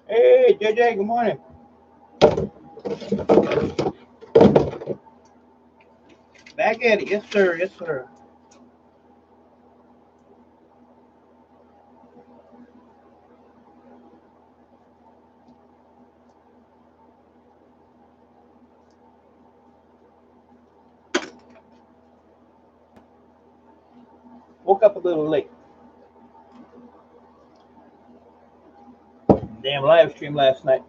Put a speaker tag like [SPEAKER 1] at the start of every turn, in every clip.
[SPEAKER 1] Hey, JJ, good morning. Back at it. Yes, sir. Yes, sir. Woke up a little late. Damn live stream last night.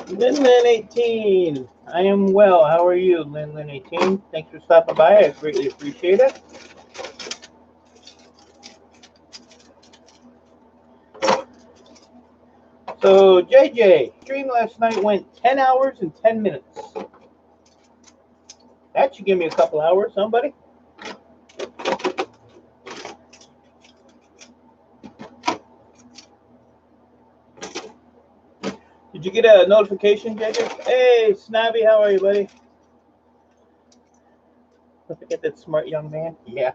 [SPEAKER 1] Lin 18. I am well. How are you, Lin 18? Thanks for stopping by. I greatly appreciate it. So, JJ, stream last night went 10 hours and 10 minutes. That should give me a couple hours, somebody. Did you get a notification, JJ? Hey, Snobby, how are you, buddy? Don't forget that smart young man. Yeah.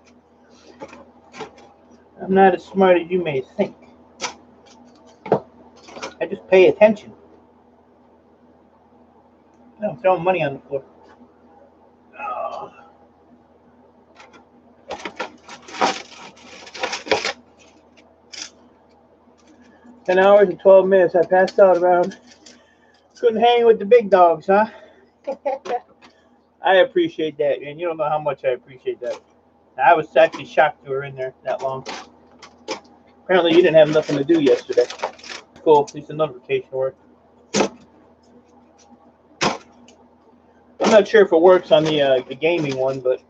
[SPEAKER 1] I'm not as smart as you may think. I just pay attention. I'm throwing money on the floor. Oh. 10 hours and 12 minutes. I passed out around. Couldn't hang with the big dogs, huh? I appreciate that, man. You don't know how much I appreciate that. I was actually shocked you were in there that long. Apparently, you didn't have nothing to do yesterday. Cool. At least the notification worked. I'm not sure if it works on the gaming one, but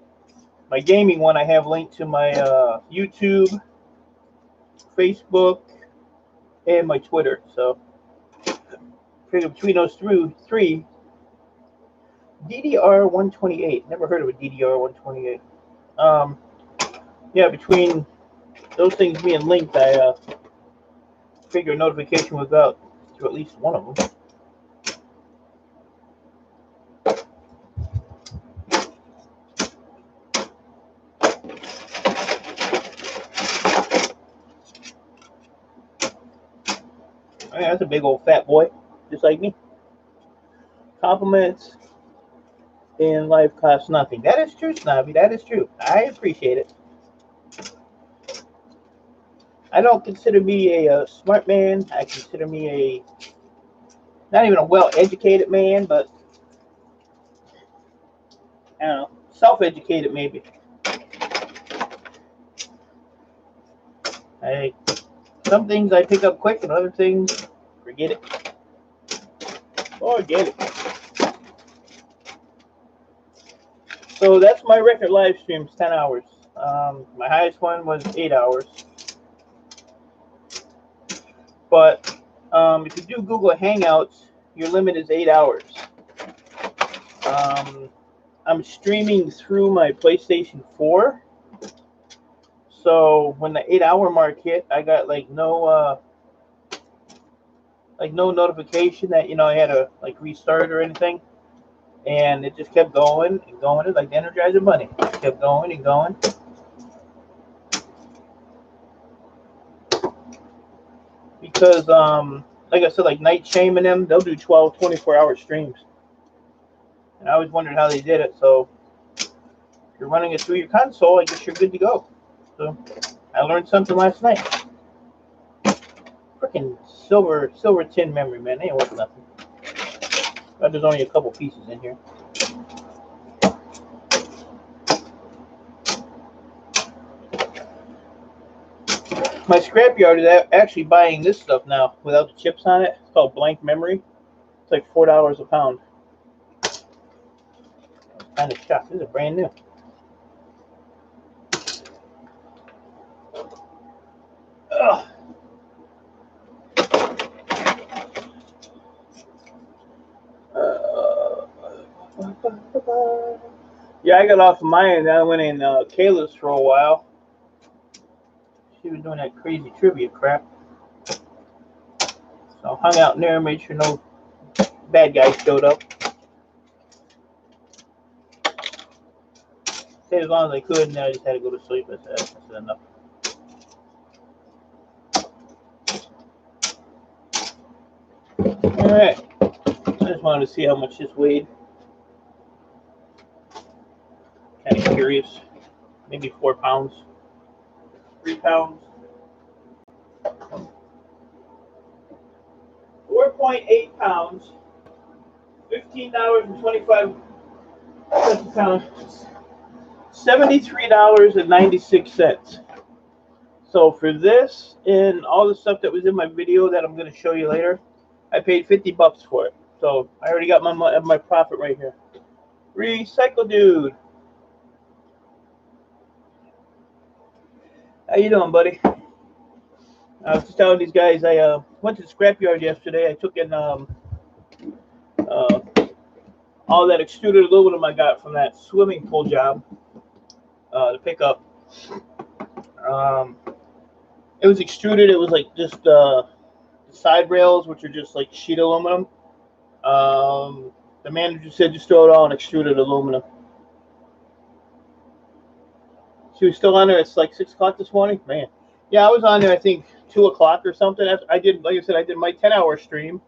[SPEAKER 1] my gaming one I have linked to my YouTube, Facebook, and my Twitter. So between those three, DDR 128. Never heard of a DDR 128. Yeah, between those things being linked, I figure a notification was out to at least one of them. Oh, yeah, that's a big old fat boy, just like me. Compliments in life cost nothing. That is true, Snobby. That is true. I appreciate it. I don't consider me a smart man. I consider me not even a well-educated man, but I don't know, self-educated maybe. Some things I pick up quick, and other things, forget it. Forget it. So that's my record live streams, 10 hours. My highest one was 8 hours. But if you do Google Hangouts, your limit is 8 hours. I'm streaming through my PlayStation 4. So when the 8-hour mark hit, I got like no notification that I had to like restart or anything, and it just kept going and going. It's like the Energizer Bunny, it kept going and going. Because like I said, like Night Shame and them, they'll do 12, 24-hour streams, and I always wondered how they did it. So if you're running it through your console, I guess you're good to go. So I learned something last night. Freaking silver tin memory, man. They ain't worth nothing. But there's only a couple pieces in here. My scrapyard is actually buying this stuff now without the chips on it. It's called blank memory. It's like $4 a pound. I'm kind of shocked. This is brand new. Ugh. Yeah, I got off of mine and I went in Kayla's for a while. She was doing that crazy trivia crap. So I hung out in there, made sure no bad guys showed up. stayed as long as I could, and then I just had to go to sleep. I said enough. All right. I just wanted to see how much this weighed. Kind of curious. Maybe 4 pounds. 3 pounds. 4.8 pounds. $15.25 a pound. $73.96. So for this and all the stuff that was in my video that I'm going to show you later, I paid $50 for it. So I already got my profit right here. Recycle Dude. How you doing, buddy? I was just telling these guys I went to the scrapyard yesterday. I took in all that extruded aluminum I got from that swimming pool job to pick up. It was extruded. It was like just the side rails, which are just like sheet aluminum. The manager said just throw it all in extruded aluminum. She was still on there. It's like 6 o'clock this morning. Man, yeah, I was on there. I think 2 o'clock or something. I did, like I said, I did my 10-hour stream,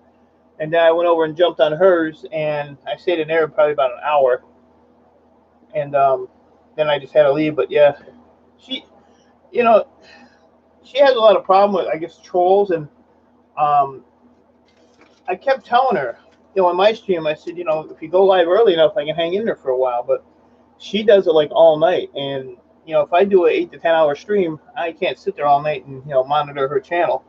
[SPEAKER 1] and then I went over and jumped on hers, and I stayed in there probably about an hour, and then I just had to leave. But yeah, she, you know, she has a lot of problem with, I guess, trolls, and I kept telling her, on my stream, I said, if you go live early enough, I can hang in there for a while. But she does it like all night, and if I do an 8 to 10 hour stream, I can't sit there all night and monitor her channel.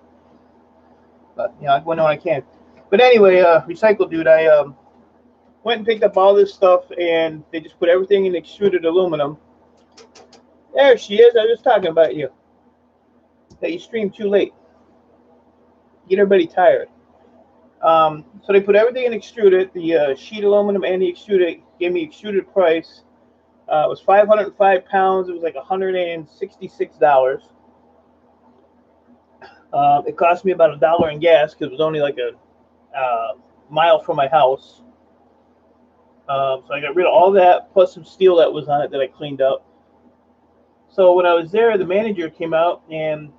[SPEAKER 1] But I go in when I can. But anyway, Recycle Dude, I went and picked up all this stuff, and they just put everything in extruded aluminum. There she is. I was talking about you. That you streamed too late. Get everybody tired. So they put everything in extruded. The sheet aluminum and the extruded gave me extruded price. It was 505 pounds. It was like $166. It cost me about $1 in gas because it was only like a mile from my house. So I got rid of all that plus some steel that was on it that I cleaned up. So when I was there, the manager came out and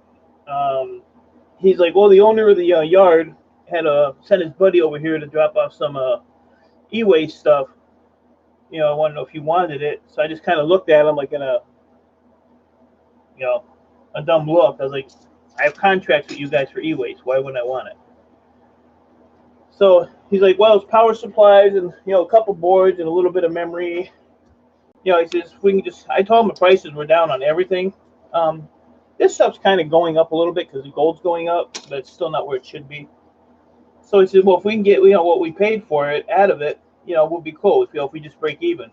[SPEAKER 1] he's like, well, the owner of the yard had sent his buddy over here to drop off some e-waste stuff. I want to know if he wanted it. So I just kind of looked at him like in a dumb look. I was like, I have contracts with you guys for e-waste. Why wouldn't I want it? So he's like, well, it's power supplies and, a couple boards and a little bit of memory. He says, we can just, I told him the prices were down on everything. This stuff's kind of going up a little bit because the gold's going up, but it's still not where it should be. So he said, well, if we can get, what we paid for it out of it, we'll be cool if we just break even.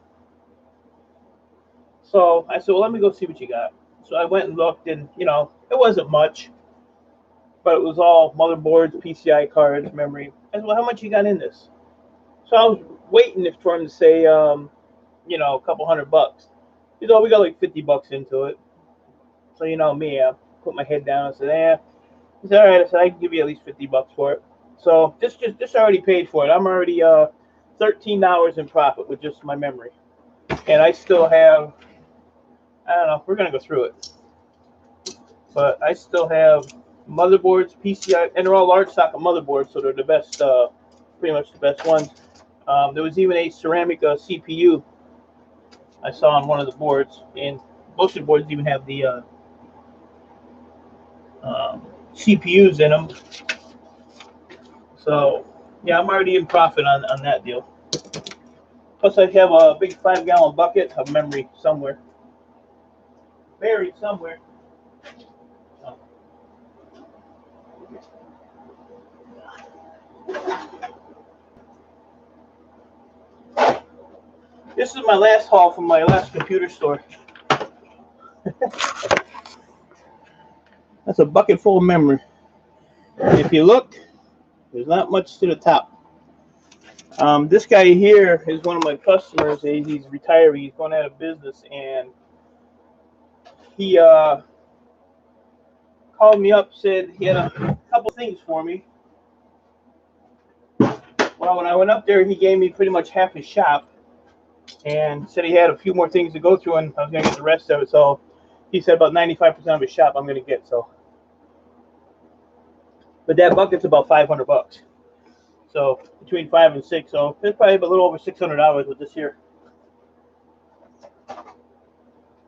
[SPEAKER 1] So I said, well, let me go see what you got. So I went and looked, and, it wasn't much, but it was all motherboards, PCI cards, memory. I said, well, how much you got in this? So I was waiting for him to say, a couple $100. He said, oh, we got like $50 into it. So, me, I put my head down and said, yeah. He said, all right. I said, I can give you at least $50 for it. So this already paid for it. I'm already $13 in profit with just my memory. And I still have, I don't know, we're going to go through it. But I still have motherboards, PCI, and they're all large socket motherboards, so they're the best, pretty much the best ones. There was even a ceramic CPU I saw on one of the boards, and most of the boards even have the CPUs in them. So, yeah, I'm already in profit on that deal. Plus, I have a big 5-gallon bucket of memory somewhere. Buried somewhere. Oh. This is my last haul from my last computer store. That's a bucket full of memory. If you look, there's not much to the top. This guy here is one of my customers. He's retiring. He's going out of business, and he called me up, said he had a couple things for me. Well, when I went up there, he gave me pretty much half his shop. and said he had a few more things to go through, and I was gonna get the rest of it. So he said about 95% of his shop I'm gonna get. So, but that bucket's about $500. So between 5 and 6, so it's probably a little over $600 with this here.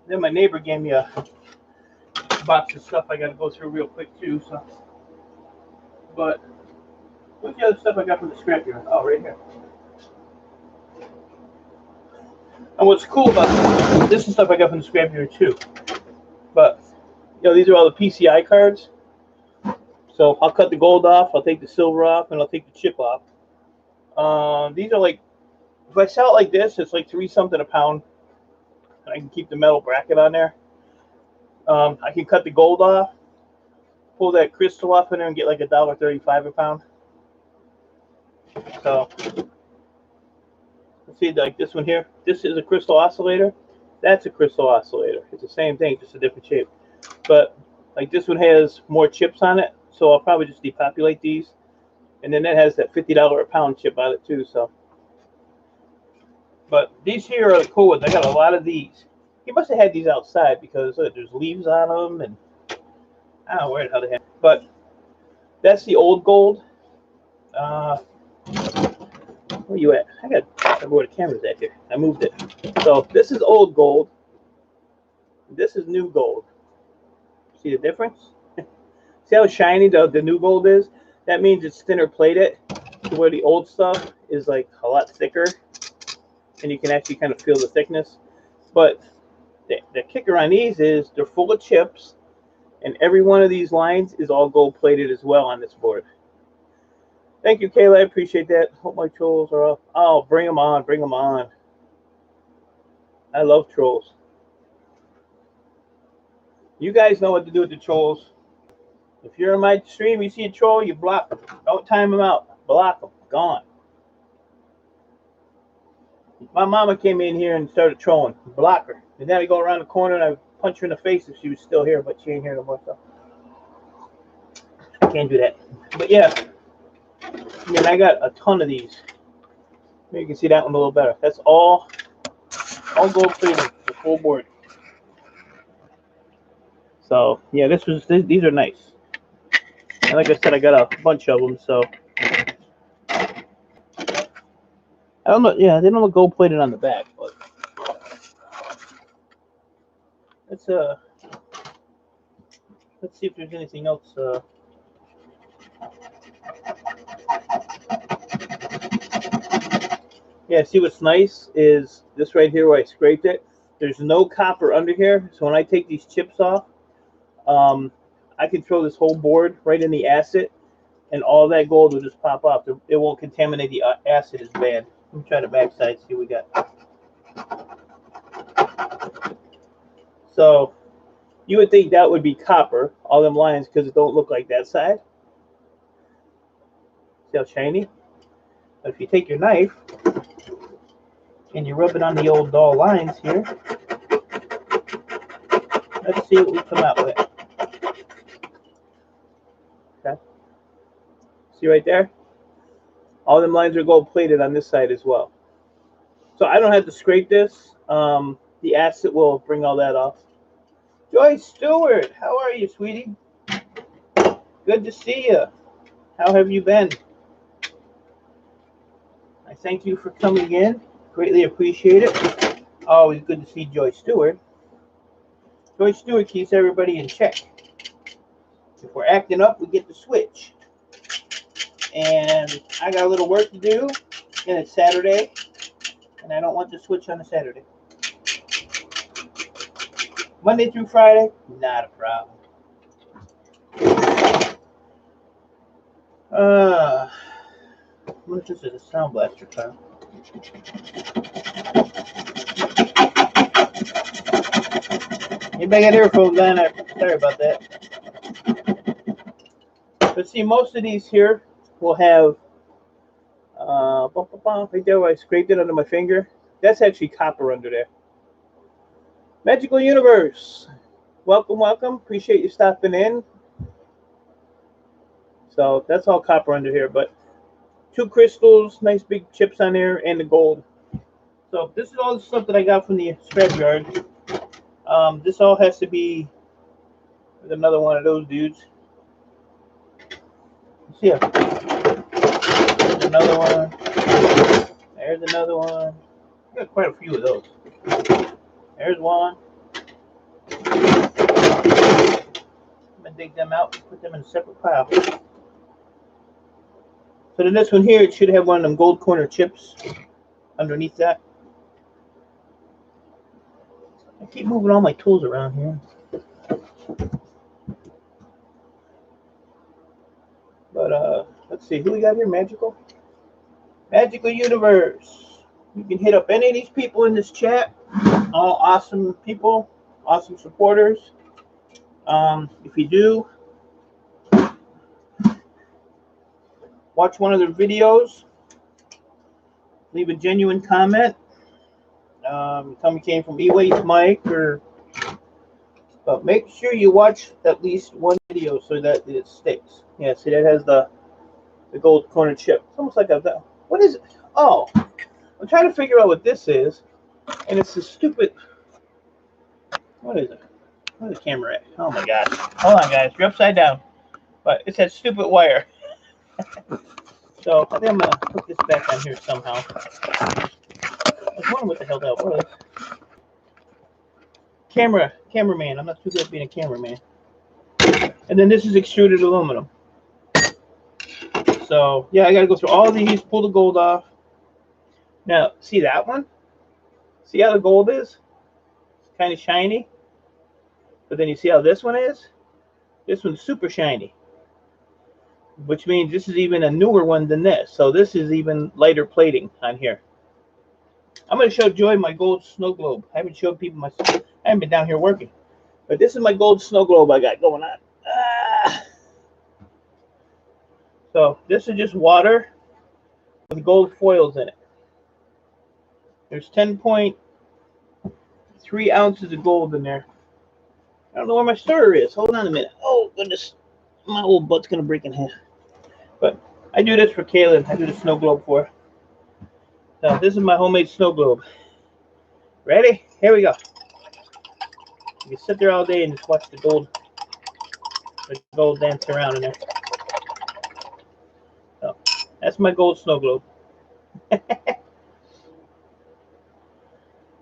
[SPEAKER 1] Then my neighbor gave me a box of stuff I got to go through real quick too. So, but what's the other stuff I got from the scrapyard? Oh, right here. And what's cool about this is stuff I got from the scrapyard too. But you know, these are all the PCI cards. So I'll cut the gold off, I'll take the silver off, and I'll take the chip off. These are like, if I sell it like this, it's like 3 something a pound. I can keep the metal bracket on there. I can cut the gold off, pull that crystal off in there, and get like $1.35 a pound. So let's see, like this one here. This is a crystal oscillator. That's a crystal oscillator. It's the same thing, just a different shape. But like this one has more chips on it, so I'll probably just depopulate these. And then that has that $50 a pound chip on it too. So, but these here are the cool ones. I got a lot of these. He must have had these outside because look, there's leaves on them, and I don't know where the hell they have. But that's the old gold. Where you at? I got to remember where the camera's at here. I moved it. So this is old gold. This is new gold. See the difference? See how shiny the new gold is? That means it's thinner plated, to where the old stuff is like a lot thicker, and you can actually kind of feel the thickness. But the kicker on these is they're full of chips, and every one of these lines is all gold plated as well on this board. Thank you, Kayla. I appreciate that. Hope my trolls are up. Oh, bring them on. Bring them on. I love trolls. You guys know what to do with the trolls. If you're in my stream, you see a troll, you block them. Don't time them out. Block them. Gone. My mama came in here and started trolling. Block her. And then I go around the corner and I punch her in the face if she was still here, but she ain't here no more. So I can't do that. But yeah. I mean, I got a ton of these. Maybe you can see that one a little better. That's all gold plated, the full board. So yeah, these are nice. And like I said, I got a bunch of them. So I don't know. Yeah, they don't look gold plated on the back, but let's see if there's anything else. Yeah, see what's nice is this right here where I scraped it. There's no copper under here, so when I take these chips off, I can throw this whole board right in the acid, and all that gold will just pop off. It won't contaminate the acid as bad. Let me try the backside, see what we got. So you would think that would be copper, all them lines, because it don't look like that side. See how shiny? But if you take your knife and you rub it on the old dull lines here, let's see what we come out with. Okay. See right there? All them lines are gold plated on this side as well. So I don't have to scrape this. The acid will bring all that off. Joyce Stewart, how are you, sweetie? Good to see you. How have you been? I thank you for coming in. Greatly appreciate it. Always good to see Joyce Stewart. Joyce Stewart keeps everybody in check. If we're acting up, we get the switch. And I got a little work to do, and it's Saturday, and I don't want to switch on a Saturday. Monday through Friday, not a problem. What is this? Is a sound blaster file. Anybody got earphones on? Sorry about that. But see, most of these here will have right there where I scraped it under my finger. That's actually copper under there. Magical Universe, welcome, welcome. Appreciate you stopping in. So that's all copper under here, but 2 crystals, nice big chips on there, and the gold. So this is all the stuff that I got from the scrapyard. This all has to be with another one of those dudes. Yeah, there's another one. There's another one. I got quite a few of those. There's one. I'm gonna dig them out and put them in a separate pile. So then this one here, it should have one of them gold corner chips underneath that. I keep moving all my tools around here. But let's see, who we got here? Magical Universe. You can hit up any of these people in this chat. All awesome people, awesome supporters. If you do, watch one of their videos, leave a genuine comment. Tell me you came from E-Waste Mike, but make sure you watch at least one video so that it sticks. Yeah, see that has the gold corner chip. It's almost like what is it? Oh, I'm trying to figure out what this is, and it's a stupid. What is it? Where's the camera at? Oh my gosh! Hold on, guys. You're upside down, but it's that stupid wire. So I think I'm gonna put this back on here somehow. I was wondering what the hell that was. Cameraman. I'm not too good at being a cameraman. And then this is extruded aluminum. So yeah, I gotta go through all these, pull the gold off. Now, see that one? See how the gold is? It's kind of shiny. But then you see how this one is? This one's super shiny. Which means this is even a newer one than this. So this is even lighter plating on here. I'm going to show Joy my gold snow globe. I haven't showed people I haven't been down here working. But this is my gold snow globe I got going on. So this is just water with gold foils in it. There's 10.3 ounces of gold in there. I don't know where my stirrer is. Hold on a minute. Oh, goodness. My old butt's going to break in half. But I do this for Kaylin. I do the snow globe for her. So this is my homemade snow globe. Ready? Here we go. You can sit there all day and just watch the gold dance around in there. So that's my gold snow globe.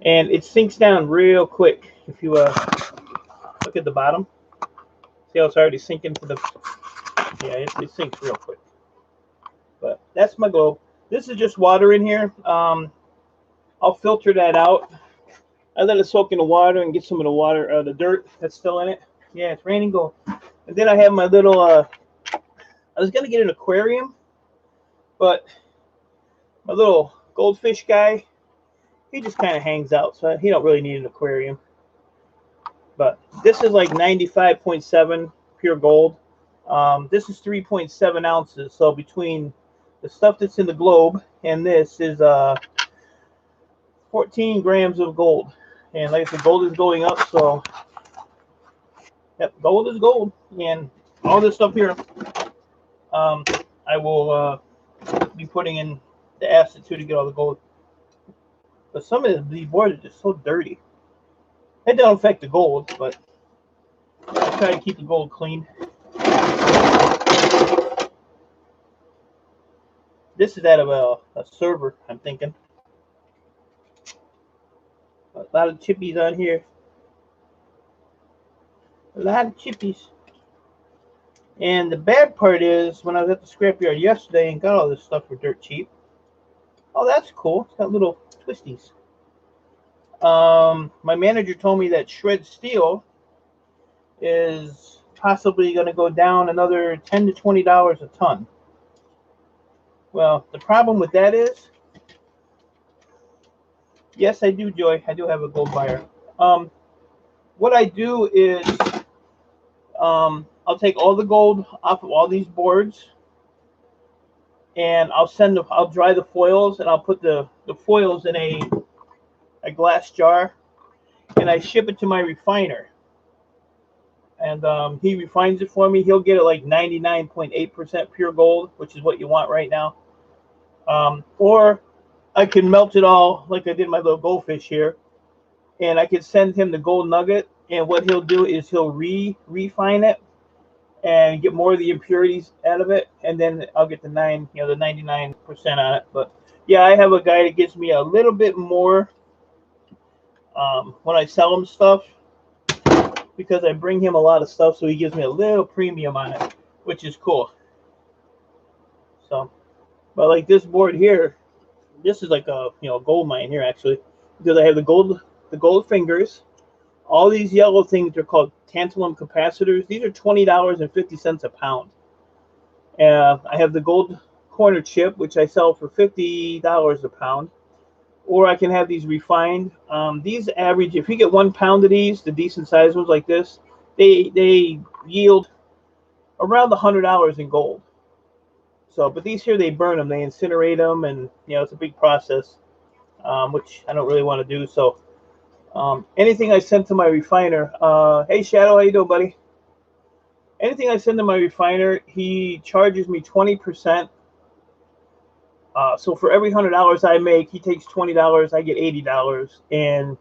[SPEAKER 1] And it sinks down real quick. If you look at the bottom, see how it's already sinking to the, yeah, it sinks real quick. But that's my globe. This is just water in here. I'll filter that out. I let it soak in the water and get some of the water, the dirt that's still in it. Yeah, it's raining gold. And then I have my little, I was going to get an aquarium, but my little goldfish guy, he just kind of hangs out, so he don't really need an aquarium. But this is like 95.7 pure gold. This is 3.7 ounces. So between the stuff that's in the globe and this is 14 grams of gold. And like I said, gold is going up, so yep, gold is gold. And all this stuff here, I will be putting in the acid too to get all the gold. But some of these boards are just so dirty. It don't affect the gold, but I try to keep the gold clean. This is out of a server, I'm thinking. A lot of chippies on here. A lot of chippies. And the bad part is, when I was at the scrapyard yesterday and got all this stuff for dirt cheap. Oh, that's cool. It's got little twisties. My manager told me that shred steel is possibly going to go down another $10 to $20 a ton. Well, the problem with that is, yes, I do, Joy. I do have a gold buyer. What I do is I'll take all the gold off of all these boards, and I'll dry the foils, and I'll put the foils in a glass jar, and I ship it to my refiner. And he refines it for me. He'll get it like 99.8% pure gold, which is what you want right now. Or I can melt it all like I did my little goldfish here, and I could send him the gold nugget. And what he'll do is he'll refine it and get more of the impurities out of it, and then I'll get the 99% on it. But yeah, I have a guy that gives me a little bit more when I sell him stuff, because I bring him a lot of stuff, so he gives me a little premium on it, which is cool. So, but like this board here, this is like a gold mine here actually, because I have the gold fingers. All these yellow things are called tantalum capacitors. These are $20.50 a pound. I have the gold corner chip, which I sell for $50 a pound. Or I can have these refined. These average, if you get 1 pound of these, the decent sized ones like this, they yield around $100 in gold. So, but these here, they burn them, they incinerate them, and it's a big process, which I don't really want to do. So, anything I send to my refiner, hey Shadow, how you doing, buddy? Anything I send to my refiner, he charges me 20%. So for every $100 I make, he takes $20. I get $80, and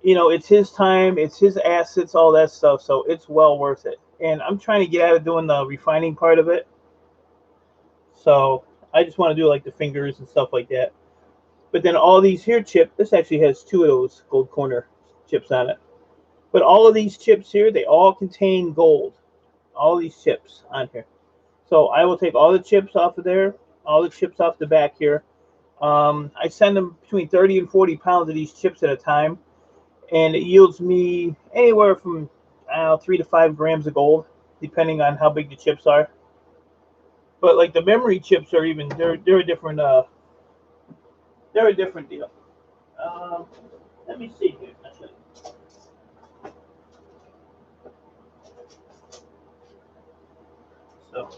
[SPEAKER 1] it's his time, it's his assets, all that stuff. So it's well worth it. And I'm trying to get out of doing the refining part of it. So I just want to do like the fingers and stuff like that. But then all these here chips, this actually has 2 of those gold corner chips on it. But all of these chips here, they all contain gold. All these chips on here. So I will take all the chips off of there, all the chips off the back here. I send them between 30 and 40 pounds of these chips at a time, and it yields me anywhere from 3 to 5 grams of gold, depending on how big the chips are. But like the memory chips are even they're a different deal. Let me see here. So,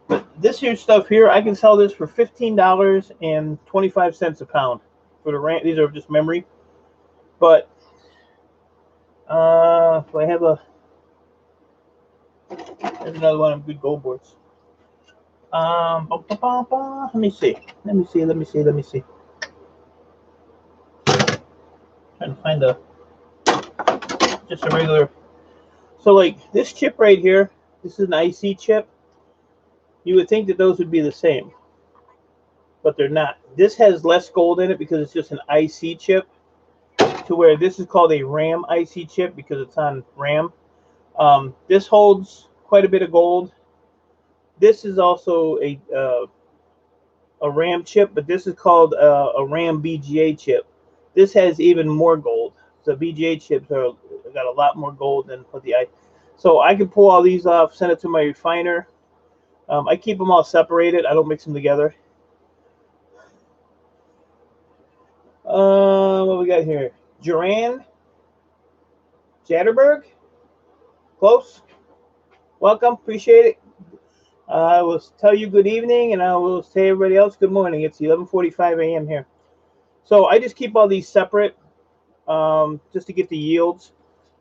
[SPEAKER 1] but this here stuff here, I can sell this for $15.25 a pound for the RAM. These are just memory. But I have there's another one of good gold boards. Let me see. Trying to find just a regular. So like this chip right here, this is an IC chip. You would think that those would be the same, but they're not. This has less gold in it because it's just an IC chip, to where this is called a RAM IC chip because it's on RAM. This holds quite a bit of gold. This is also a RAM chip, but this is called a RAM BGA chip. This has even more gold. The BGA chips got a lot more gold than what the So I can pull all these off, send it to my refiner. I keep them all separated. I don't mix them together. What we got here? Duran Jatterberg. Close. Welcome. Appreciate it. I will tell you good evening, and I will say everybody else good morning. It's 11:45 a.m. here. So I just keep all these separate, just to get the yields.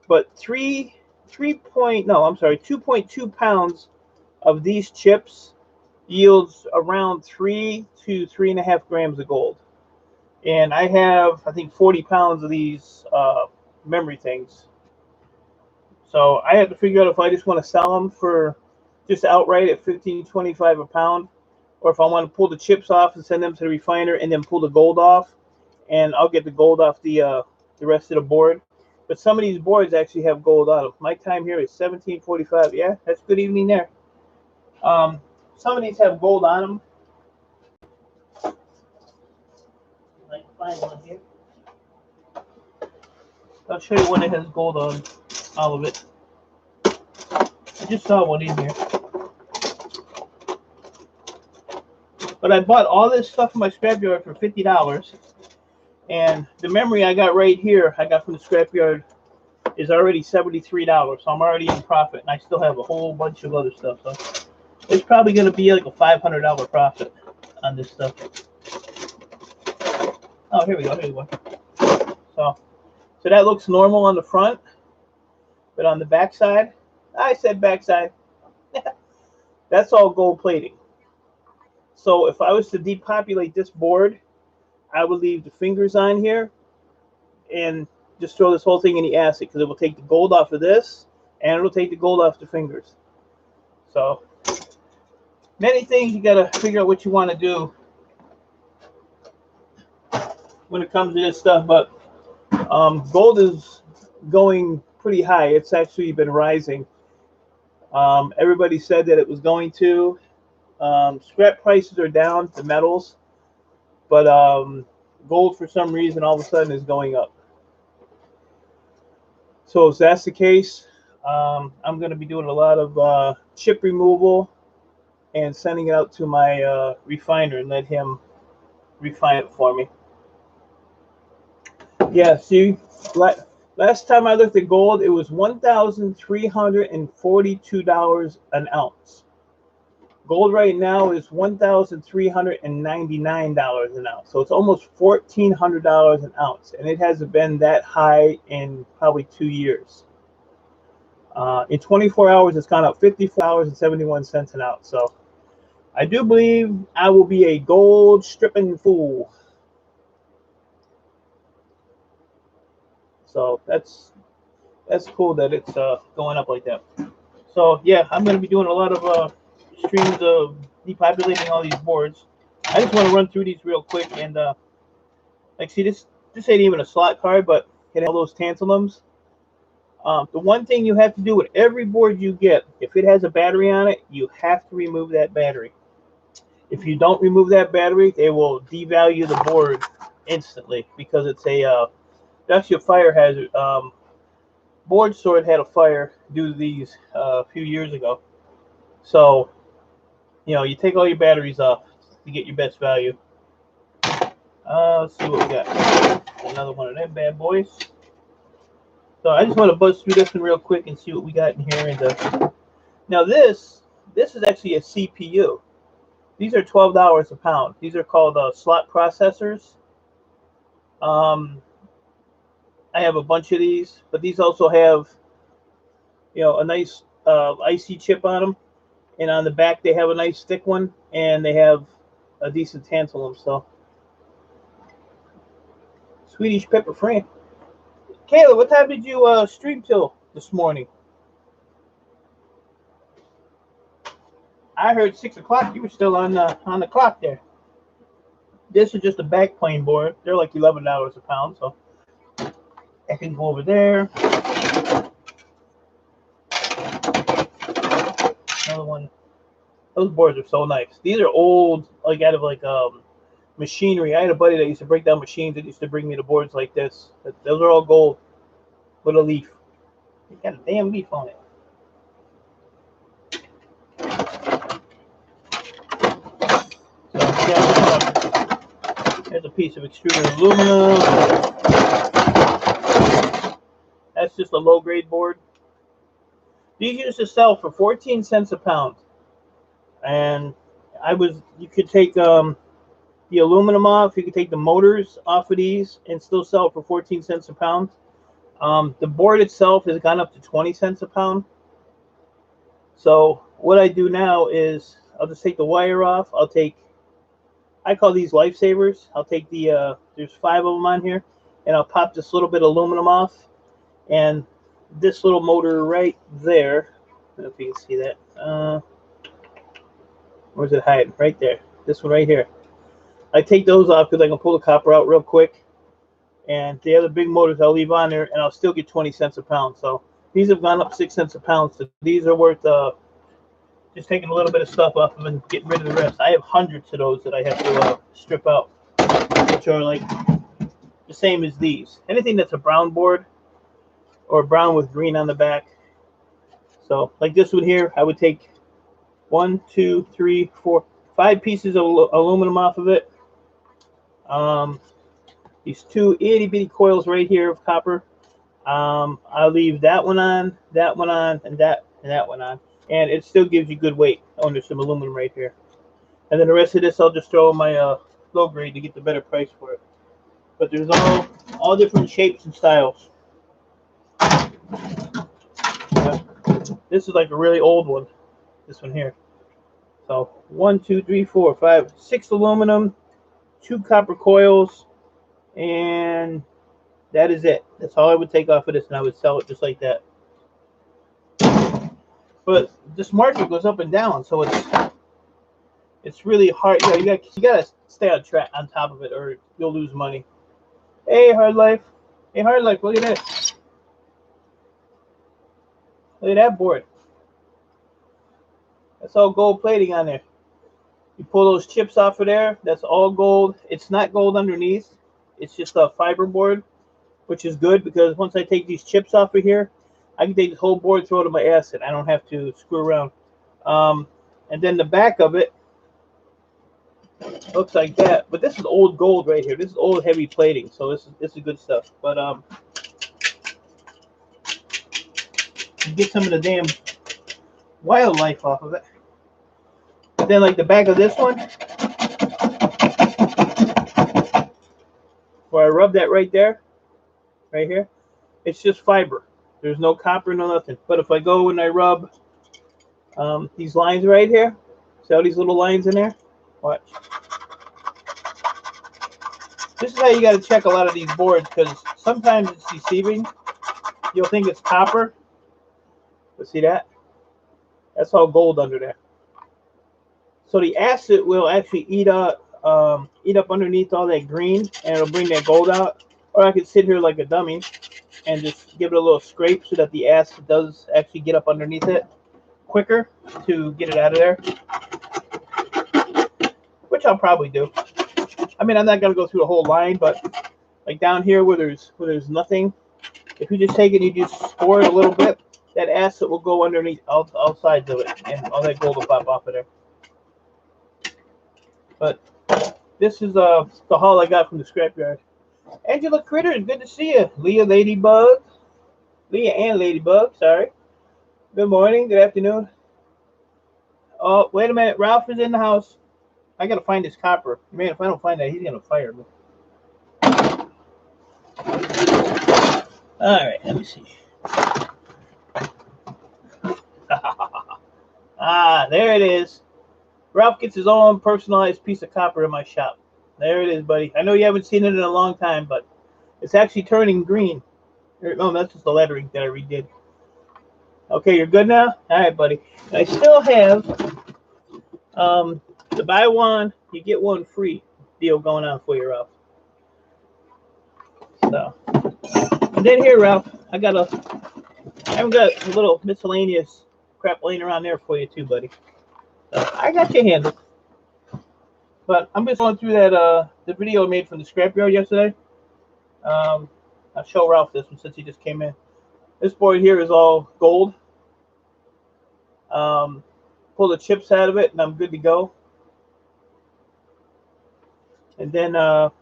[SPEAKER 1] But 2.2 pounds of these chips yields around 3 to 3.5 grams of gold. And I have, I think, 40 pounds of these memory things. So I have to figure out if I just want to sell them for just outright at $15.25 a pound, or if I want to pull the chips off and send them to the refiner and then pull the gold off, and I'll get the gold off the rest of the board. But some of these boards actually have gold on them. My time here is 17:45. Yeah, that's good evening there. Some of these have gold on them. I can find one here. I'll show you one that has gold on all of it. I just saw one in here. But I bought all this stuff from my scrapyard for $50. And the memory I got right here, I got from the scrapyard, is already $73. So I'm already in profit. And I still have a whole bunch of other stuff. So it's probably going to be like a $500 profit on this stuff. Oh, here we go. So that looks normal on the front. But on the back side, I said backside, that's all gold plating. So if I was to depopulate this board, I would leave the fingers on here and just throw this whole thing in the acid, because it will take the gold off of this and it will take the gold off the fingers. So many things, you got to figure out what you want to do when it comes to this stuff. But gold is going pretty high. It's actually been rising. Everybody said that it was going to. Scrap prices are down, the metals, but gold for some reason all of a sudden is going up. So if that's the case, I'm going to be doing a lot of chip removal and sending it out to my refiner and let him refine it for me. Yeah, see, last time I looked at gold, it was $1,342 an ounce. Gold right now is $1,399 an ounce. So it's almost $1,400 an ounce. And it hasn't been that high in probably 2 years. In 24 hours, it's gone up $54.71 an ounce. So I do believe I will be a gold stripping fool. So that's cool that it's going up like that. So yeah, I'm going to be doing a lot of streams of depopulating all these boards. I just want to run through these real quick and like, see, this ain't even a slot card, but it has all those tantalums. The one thing you have to do with every board you get, if it has a battery on it, you have to remove that battery. If you don't remove that battery, they will devalue the board instantly, because it's actually a fire hazard. Board Sword had a fire due to these a few years ago. So, you know, you take all your batteries off to get your best value. Let's see what we got. Another one of them bad boys. So I just want to buzz through this one real quick and see what we got in here. And now this is actually a CPU. These are $12 a pound. These are called slot processors. I have a bunch of these, but these also have, you know, a nice IC chip on them, and on the back they have a nice thick one, and they have a decent tantalum. So Swedish pepper frame. Kayla, what time did you stream till this morning? I heard 6 o'clock. You were still on the clock there. This is just a backplane board. They're like $11 a pound, so I can go over there. Another one. Those boards are so nice. These are old, like out of like machinery. I had a buddy that used to break down machines that used to bring me the boards like this. Those are all gold with a leaf. It got a damn leaf on it. So yeah, there's a piece of extruded aluminum. That's just a low-grade board. These used to sell for 14 cents a pound, and you could take the aluminum off. You could take the motors off of these and still sell it for 14 cents a pound. The board itself has gone up to 20 cents a pound. So what I do now is I'll just take the wire off. I call these lifesavers. I'll take there's 5 of them on here, and I'll pop this little bit of aluminum off, and this little motor right there. I don't know if you can see that. Where's it hiding? Right there. This one right here. I take those off because I can pull the copper out real quick. And the other big motors I'll leave on there, and I'll still get 20 cents a pound. So these have gone up 6 cents a pound. So these are worth just taking a little bit of stuff off of and getting rid of the rest. I have hundreds of those that I have to strip out, which are like the same as these. Anything that's a brown board or brown with green on the back. So like this one here, I would take 1, 2, 3, 4, 5 pieces of aluminum off of it. These 2 itty bitty coils right here of copper. I'll leave that one on, and that one on, and it still gives you good weight. Oh, and there's some aluminum right here. And then the rest of this I'll just throw in my low grade to get the better price for it. But there's all different shapes and styles. This is like a really old one. This one here. So 1, 2, 3, 4, 5, 6 aluminum, 2 copper coils, and that is it. That's all I would take off of this, and I would sell it just like that. But this market goes up and down, so it's really hard. You know, you gotta stay on top of it, or you'll lose money. Hey, Hard Life. Hey, Hard Life, look at that. Look at that board. That's all gold plating on there. You pull those chips off of there, that's all gold. It's not gold underneath. It's just a fiber board, which is good because once I take these chips off of here, I can take this whole board, throw it in my acid. I don't have to screw around. And then the back of it looks like that. But this is old gold right here. This is old heavy plating, so this is good stuff. But you get some of the damn wildlife off of it. But then like the back of this one, where I rub that right there, right here, it's just fiber. There's no copper, no nothing. But if I go and I rub these lines right here, see all these little lines in there? Watch. This is how you got to check a lot of these boards, because sometimes it's deceiving. You'll think it's copper, but see that? That's all gold under there. So the acid will actually eat up underneath all that green, and it'll bring that gold out. Or I could sit here like a dummy and just give it a little scrape so that the acid does actually get up underneath it quicker to get it out of there, which I'll probably do. I mean, I'm not gonna go through the whole line, but like down here where there's nothing, if you just take it and you just score it a little bit, that acid will go underneath all sides of it, and all that gold will pop off of there. But this is the haul I got from the scrapyard. Angela Critters, good to see you. Leah and Ladybug, sorry. Good morning, good afternoon. Oh, wait a minute, Ralph is in the house. I gotta find this copper. Man, if I don't find that, he's gonna fire me. All right, let me see. Ah, there it is. Ralph gets his own personalized piece of copper in my shop. There it is, buddy. I know you haven't seen it in a long time, but it's actually turning green. No, that's just the lettering that I redid. Okay, you're good now? All right, buddy. I still have the buy one, you get one free deal going on for you, Ralph. So, and then here, Ralph, I haven't got a little miscellaneous crap laying around there for you too, buddy. So I got you handled. But I'm just going through that the video I made from the scrapyard yesterday. I'll show Ralph this one since he just came in. This board here is all gold. Pull the chips out of it, and I'm good to go. And then the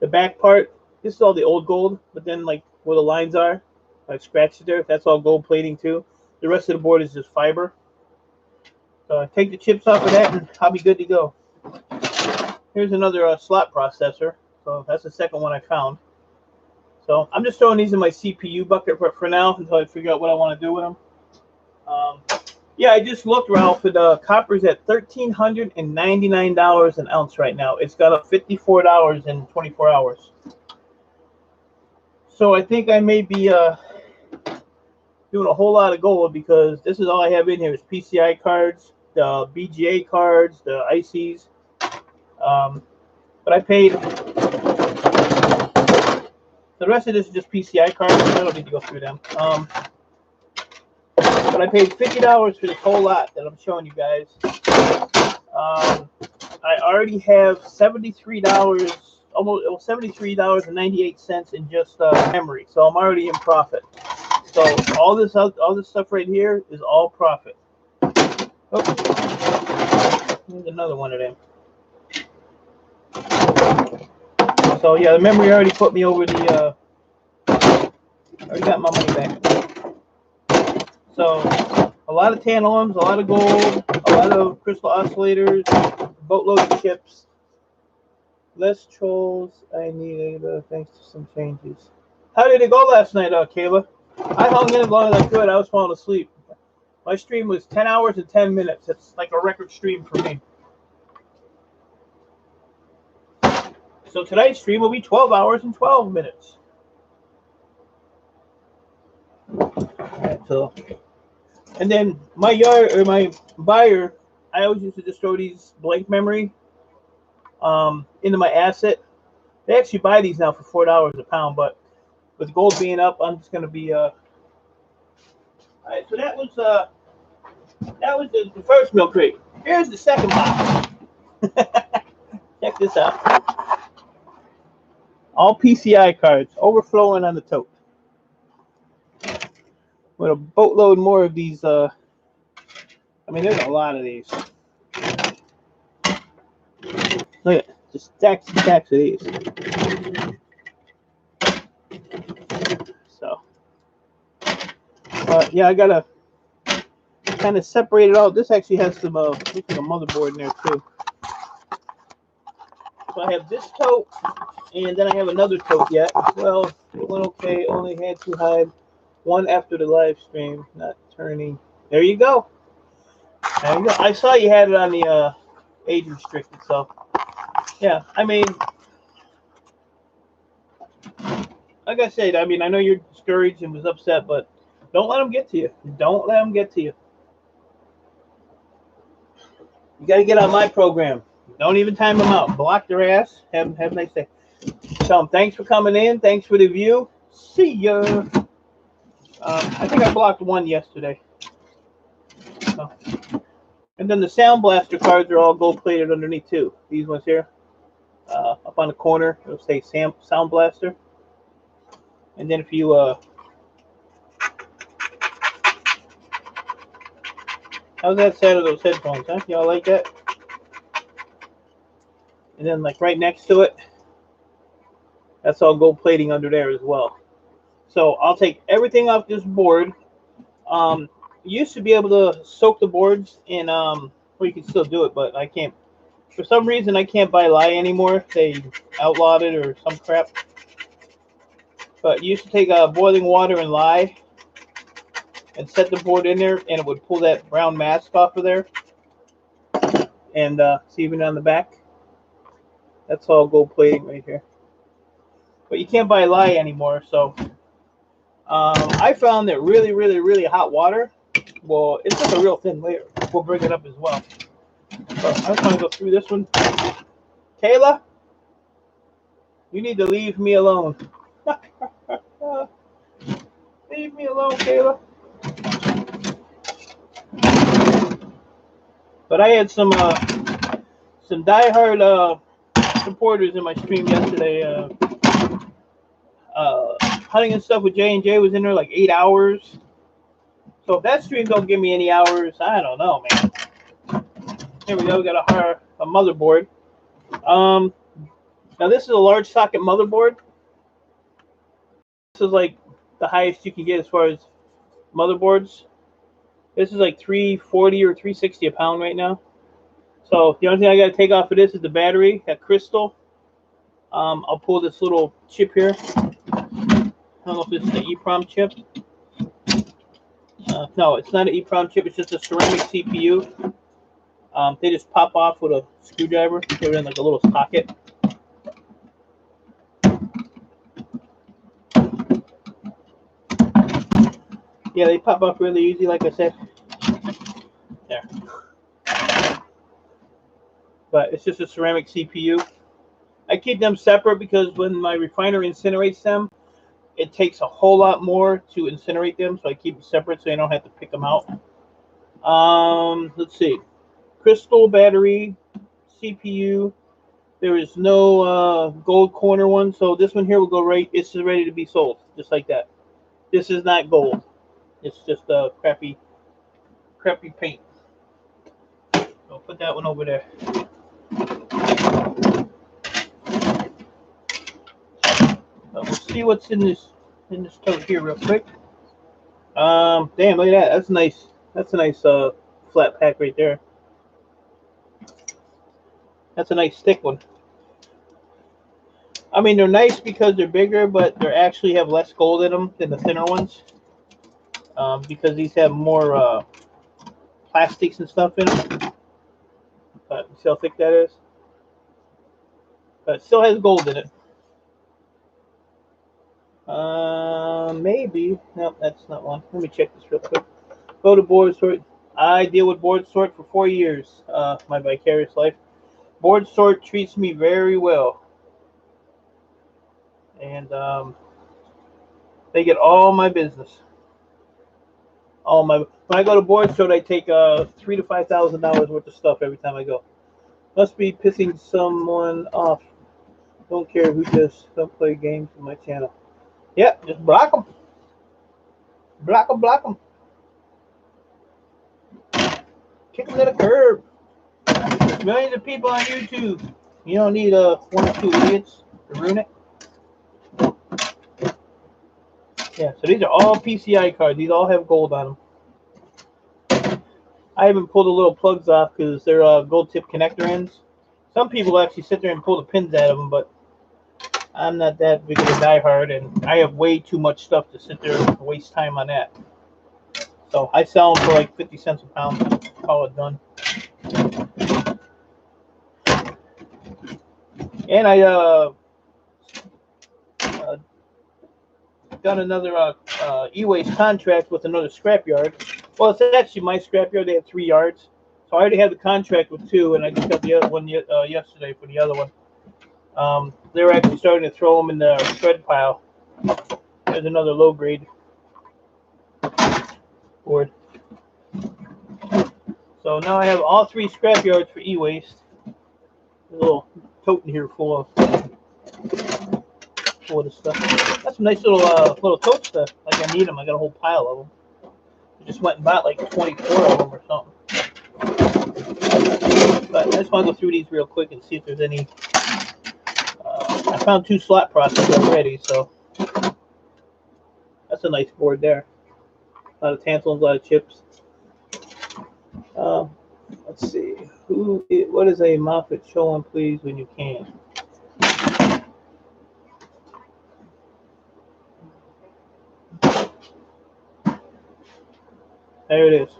[SPEAKER 1] back part, this is all the old gold, but then like where the lines are, like scratches there, that's all gold plating too. The rest of the board is just fiber. So I take the chips off of that, and I'll be good to go. Here's another slot processor. So that's the second one I found. So I'm just throwing these in my CPU bucket for now until I figure out what I want to do with them. Yeah, I just looked, Ralph, and copper's at $1,399 an ounce right now. It's got up $54 in 24 hours. So I think I may be doing a whole lot of gold, because this is all I have in here is PCI cards, the BGA cards, the ICs. But I paid, the rest of this is just PCI cards. I don't need to go through them. But I paid $50 for this whole lot that I'm showing you guys. I already have $73, almost $73.98 in just memory. So I'm already in profit. So all this stuff right here is all profit. Oh, there's another one of them. So yeah, the memory already put me over the. Already got my money back. So a lot of tantalums, a lot of gold, a lot of crystal oscillators, boatload of chips. Less trolls. I needed thanks to some changes. How did it go last night, Kayla? I hung in as long as I could. I was falling asleep. My stream was 10 hours and 10 minutes. It's like a record stream for me. So tonight's stream will be 12 hours and 12 minutes. Alright, so, and then my buyer, I always used to just throw these blank memory into my asset. They actually buy these now for $4 a pound, but with gold being up, I'm just gonna be all right, so that was the first milk crate. Here's the second box. Check this out. All PCI cards overflowing on the tote. With a boatload more of these. I mean, there's a lot of these. Look at just stacks and stacks of these. So, yeah, I gotta kind of separate it out. This actually has some looks like a motherboard in there too. So I have this tote, and then I have another tote yet. Well, it went okay. Only had to hide one after the live stream. Not turning. There you go. There you go. I saw you had it on the age restricted. So yeah, I mean, like I said, I mean, I know you're discouraged and was upset, but don't let them get to you. Don't let them get to you. You got to get on my program. Don't even time them out. Block their ass. Have a nice day. So thanks for coming in. Thanks for the view. See ya. I think I blocked one yesterday. So. And then the Sound Blaster cards are all gold plated underneath too. These ones here. Up on the corner, it'll say Sound Blaster. And then if you how's that sound of those headphones, huh? Y'all like that? And then like right next to it, that's all gold plating under there as well. So I'll take everything off this board. Used to be able to soak the boards in well, you can still do it, but I can't. For some reason, I can't buy lye anymore. They outlawed it or some crap. But you used to take boiling water and lye and set the board in there, and it would pull that brown mask off of there. And see, even on the back, that's all gold plating right here. But you can't buy lye anymore, so I found that really, really, really hot water, well, it's just a real thin layer. We'll bring it up as well. So I just want to go through this one. Kayla, you need to leave me alone. Leave me alone, Kayla. But I had some diehard supporters in my stream yesterday. Hunting and stuff with J&J was in there like 8 hours. So if that stream don't give me any hours, I don't know, man. Here we go. We got a motherboard. Now this is a large socket motherboard. This is like the highest you can get as far as motherboards. This is like $340 or $360 a pound right now. So the only thing I got to take off of this is the battery, that crystal. I'll pull this little chip here. I don't know if this is the EEPROM chip. No, it's not an EEPROM chip. It's just a ceramic CPU. They just pop off with a screwdriver. They're in like a little socket. Yeah, they pop off really easy, like I said. There. But it's just a ceramic CPU. I keep them separate because when my refiner incinerates them, it takes a whole lot more to incinerate them. So I keep them separate so I don't have to pick them out. Let's see. Crystal battery, CPU. There is no gold corner one. So this one here will go right. It's ready to be sold, just like that. This is not gold. It's just a crappy paint. So put that one over there. We'll see what's in this tote here real quick. Damn, look at that. That's nice. That's a nice flat pack right there. That's a nice thick one. I mean, they're nice because they're bigger, but they actually have less gold in them than the thinner ones. Because these have more plastics and stuff in them. But see how thick that is? But it still has gold in it. Maybe. No, that's not one. Let me check this real quick. Go to board sort. I deal with board sort for 4 years. My vicarious life. Board sort treats me very well, and they get all my business. When I go to board sort, I take $3,000 to $5,000 worth of stuff every time I go. Must be pissing someone off. Don't care who just don't play games on my channel. Yep, just block them. Block them, block them. Kick them to the curb. There's millions of people on YouTube. You don't need one or two idiots to ruin it. Yeah, so these are all PCI cards. These all have gold on them. I haven't pulled the little plugs off because they're gold tip connector ends. Some people actually sit there and pull the pins out of them, but I'm not that big of a diehard, and I have way too much stuff to sit there and waste time on that. So I sell them for like 50 cents a pound. Call it done. And I got another e-waste contract with another scrapyard. Well, it's actually my scrapyard. They have 3 yards. So I already had the contract with 2, and I just got the other one yesterday for the other one. They're actually starting to throw them in the shred pile. There's another low-grade board. So now I have all 3 scrapyards for e-waste. A little tote in here full of this stuff. That's some nice little totes stuff. Like I need them. I got a whole pile of them. I just went and bought like 24 of them or something. But I just want to go through these real quick and see if there's any. I found 2 slot processors already, so that's a nice board there. A lot of tantalums, a lot of chips. Let's see. What is a Moffett? Show one, please, when you can. There it is.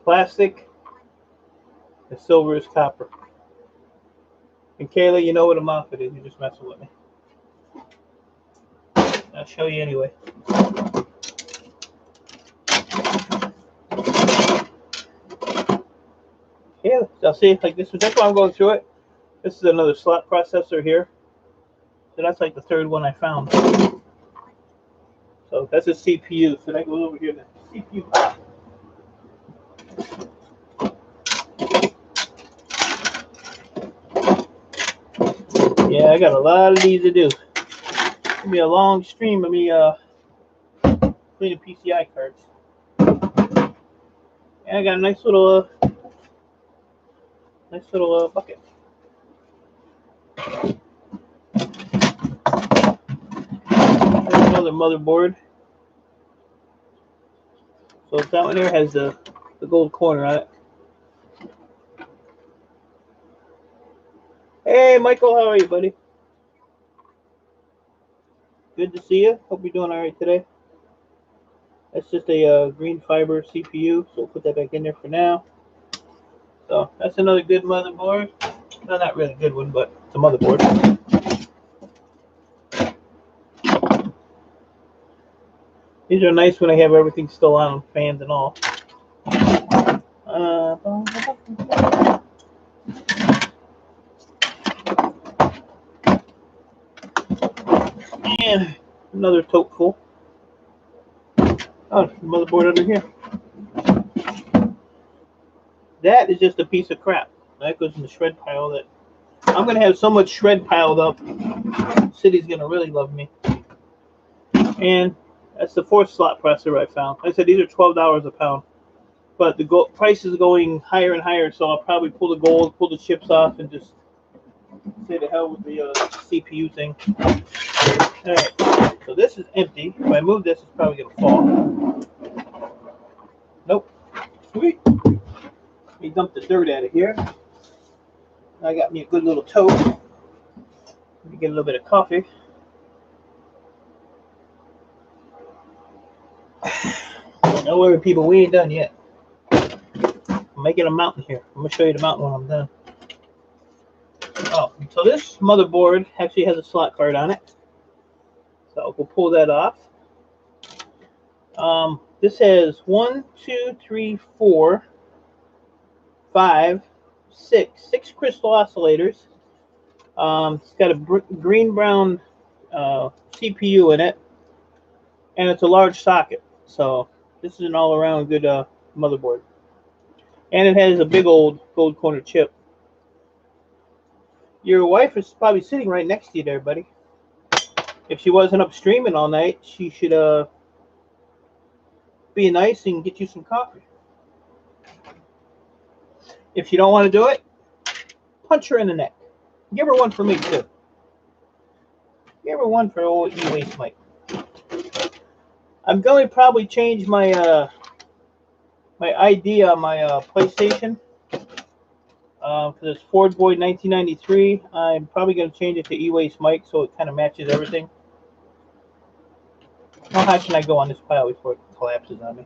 [SPEAKER 1] Plastic. The silver is copper. And Kayla, you know what a Moffett is. You're just messing with me. I'll show you anyway. Yeah, I'll see like this. That's why I'm going through it. This is another slot processor here. So that's like the 3rd one I found. So that's a CPU. So that goes over here. The CPU. Yeah, I got a lot of these to do. It's gonna be a long stream of me cleaning PCI cards. And I got a nice little bucket. There's another motherboard. So that one there has the gold corner on it. Hey, Michael, how are you, buddy? Good to see you. Hope you're doing all right today. That's just a green fiber CPU, so we'll put that back in there for now. So that's another good motherboard. No, not really a good one, but it's a motherboard. These are nice when I have everything still on, fans and all. And another tote full. Oh, motherboard under here. That is just a piece of crap. That goes in the shred pile. That I'm gonna have so much shred piled up. City's gonna really love me. And that's the 4th slot processor I found. Like I said, these are $12 a pound. But the gold price is going higher and higher, so I'll probably pull the gold, pull the chips off, and just say the hell with the CPU thing. All right, so this is empty. If I move this, it's probably gonna fall. Nope. Sweet. Let me dump the dirt out of here. I got me a good little tote. Let me get a little bit of coffee. Don't worry, people, we ain't done yet. I'm making a mountain here. I'm gonna show you the mountain when I'm done. So this motherboard actually has a slot card on it. So we'll pull that off. This has 1, 2, 3, 4, 5, 6 crystal oscillators. It's got a green-brown CPU in it, and it's a large socket. So this is an all-around good motherboard. And it has a big old gold corner chip. Your wife is probably sitting right next to you there, buddy. If she wasn't up streaming all night, she should be nice and get you some coffee. If you don't want to do it, punch her in the neck. Give her one for me, too. Give her one for old E-Waste Mike. I'm going to probably change my my ID on my PlayStation. Because it's Ford Boy 1993. I'm probably going to change it to E-Waste Mike so it kind of matches everything. How high can I go on this pile before it collapses on me?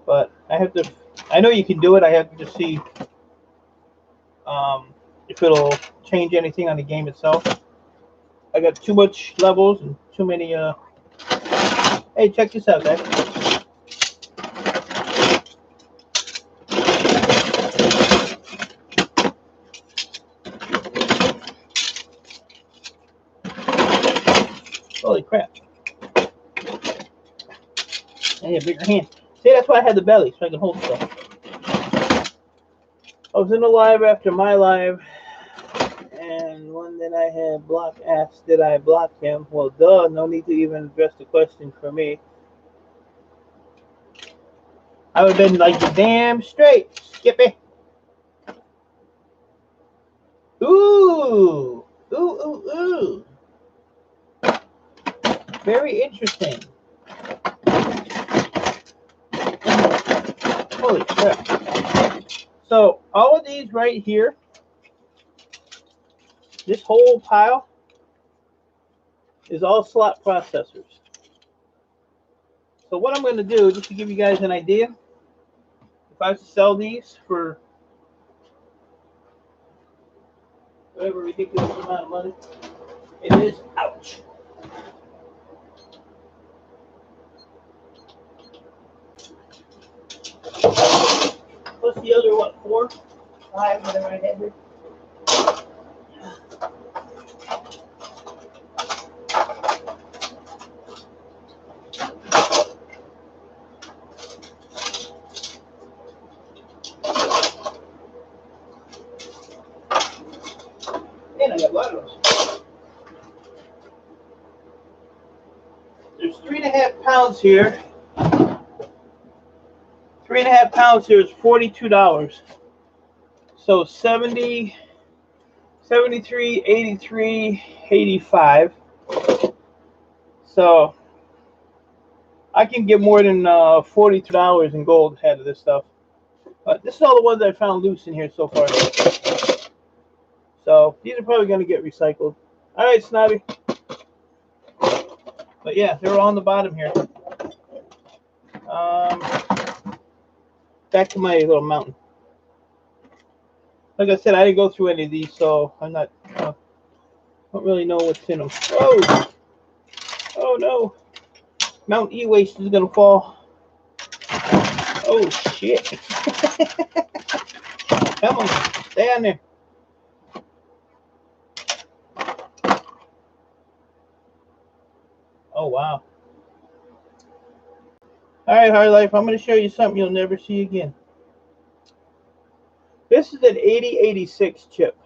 [SPEAKER 1] But I have to... I know you can do it. I have to just see if it'll change anything on the game itself. I got too much levels and too many... Hey, check this out, guys. Holy crap. I need a bigger hand. See, that's why I had the belly, so I can hold stuff. I was in a live after my live, and one that I had blocked asked, did I block him? Well, duh, no need to even address the question for me. I would have been like, damn straight, Skippy. Ooh, ooh, ooh, ooh. Very interesting. Holy crap. So, all of these right here, this whole pile is all slot processors. So what I'm going to do, just to give you guys an idea, if I was to sell these for whatever ridiculous amount of money, it is, ouch. Plus the other, what, 4, 5, whatever I had here. And I got a lot of those. There's 3.5 pounds here. 3.5 pounds here is $42. So 70, 73, 83, 85. So I can get more than $42 in gold out of this stuff. But this is all the ones I found loose in here so far. So these are probably going to get recycled. All right, Snobby. But yeah, they're on the bottom here. Back to my little mountain. Like I said, I didn't go through any of these, so I'm not. Don't really know what's in them. Oh, oh no! Mount E-Waste is gonna fall. Oh shit! Come on, stay on there. Oh wow! All right, Hard Life. I'm gonna show you something you'll never see again. This is an 8086 chip.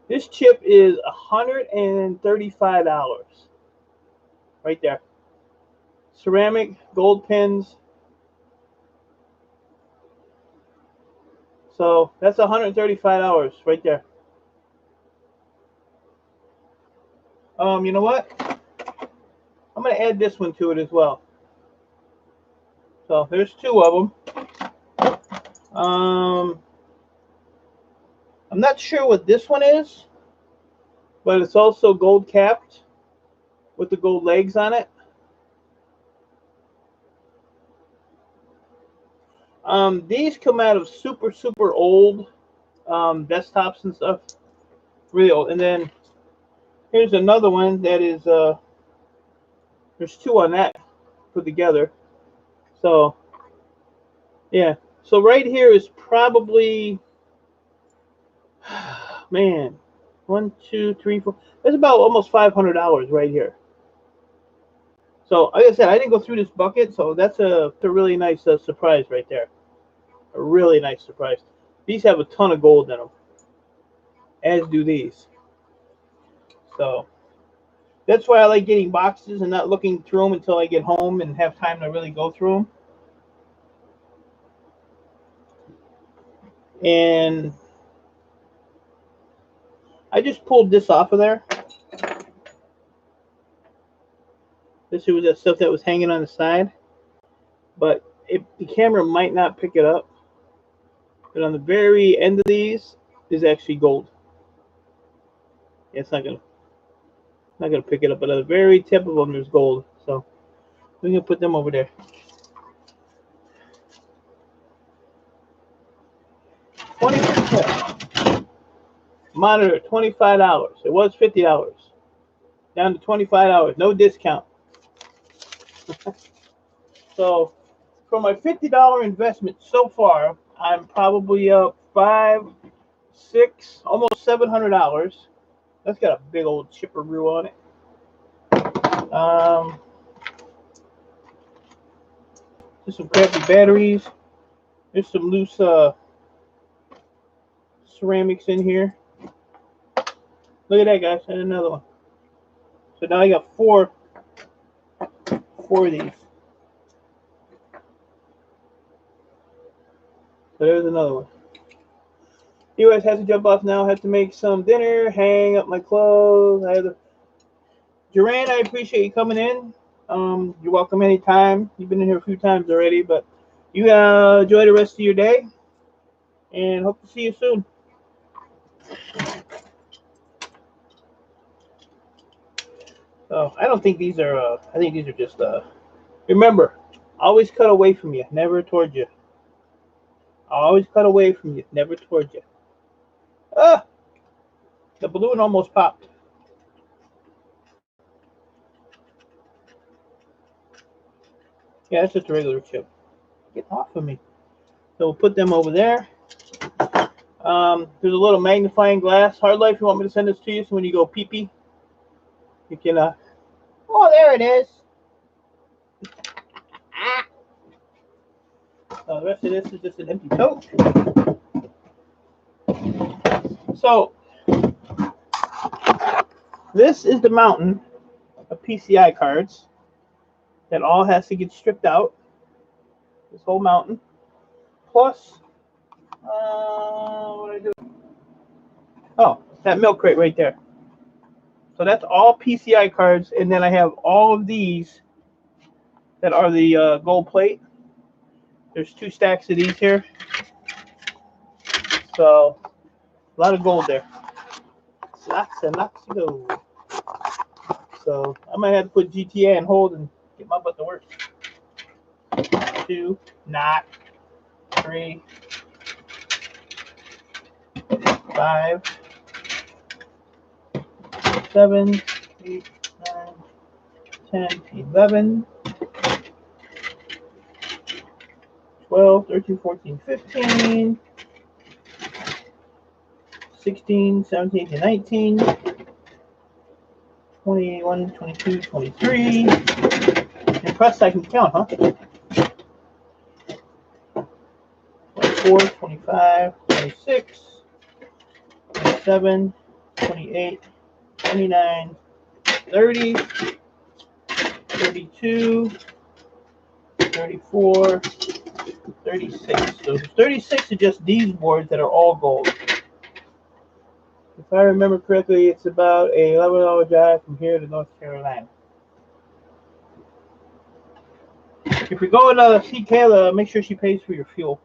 [SPEAKER 1] This chip is $135. Right there. Ceramic, gold pins. So that's $135 right there. You know what? I'm going to add this one to it as well. So there's 2 of them. I'm not sure what this one is, but it's also gold capped with the gold legs on it. These come out of super old desktops and stuff. really old. And then here's another one that is there's two on that put together. So yeah. So right here is probably, man, 1, 2, 3, 4. It's about almost $500 right here. So like I said, I didn't go through this bucket, so that's a really nice surprise right there. A really nice surprise. These have a ton of gold in them, as do these. So that's why I like getting boxes and not looking through them until I get home and have time to really go through them. And I just pulled this off of there. This was that stuff that was hanging on the side, but the camera might not pick it up. But on the very end of these is actually gold. It's not gonna pick it up, but at the very tip of them there's gold. So we're gonna put them over there. $20. Monitor $25. It was $50. Down to $25. No discount. So for my $50 investment so far, I'm probably up $5, $6, almost $700. That's got a big old chipperoo on it. Just some crappy batteries. There's some loose ceramics in here. Look at that, guys. And another one. So now I got four of these. So there's another one. US has to jump off now. I have to make some dinner, hang up my clothes. Duran, I appreciate you coming in. You're welcome anytime. You've been in here a few times already, but you enjoy the rest of your day, and hope to see you soon. So I don't think these are. I think these are just. Remember, always cut away from you, never toward you. Always cut away from you, never toward you. Ah, the balloon almost popped. Yeah, it's just a regular chip. Get off of me. So we'll put them over there. There's a little magnifying glass. Hard Life, you want me to send this to you so when you go pee-pee, you can, oh, there it is. The rest of this is just an empty tote. So, this is the mountain of PCI cards that all has to get stripped out. This whole mountain. Plus, what did I do? Oh, that milk crate right there. So that's all PCI cards, and then I have all of these that are the gold plate. There's 2 stacks of these here. So, a lot of gold there. Lots and lots of gold. So, I might have to put GTA on hold and get my butt to work. 2, not 3, 5, 7, 8, 9, 10, 11, 12, 13, 14, 15, 16, 17, 18, 19, 21, 22, 23. Impressed I can count, huh? 24, 25, 26, 27, 28, 29, 30, 32, 34, 36. So 36 are just these boards that are all gold. If I remember correctly, it's about a $11 drive from here to North Carolina. If you're going to see Kayla, make sure she pays for your fuel.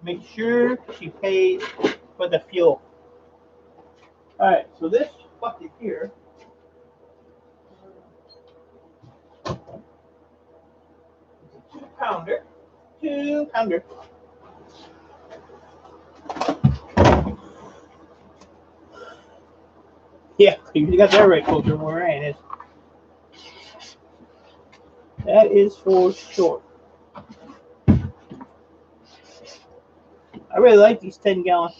[SPEAKER 1] Make sure she pays for the fuel. Alright, so this bucket here is a 2-pounder. 2-pounder. Yeah, you got that right, Coach. We're right. It is. That is for sure. I really like these 10-gallon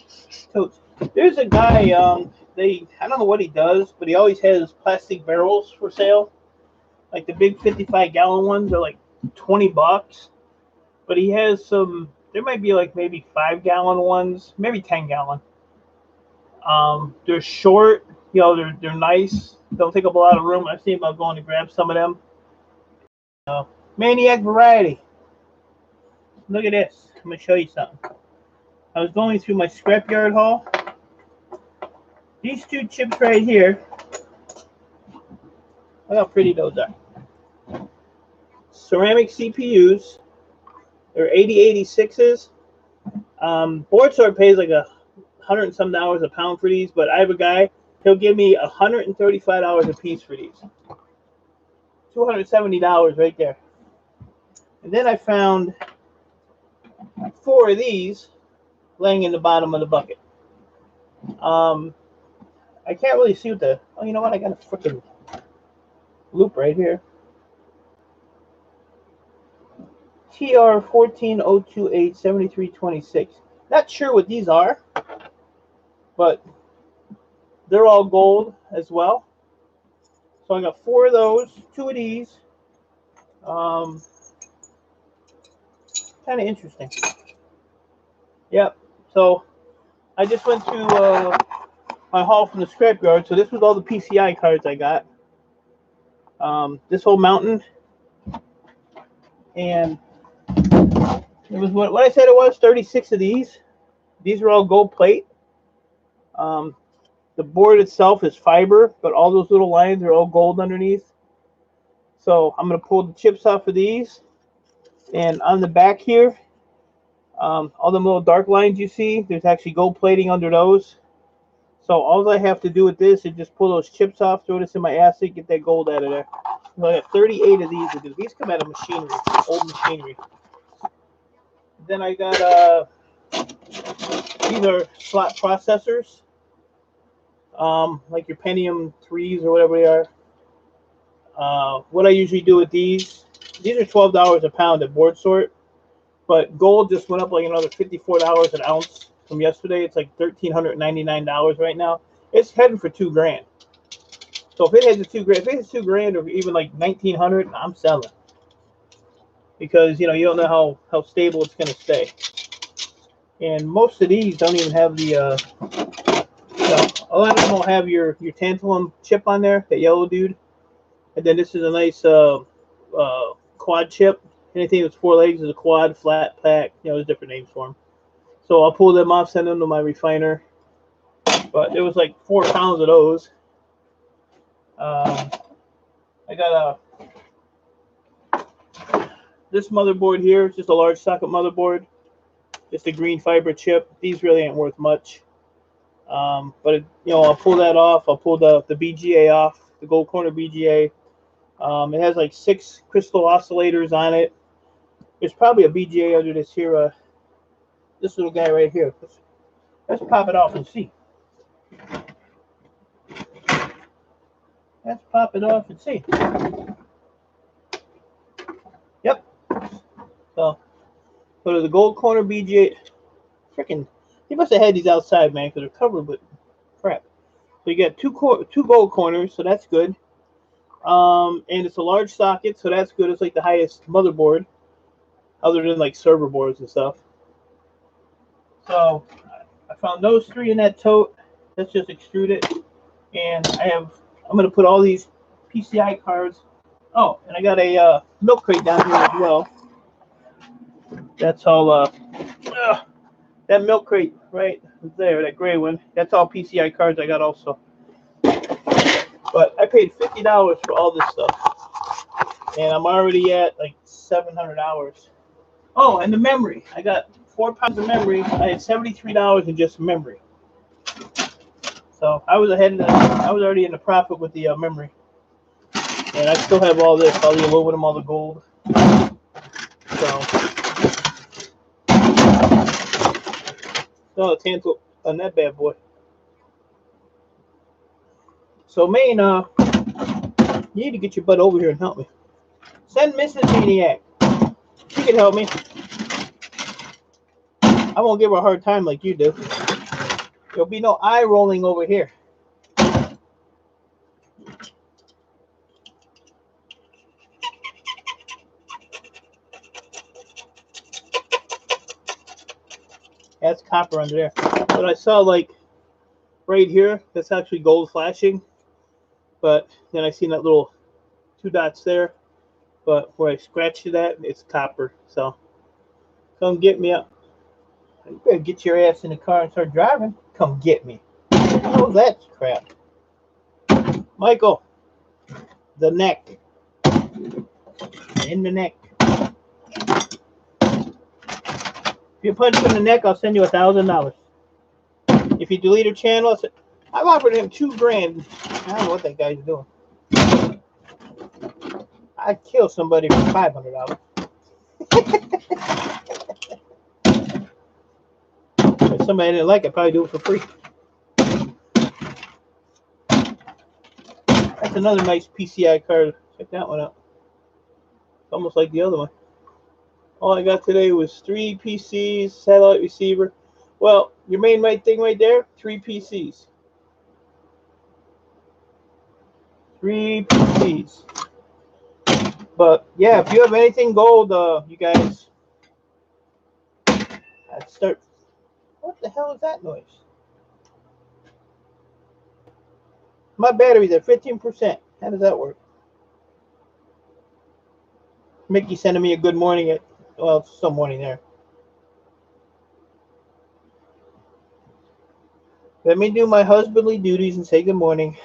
[SPEAKER 1] totes. There's a guy, I don't know what he does, but he always has plastic barrels for sale. Like the big 55-gallon ones are like $20. But he has some, there might be like maybe 5-gallon ones, maybe 10-gallon. They're short, they're nice. Don't take up a lot of room. I've seen about going to grab some of them. Maniac variety. Look at this. I'm going to show you something. I was going through my scrapyard haul. These two chips right here. Look how pretty those are. Ceramic CPUs. They're 8086s. Board Sort pays like $100 and some a pound for these, but I have a guy. He'll give me $135 a piece for these. $270 right there. And then I found 4 of these laying in the bottom of the bucket. I can't really see what the. Oh, you know what? I got a freaking loop right here. TR14028 7326. Not sure what these are, but they're all gold as well. So I got 4 of those, 2 of these. Kind of interesting. Yep. So I just went through my haul from the scrapyard. So this was all the PCI cards I got. This whole mountain, and it was what I said it was. 36 of these. These are all gold plate. The board itself is fiber, but all those little lines are all gold underneath. So I'm going to pull the chips off of these. And on the back here, all the little dark lines you see, there's actually gold plating under those. So all I have to do with this is just pull those chips off, throw this in my acid, get that gold out of there. So I got 38 of these. These come out of machinery, old machinery. Then I got, these are slot processors. Like your Pentium 3s or whatever they are. What I usually do with these are $12 a pound at Board Sort, but gold just went up like another $54 an ounce from yesterday. It's like $1,399 right now. It's heading for $2,000. So if it hits $2,000, or even like $1,900, I'm selling, because you don't know how stable it's going to stay. And most of these don't even have the a lot of them will have your tantalum chip on there, that yellow dude. And then this is a nice quad chip. Anything that's 4 legs is a quad, flat, pack. There's different names for them. So I'll pull them off, send them to my refiner. But there was like 4 pounds of those. I got this motherboard here. It's just a large socket motherboard. Just a green fiber chip. These really ain't worth much. But I'll pull that off. I'll pull the BGA off, the Gold Corner BGA. It has like 6 crystal oscillators on it. There's probably a BGA under this here, this little guy right here. Let's pop it off and see. Let's pop it off and see. Yep. So go to the Gold Corner BGA. Freaking, he must have had these outside, man, because they're covered with crap. So you got 2 gold corners, so that's good. And it's a large socket, so that's good. It's like the highest motherboard, other than like server boards and stuff. So I found those 3 in that tote. Let's just extrude it. And I'm going to put all these PCI cards. Oh, and I got a milk crate down here as well. That's all, that milk crate right there, that gray one, that's all PCI cards I got also. But I paid $50 for all this stuff. And I'm already at like 700 hours. Oh, and the memory. I got 4 pounds of memory. I had $73 in just memory. So I was already in the profit with the memory. And I still have all this, all the aluminum, all the gold. So, a tantal on that bad boy. So, Maine, you need to get your butt over here and help me. Send Mrs. Maniac. She can help me. I won't give her a hard time like you do. There'll be no eye rolling over here. That's copper under there. But I saw, like, right here, that's actually gold flashing. But then I seen that little 2 dots there. But where I scratched it at, it's copper. So, come get me up. You better get your ass in the car and start driving. Come get me. Oh, that's crap. Michael, the neck. In the neck. If you punch him in the neck, I'll send you $1,000. If you delete a channel, I've offered him $2 grand. I don't know what that guy's doing. I'd kill somebody for $500. If somebody didn't like it, I'd probably do it for free. That's another nice PCI card. Check that one out. It's almost like the other one. All I got today was 3 PCs, satellite receiver. Well, your main thing right there, 3 PCs. 3 PCs. But yeah, if you have anything gold, you guys, I'd start. What the hell is that noise? My battery's at 15%. How does that work? Mickey sending me a good morning at, well, it's some morning there. Let me do my husbandly duties and say good morning.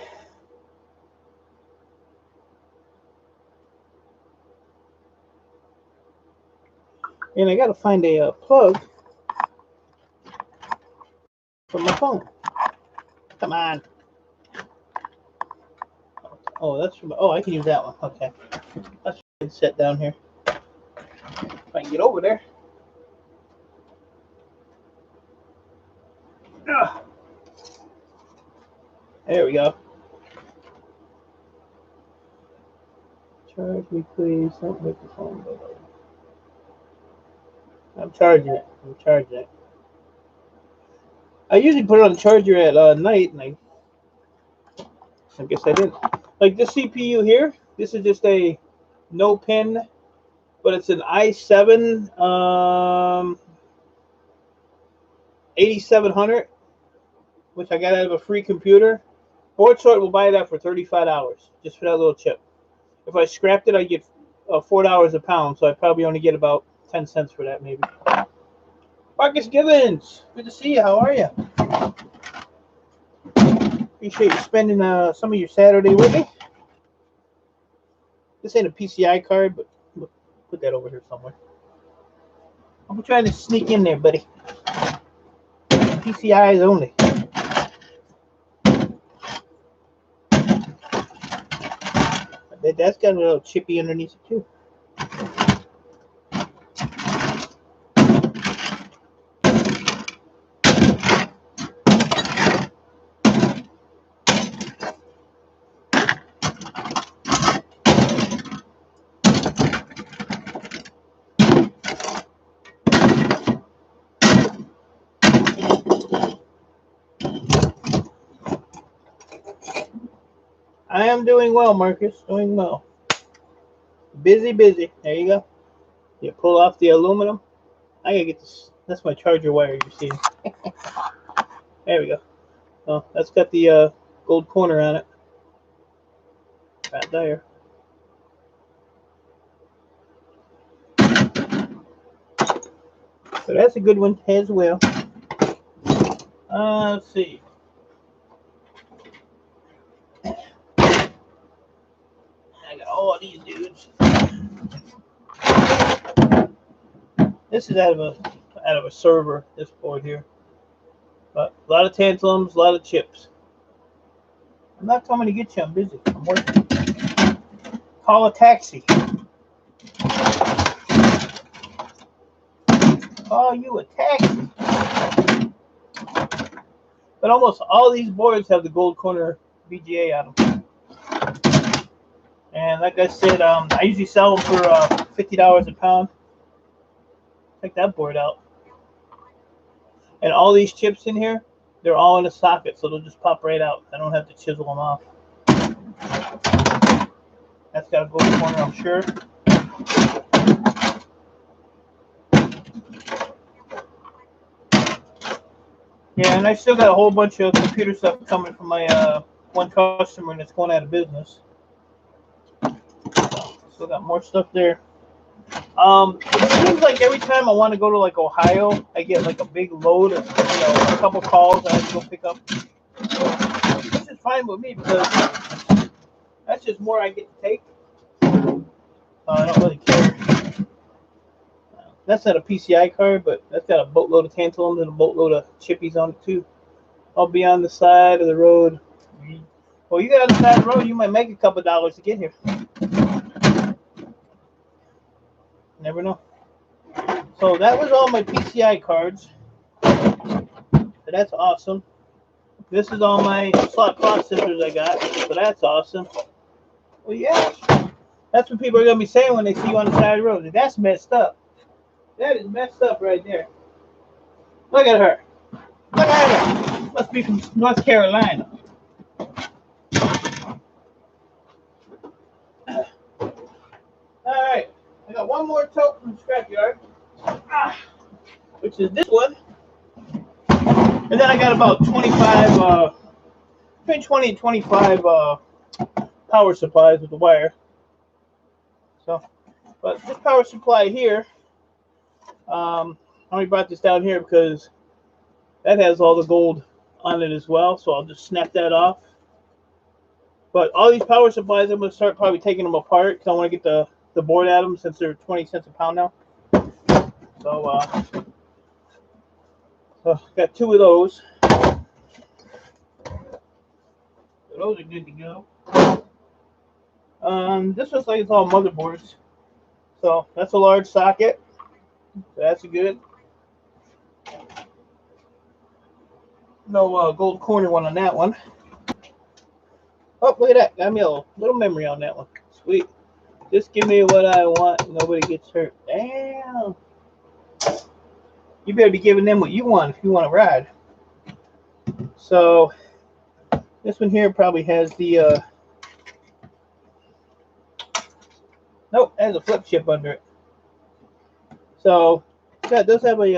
[SPEAKER 1] And I gotta find a plug for my phone. Come on. Oh, that's from. Oh, I can use that one. Okay. That's set down here. If I can get over there. There we go. Charge me, please. Don't make the phone go low. I'm charging it. I usually put it on the charger at night, and I guess I didn't. Like this CPU here, this is just a no pin, but it's an i7 8700, which I got out of a free computer. Board Short will buy that for $35 just for that little chip. If I scrapped it, I'd get $4 a pound, so I'd probably only get about 10 cents for that, maybe. Marcus Gibbons, good to see you. How are you? Appreciate you spending some of your Saturday with me. This ain't a PCI card, but look, put that over here somewhere. I'm trying to sneak in there, buddy. PCIs only. That's got a little chippy underneath it too. I am doing well, Marcus. Doing well. Busy. There you go. You pull off the aluminum. I gotta get this. That's my charger wire, you see. There we go. Oh, that's got the gold corner on it. Right there. So that's a good one as well. Let's see. I got all these dudes. This is out of a server, this board here. But a lot of tantalums, a lot of chips. I'm not coming to get you, I'm busy. I'm working. Call a taxi. Call you a taxi. But almost all these boards have the gold corner VGA out of them. And like I said, I usually sell them for $50 a pound. Check that board out. And all these chips in here, they're all in a socket, so they'll just pop right out. I don't have to chisel them off. That's got to go in the corner, I'm sure. Yeah, and I still got a whole bunch of computer stuff coming from my one customer that's going out of business. Still got more stuff there. It seems like every time I want to go to like Ohio, I get like a big load of, a couple calls I have to go pick up. Which is fine with me because that's just more I get to take. I don't really care. That's not a PCI card, but that's got a boatload of tantalum and a boatload of chippies on it too. I'll be on the side of the road. Well, you get on the side of the road, you might make a couple dollars to get here. Never know. So that was all my PCI cards. So that's awesome. This is all my slot processors I got. So that's awesome. Well, yeah. That's what people are going to be saying when they see you on the side of the road. That's messed up. That is messed up right there. Look at her. Look at her. Must be from North Carolina. All right. I got one more tote from the scrapyard, which is this one. And then I got about 25, between 20 and 25 power supplies with the wire. So, but this power supply here, I only brought this down here because that has all the gold on it as well. So I'll just snap that off. But all these power supplies, I'm going to start probably taking them apart because I want to get the board at them since they're 20 cents a pound now. So, got two of those. So those are good to go. This looks like it's all motherboards. So that's a large socket. So that's good. No gold corner one on that one. Oh, look at that. Got me a little memory on that one. Sweet. Just give me what I want. Nobody gets hurt. Damn. You better be giving them what you want if you want to ride. So this one here probably has the nope, it has a flip chip under it. So that does have a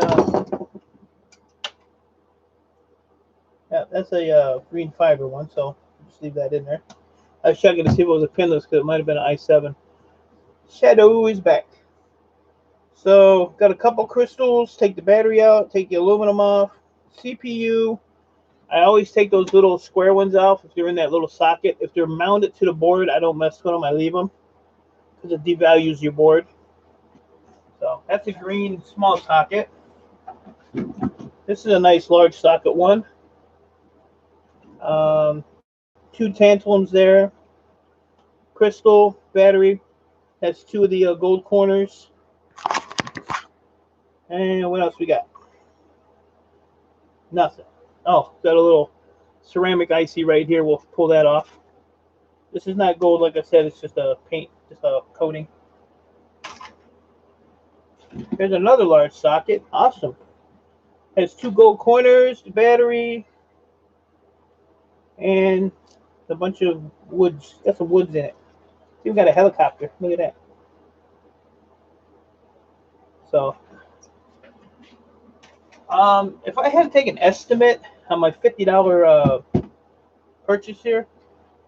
[SPEAKER 1] yeah, that's a green fiber one, so just leave that in there. I was checking to see if it was a pinless because it might have been an i7. Shadow is back. So got a couple crystals, take the battery out, take the aluminum off. CPU, I always take those little square ones off if they're in that little socket. If they're mounted to the board, I don't mess with them, I leave them because it devalues your board. So that's a green small socket. This is a nice large socket one. Two tantalums there. Crystal, battery. That's two of the gold corners. And what else we got? Nothing. Oh, got a little ceramic IC right here. We'll pull that off. This is not gold, like I said. It's just a paint, just a coating. There's another large socket. Awesome. Has two gold corners, the battery, and a bunch of woods. Got some woods in it. Even got a helicopter. Look at that. So, if I had to take an estimate on my $50 purchase here,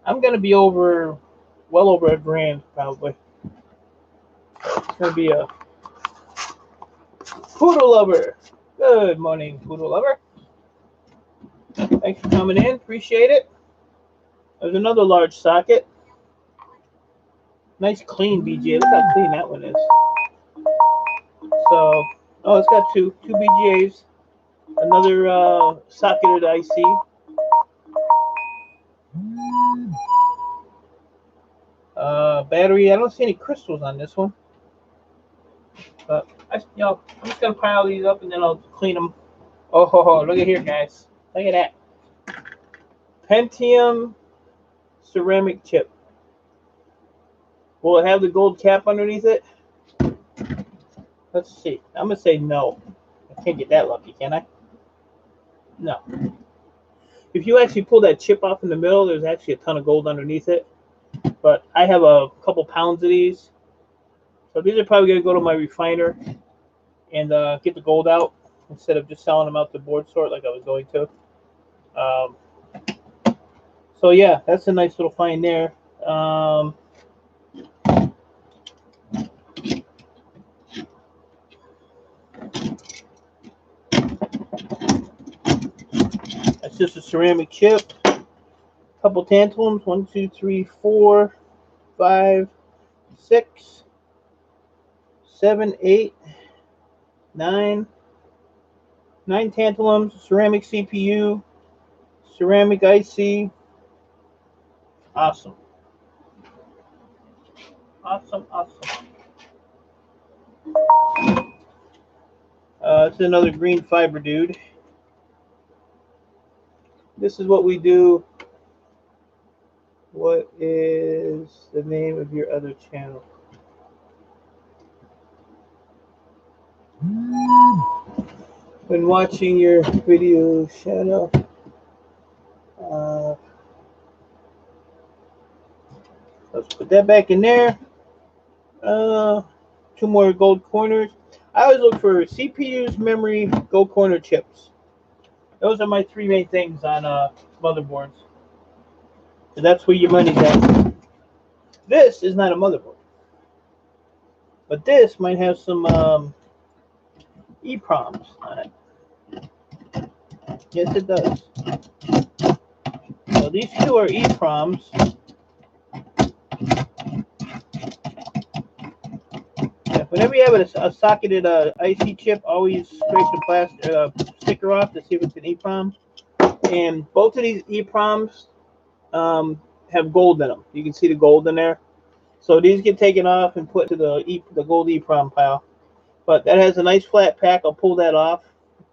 [SPEAKER 1] I'm gonna be over, well over $1,000 probably. It's gonna be a Poodle Lover. Good morning, Poodle Lover. Thanks for coming in. Appreciate it. There's another large socket. Nice clean BGA. Look how clean that one is. So, oh, it's got two BGAs. Another socketed IC. Battery. I don't see any crystals on this one. But I'm just gonna pile these up and then I'll clean them. Oh, look at here, guys. Look at that. Pentium ceramic chip. Will it have the gold cap underneath it? Let's see. I'm going to say no. I can't get that lucky, can I? No. If you actually pull that chip off in the middle, there's actually a ton of gold underneath it. But I have a couple pounds of these. So these are probably going to go to my refiner and get the gold out instead of just selling them out to board sort like I was going to. So yeah, that's a nice little find there. That's just a ceramic chip. Couple tantalums. 1, 2, 3, 4, 5, 6, 7, 8, 9. 9 tantalums. Ceramic CPU. Ceramic IC. Awesome. Awesome. It's another green fiber dude. This is what we do. What is the name of your other channel? When watching your video, Shadow. Let's put that back in there. 2 more gold corners. I always look for CPUs, memory, gold corner chips. Those are my 3 main things on motherboards. So that's where your money's at. This is not a motherboard, but this might have some EPROMs on it. Yes, it does. So these 2 are EPROMs. Whenever you have a socketed IC chip, always scrape the plastic sticker off to see if it's an EPROM. And both of these EPROMs have gold in them. You can see the gold in there. So these get taken off and put to the gold EPROM pile. But that has a nice flat pack. I'll pull that off.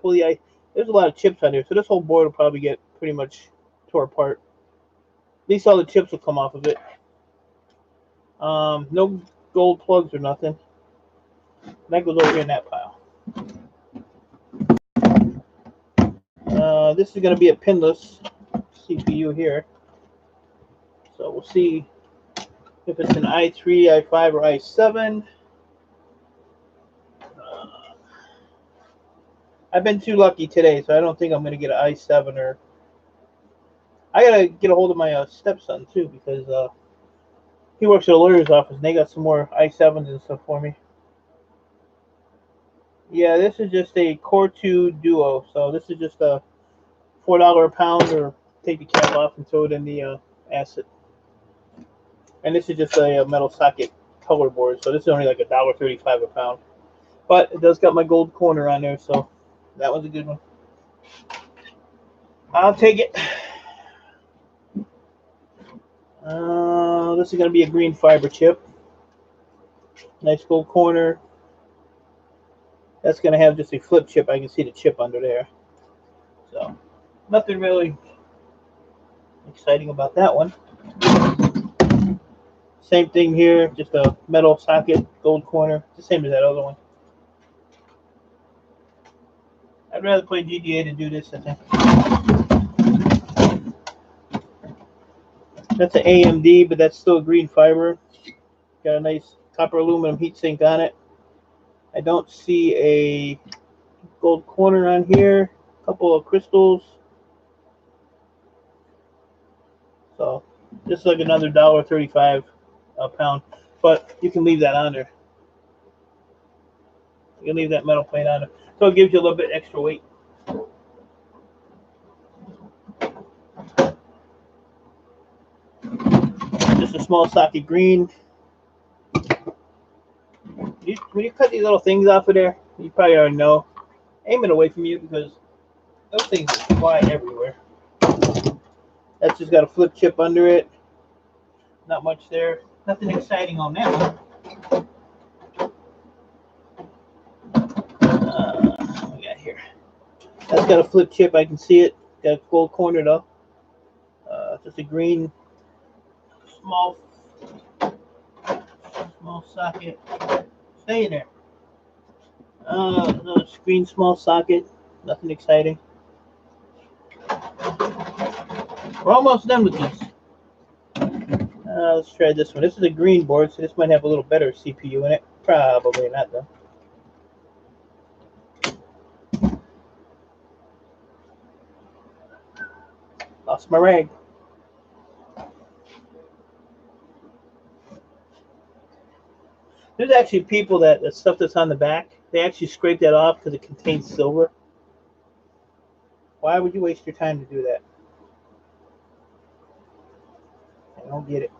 [SPEAKER 1] There's a lot of chips on there, so this whole board will probably get pretty much tore apart. At least all the chips will come off of it. No gold plugs or nothing. That goes over here in that pile. This is going to be a pinless CPU here. So we'll see if it's an i3, i5, or i7. I've been too lucky today, so I don't think I'm going to get an i7 or... I got to get a hold of my stepson, too, because he works at a lawyer's office, and they got some more i7s and stuff for me. Yeah, this is just a Core 2 Duo, so this is just a $4 a pound, or take the cap off and throw it in the acid. And this is just a metal socket color board, so this is only like $1.35 a pound. But it does got my gold corner on there, so that was a good one. I'll take it. This is going to be a green fiber chip. Nice gold corner. That's going to have just a flip chip. I can see the chip under there. So, nothing really exciting about that one. Same thing here, just a metal socket, gold corner. It's the same as that other one. I'd rather play GDA to do this, I think. That's an AMD, but that's still green fiber. Got a nice copper aluminum heatsink on it. I don't see a gold corner on here. A couple of crystals. So this is like another $1.35 a pound. But you can leave that on there. You can leave that metal plate on there. So it gives you a little bit extra weight. Just a small socket green. When you cut these little things off of there, you probably already know. Aim it away from you because those things fly everywhere. That's just got a flip chip under it. Not much there. Nothing exciting on that one. What we got here? That's got a flip chip. I can see it. Got a gold corner though. Just a green small socket. Stay there. Another screen small socket. Nothing exciting. We're almost done with these. Let's try this one. This is a green board, so this might have a little better CPU in it. Probably not, though. Lost my rag. There's actually people that the stuff that's on the back, they actually scrape that off because it contains silver. Why would you waste your time to do that? I don't get it.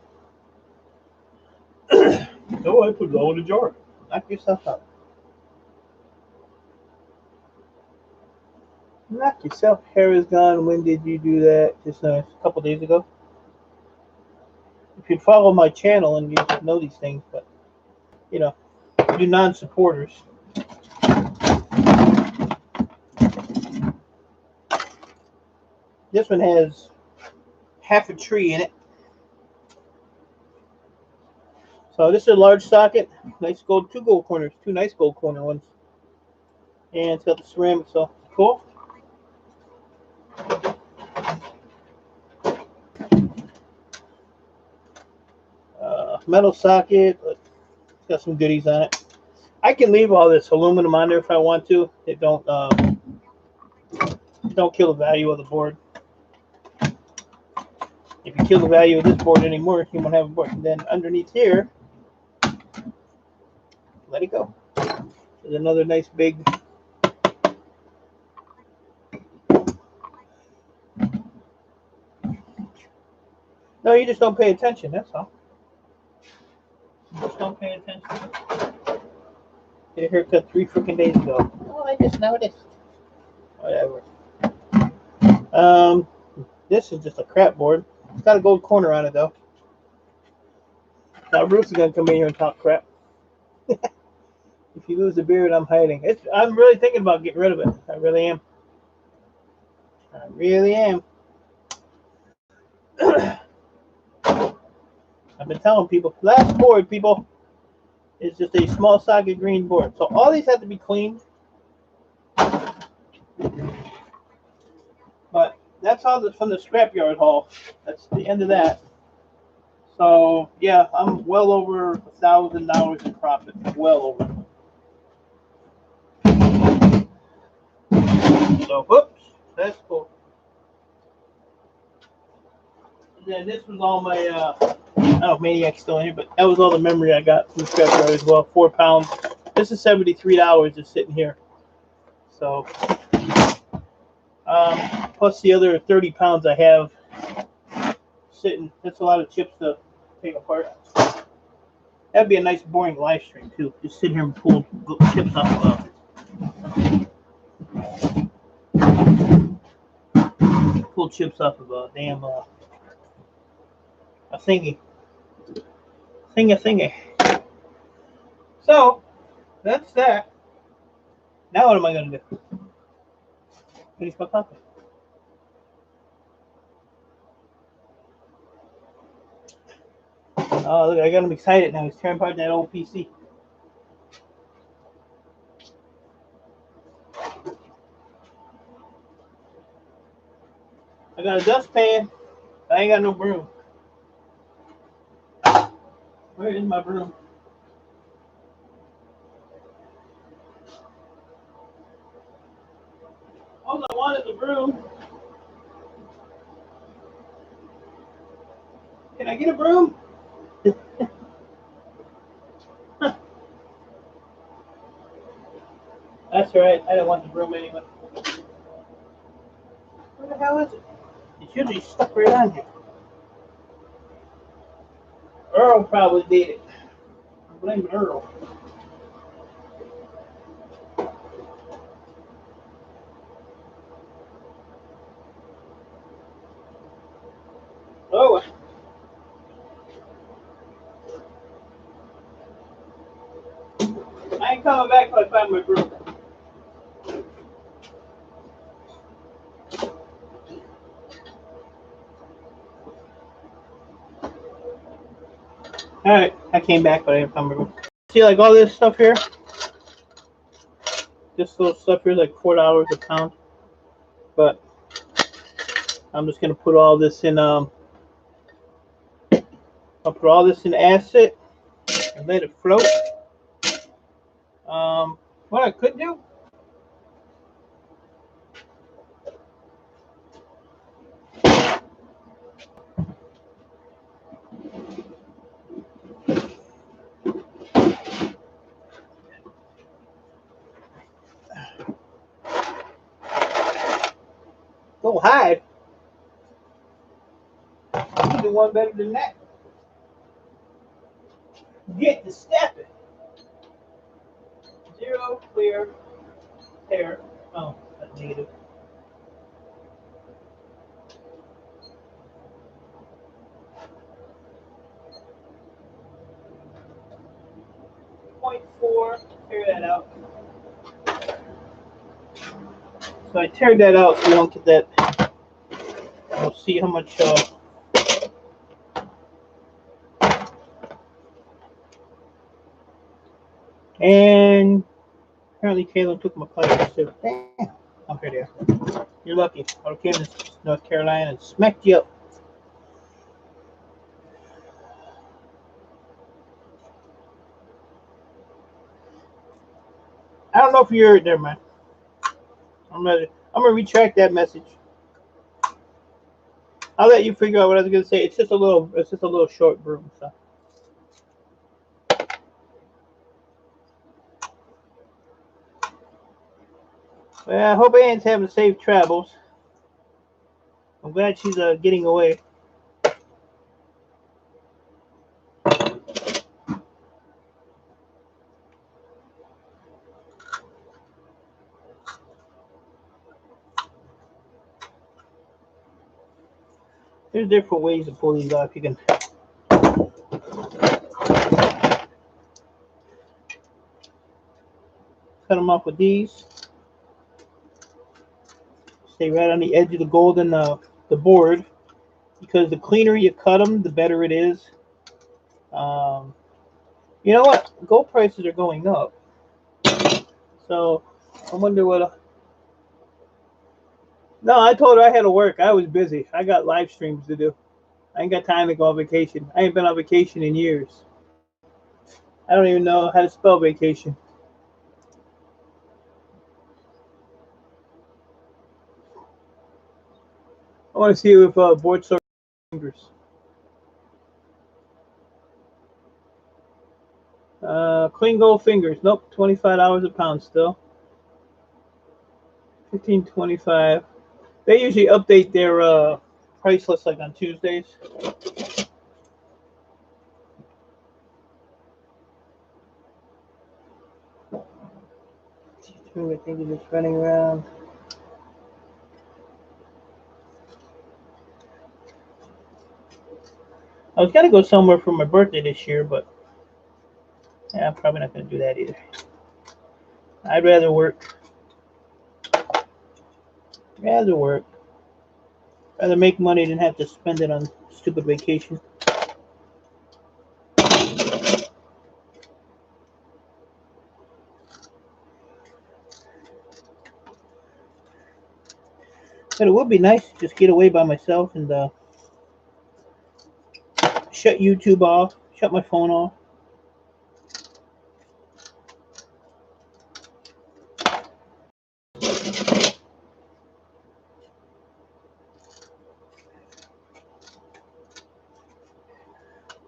[SPEAKER 2] No, I put it all in a jar.
[SPEAKER 1] Knock yourself out. Knock yourself. Hair is gone. When did you do that? Just a couple days ago. If you'd follow my channel and you know these things, but you know, you non-supporters. This one has half a tree in it. So this is a large socket. Nice gold, two nice gold corner ones. And it's got the ceramic, so cool. Metal socket, but it's got some goodies on it. I can leave all this aluminum on there if I want to. It don't kill the value of the board. If you kill the value of this board anymore, you won't have a board. And then underneath here, let it go. There's another nice big. No, you just don't pay attention. That's all. You just don't pay attention. Get a haircut 3 freaking days ago. Oh, I just noticed. Whatever. This is just a crap board. It's got a gold corner on it though. Now Bruce is gonna come in here and talk crap. If you lose the beard, I'm hiding. I'm really thinking about getting rid of it. I really am. I really am. I've been telling people, last board, people, is just a small socket green board. So all these have to be cleaned. But that's all from the scrapyard haul. That's the end of that. So yeah, I'm well over $1,000 in profit. Well over. So whoops, that's cool. And then this was all my oh, Maniac's still in here, but that was all the memory I got from the scrapyard as well. 4 pounds. This is $73 just sitting here. So plus the other 30 pounds I have sitting. That's a lot of chips to take apart. That'd be a nice boring live stream too. Just sit here and pull chips off of a damn a thingy. Thingy. So that's that. Now what am I gonna do? Finish my coffee. Oh, look, I got him excited now. He's tearing apart that old PC. I got a dustpan. I ain't got no broom. Where is my broom? All I want is a broom. Can I get a broom? That's right. I don't want the broom anyway. Where the hell is it? It's usually stuck right on here. Earl probably did it. I blame Earl. Oh. I ain't coming back till I find my broom. Alright, I came back, but I didn't remember. See, like all this stuff here? This little stuff here is like $4 a pound. But I'm just going to put all this in, I'll put all this in acid and let it float. What I could do, go hide. You can do one better than that. Get to stepping. Zero, clear, pair. Oh, that's negative. 0.4, tear that out. So I tear that out so you don't get that. We'll see how much. And apparently Caleb took my pliers too. Damn. Oh, here they are. You're lucky. I came to North Carolina and smacked you up. I don't know if you're there, man. I'm gonna retract that message. I'll let you figure out what I was gonna say. It's just a little short broom. So. Well, I hope Anne's having safe travels. I'm glad she's getting away. There's different ways to pull these off. You can cut them off with these. Stay right on the edge of the golden the board, because the cleaner you cut them, the better it is. You know what? Gold prices are going up, so I wonder what. No, I told her I had to work. I was busy. I got live streams to do. I ain't got time to go on vacation. I ain't been on vacation in years. I don't even know how to spell vacation. I want to see if board sore fingers. Clean gold fingers. Nope, $25 a pound still. $15.25. They usually update their price list like on Tuesdays. I think it's just running around. I was gonna go somewhere for my birthday this year, but yeah, I'm probably not gonna do that either. I'd rather work. Rather make money than have to spend it on stupid vacation. But it would be nice to just get away by myself and shut YouTube off, shut my phone off.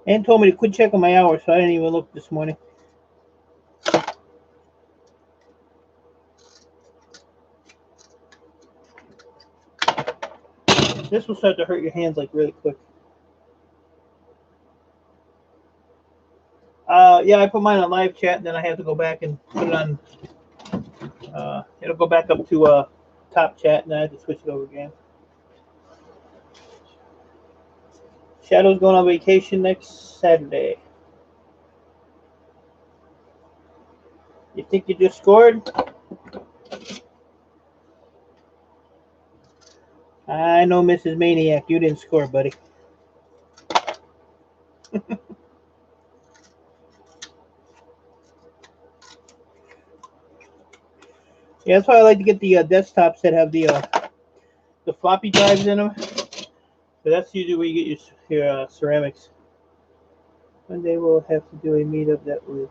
[SPEAKER 1] Ann told me to quit checking my hours, so I didn't even look this morning. This will start to hurt your hands like really quick. Yeah, I put mine on live chat, and then I have to go back and put it on. It'll go back up to top chat, and then I have to switch it over again. Shadow's going on vacation next Saturday. You think you just scored? I know, Mrs. Maniac, you didn't score, buddy. Yeah, that's why I like to get the desktops that have the floppy drives in them. So that's usually where you get your ceramics. One day we'll have to do a meetup that way.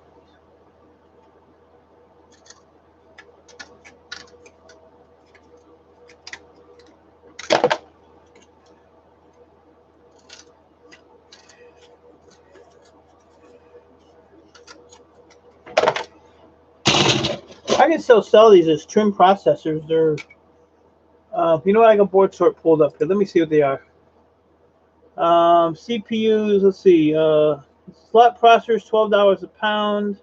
[SPEAKER 1] I can still sell these as trim processors. They're, you know what? I got board sort pulled up here. Let me see what they are. CPUs. Let's see. Slot processors, $12 a pound.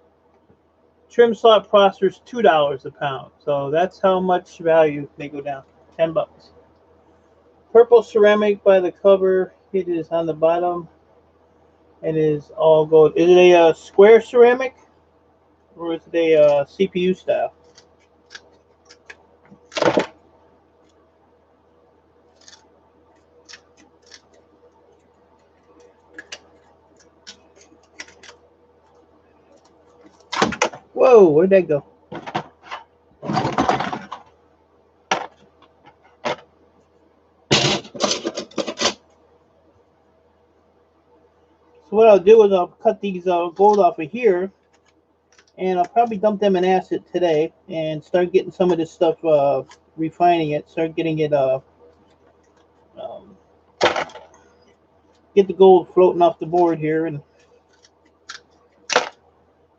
[SPEAKER 1] Trim slot processors, $2 a pound. So that's how much value they go down. $10. Purple ceramic by the cover. It is on the bottom. It is all gold. Is it a square ceramic or is it a CPU style? Whoa, where'd that go? So what I'll do is I'll cut these gold off of here, and I'll probably dump them in acid today and start getting some of this stuff, refining it, start getting it, get the gold floating off the board here. And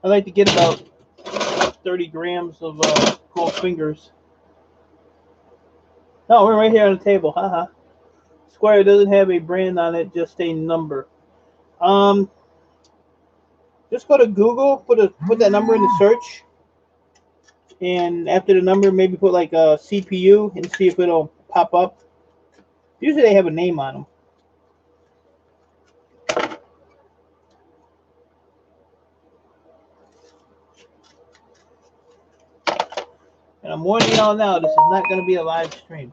[SPEAKER 1] I like to get about 30 grams of gold fingers. No, we're right here on the table. Haha. Square doesn't have a brand on it, just a number. Just go to Google, put that number in the search, and after the number, maybe put like a CPU and see if it'll pop up. Usually they have a name on them. And I'm warning y'all now, this is not going to be a live stream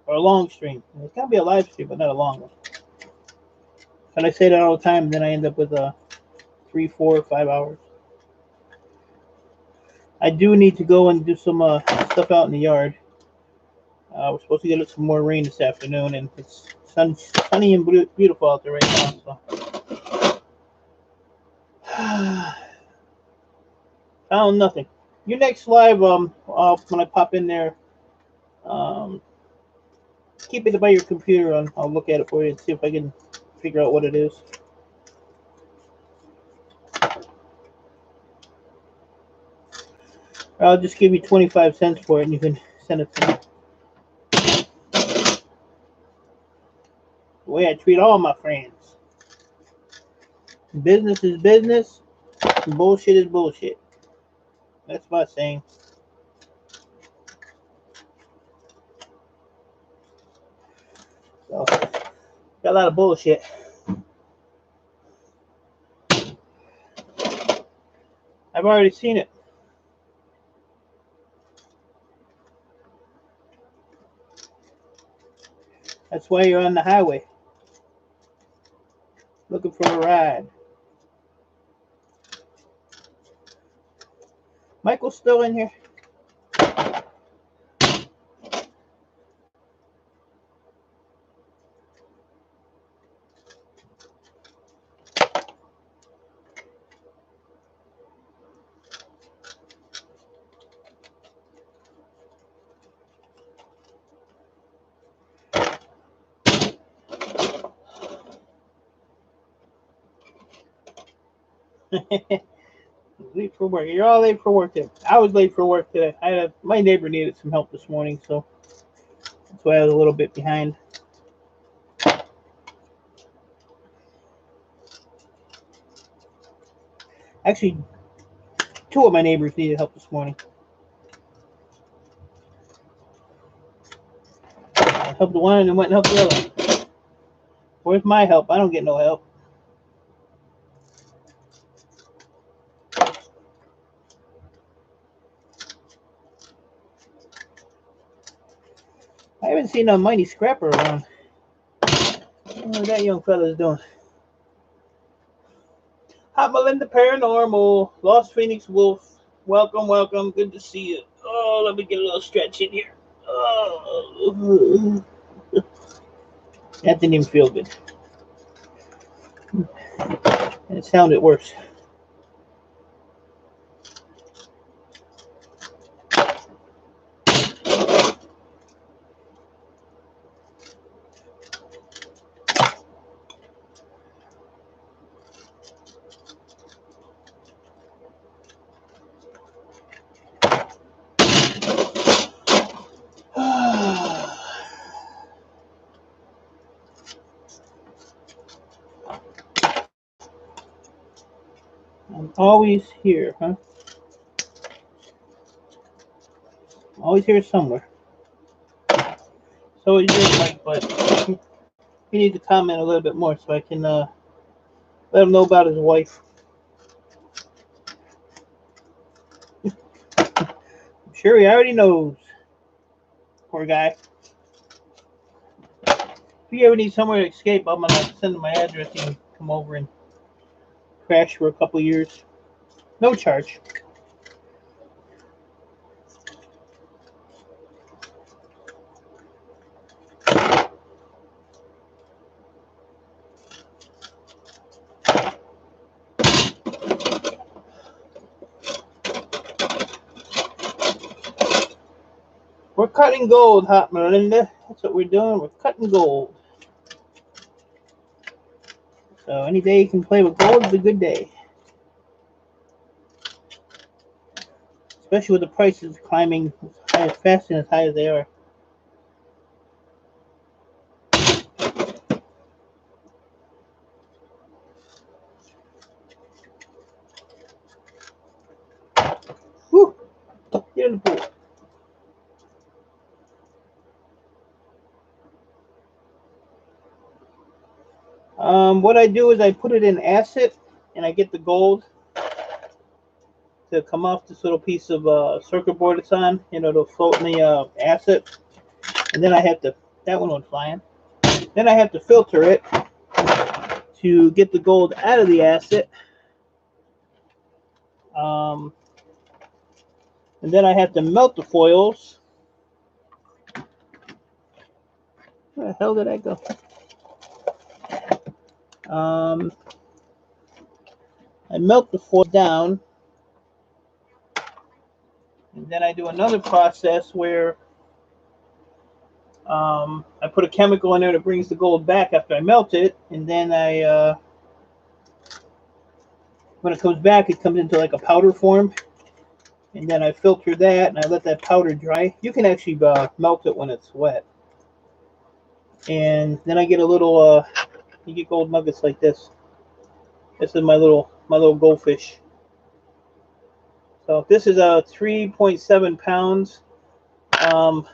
[SPEAKER 1] or a long stream. It's going to be a live stream, but not a long one. And I say that all the time, then I end up with 3, 4, 5 hours. I do need to go and do some stuff out in the yard. We're supposed to get some more rain this afternoon, and it's sunny and beautiful out there right now. So. Found nothing. Your next live, when I pop in there, keep it by your computer, and I'll look at it for you and see if I can figure out what it is. I'll just give you 25 cents for it, and you can send it to me. The way I treat all my friends. Business is business, and bullshit is bullshit. That's my saying. So, got a lot of bullshit. I've already seen it. That's why you're on the highway. Looking for a ride. Michael's still in here. Late for work. You're all late for work today. I was late for work today. My neighbor needed some help this morning, so that's why I was a little bit behind. Actually, 2 of my neighbors needed help this morning. I helped the one and then went and helped the other. Where's my help? I don't get no help. I haven't seen a Mighty Scrapper around. I don't know what that young fella's doing. Hot Melinda Paranormal, Lost Phoenix Wolf. Welcome, welcome. Good to see you. Oh, let me get a little stretch in here. Oh. That didn't even feel good. And it sounded worse. I'm always here, huh? Always here somewhere. So is yours, Mike, but you need to comment a little bit more so I can let him know about his wife. I'm sure he already knows. Poor guy. If you ever need somewhere to escape, I'm gonna send him my address. You can come over and crash for a couple years. No charge. We're cutting gold, Hot Melinda. That's what we're doing. We're cutting gold. So any day you can play with gold is a good day. Especially with the prices climbing as fast and as high as they are. Whew! Get in the pool. What I do is I put it in acid and I get the gold to come off this little piece of circuit board it's on, to float in the acid. And then I have to, that one went flying. Then I have to filter it to get the gold out of the acid. And then I have to melt the foils. Where the hell did I go? I melt the foil down. And then I do another process where I put a chemical in there that brings the gold back after I melt it. And then when it comes back, it comes into like a powder form. And then I filter that and I let that powder dry. You can actually melt it when it's wet. And then I get a little, you get gold nuggets like this. This is my little goldfish. So this is 3.7 pounds. And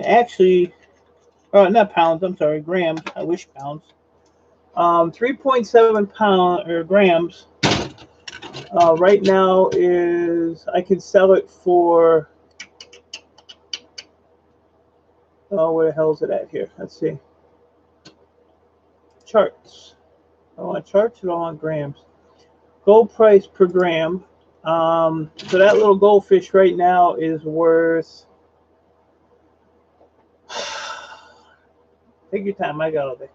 [SPEAKER 1] actually, not pounds, I'm sorry, grams. I wish pounds. 3.7 pound or grams right now is, I can sell it for, where the hell is it at here? Let's see. Charts. I want charts or I want grams. Gold price per gram. So that little goldfish right now is worth, take your time, I got all day.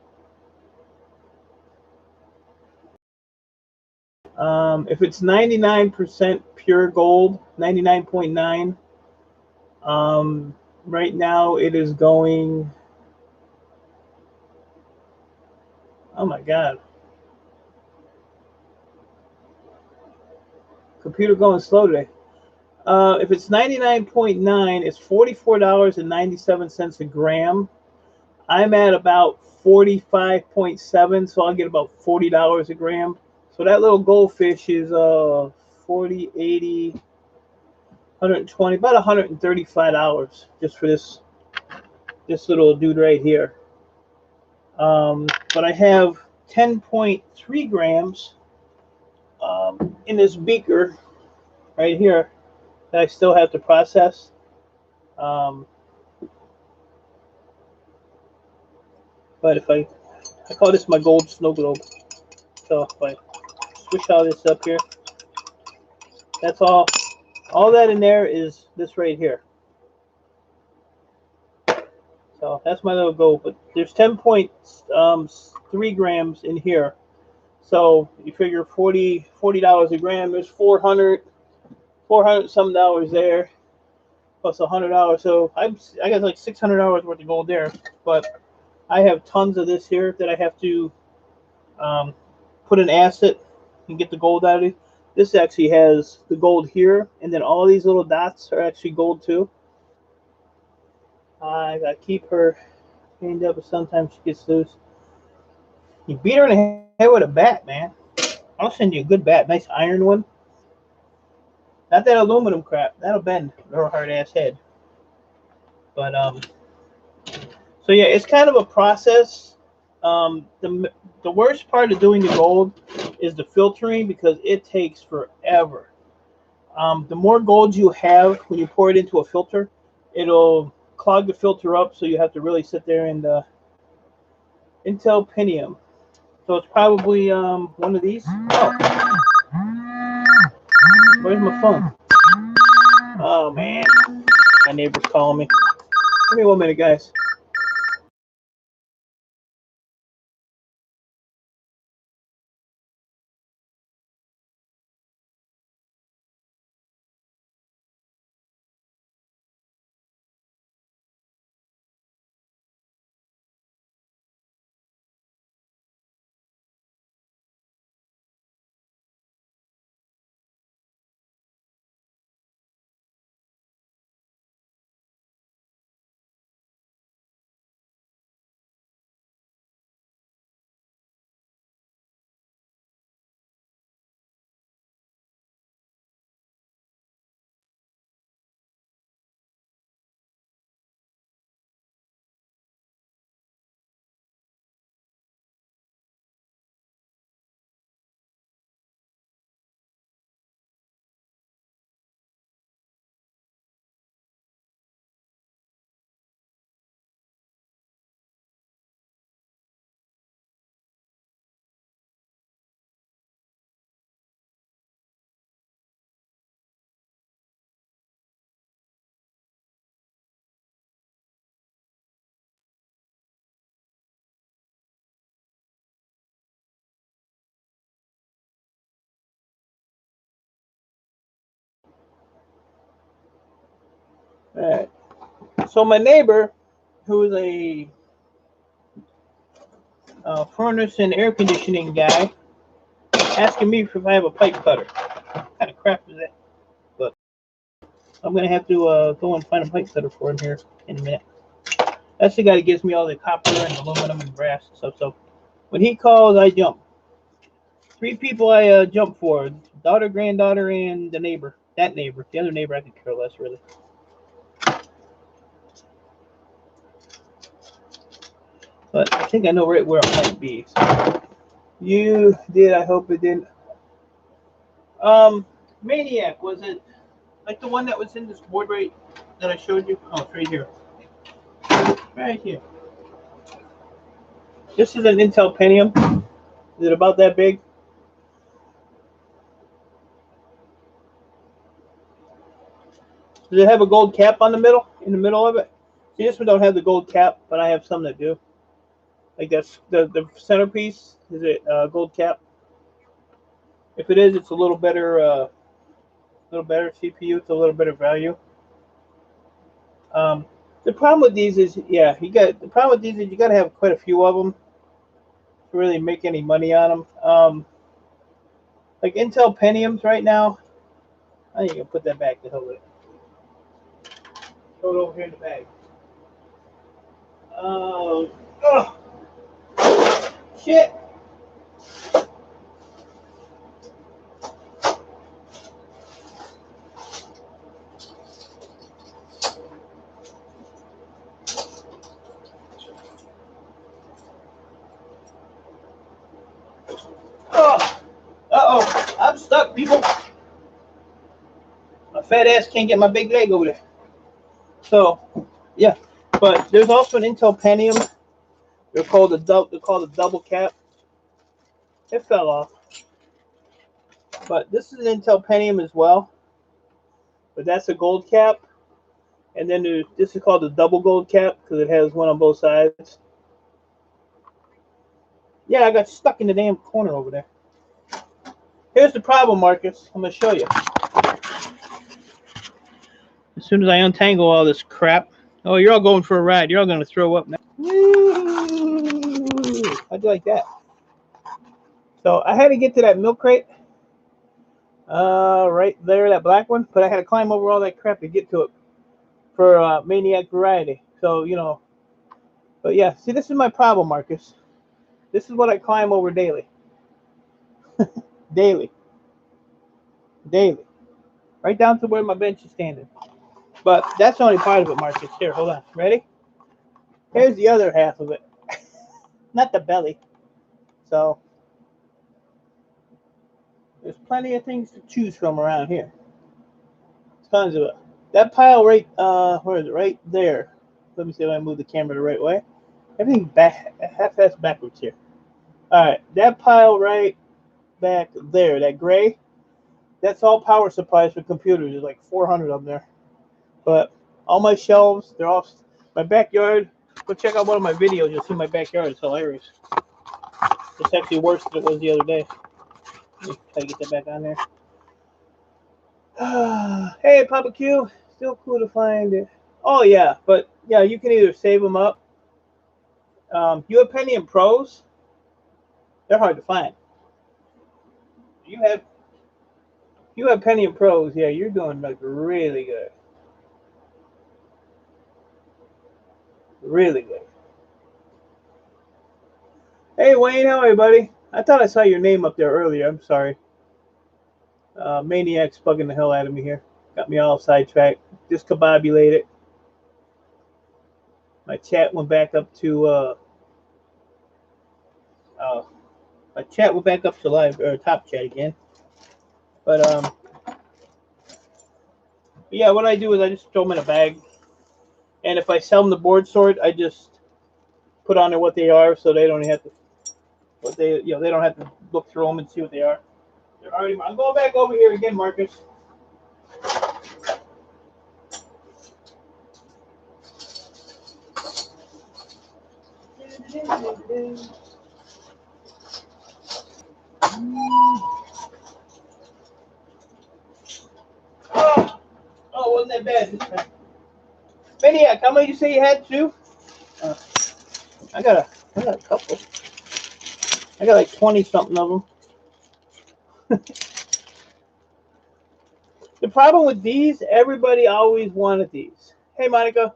[SPEAKER 1] If it's 99% pure gold, 99.9, right now it is going, oh my God. Computer going slow today. If it's 99.9, it's $44.97 a gram. I'm at about 45.7, so I'll get about $40 a gram. So that little goldfish is 40, 80, 120, about $135 just for this little dude right here. But I have 10.3 grams in this beaker right here that I still have to process. But if I call this my gold snow globe. So if I switch all this up here, that's all All that in there is this right here. So that's my little gold. But there's 10.3 grams in here. So you figure $40 a gram. There's 400 some dollars there, plus $100. So I got like $600 worth of gold there. But I have tons of this here that I have to put in acid and get the gold out of it. This actually has the gold here, and then all these little dots are actually gold too. I gotta keep her chained up, but sometimes she gets loose. You beat her in the head with a bat, man. I'll send you a good bat, nice iron one. Not that aluminum crap. That'll bend her hard ass head. But so yeah, it's kind of a process. The worst part of doing the gold is the filtering because it takes forever. The more gold you have when you pour it into a filter, it'll clog the filter up, so you have to really sit there and Intel Pentium. So it's probably one of these. Oh, where's my phone? Oh man, my neighbor's calling me. Give me 1 minute, guys. All right. So my neighbor, who is a furnace and air conditioning guy, asking me if I have a pipe cutter. What kind of crap is that? But I'm gonna have to go and find a pipe cutter for him here in a minute. That's the guy that gives me all the copper and aluminum and brass and stuff. So when he calls, I jump. 3 people I jump for: daughter, granddaughter, and the neighbor. That neighbor. The other neighbor I could care less, really. But I think I know right where it might be. So you did. I hope it didn't. Maniac, was it like the one that was in this board right that I showed you? Oh, it's right here. Right here. This is an Intel Pentium. Is it about that big? Does it have a gold cap on the middle? In the middle of it? See, this one don't have the gold cap, but I have some that do. Like that's the centerpiece. Is it gold cap? If it is, it's a little better CPU. It's a little better value. The problem with these is, yeah, you got to have quite a few of them to really make any money on them. Like Intel Pentiums right now, I think you can put that back to hell with it. Throw it over here in the bag. Oh, shit. Oh, uh-oh, I'm stuck, people. My fat ass can't get my big leg over there. So, yeah, but there's also an Intel Pentium. They're called a double cap. It fell off. But this is an Intel Pentium as well. but that's a gold cap. And then this is called the double gold cap because it has one on both sides. Yeah, I got stuck in the damn corner over there. Here's the problem, Marcus. I'm going to show you. As soon as I untangle all this crap. Oh, you're all going for a ride. You're all going to throw up now. How'd you like that? So I had to get to that milk crate. Right there, that black one. But I had to climb over all that crap to get to it for Maniac Variety. So, you know. But yeah, see, this is my problem, Marcus. This is what I climb over daily. Daily. Right down to where my bench is standing. But that's only part of it, Marcus. Here, hold on. Ready? Here's the other half of it. Not the belly. So, there's plenty of things to choose from around here. Tons of it. That pile right, where is it? Right there. Let me see if I move the camera the right way. Everything back, half-ass backwards here. All right, that pile right back there, that gray, that's all power supplies for computers. There's like 400 of them there. But all my shelves, they're off. My backyard, go check out one of my videos. You'll see my backyard. It's hilarious. It's actually worse than it was the other day. Let me try to get that back on there. Hey, Papa Q. Still cool to find it. Oh, yeah. But, yeah, you can either save them up. You have Pentium Pros. They're hard to find. You have Pentium Pros. Yeah, you're doing like really good. Really good. Hey, Wayne, how are you, buddy? I thought I saw your name up there earlier. I'm sorry. Maniac's bugging the hell out of me here. Got me all sidetracked. Discombobulated. My chat went back up to live or top chat again. But yeah, what I do is I just throw them in a bag, and if I sell them the board sort, I just put on there what they are, so they don't have to they don't have to look through them and see what they are. They're already. I'm going back over here again, Marcus. Oh, wasn't that bad this time. Maniac, how many you say you had, too? I got a couple. I got like 20 something of them. The problem with these, everybody always wanted these. Hey, Monica.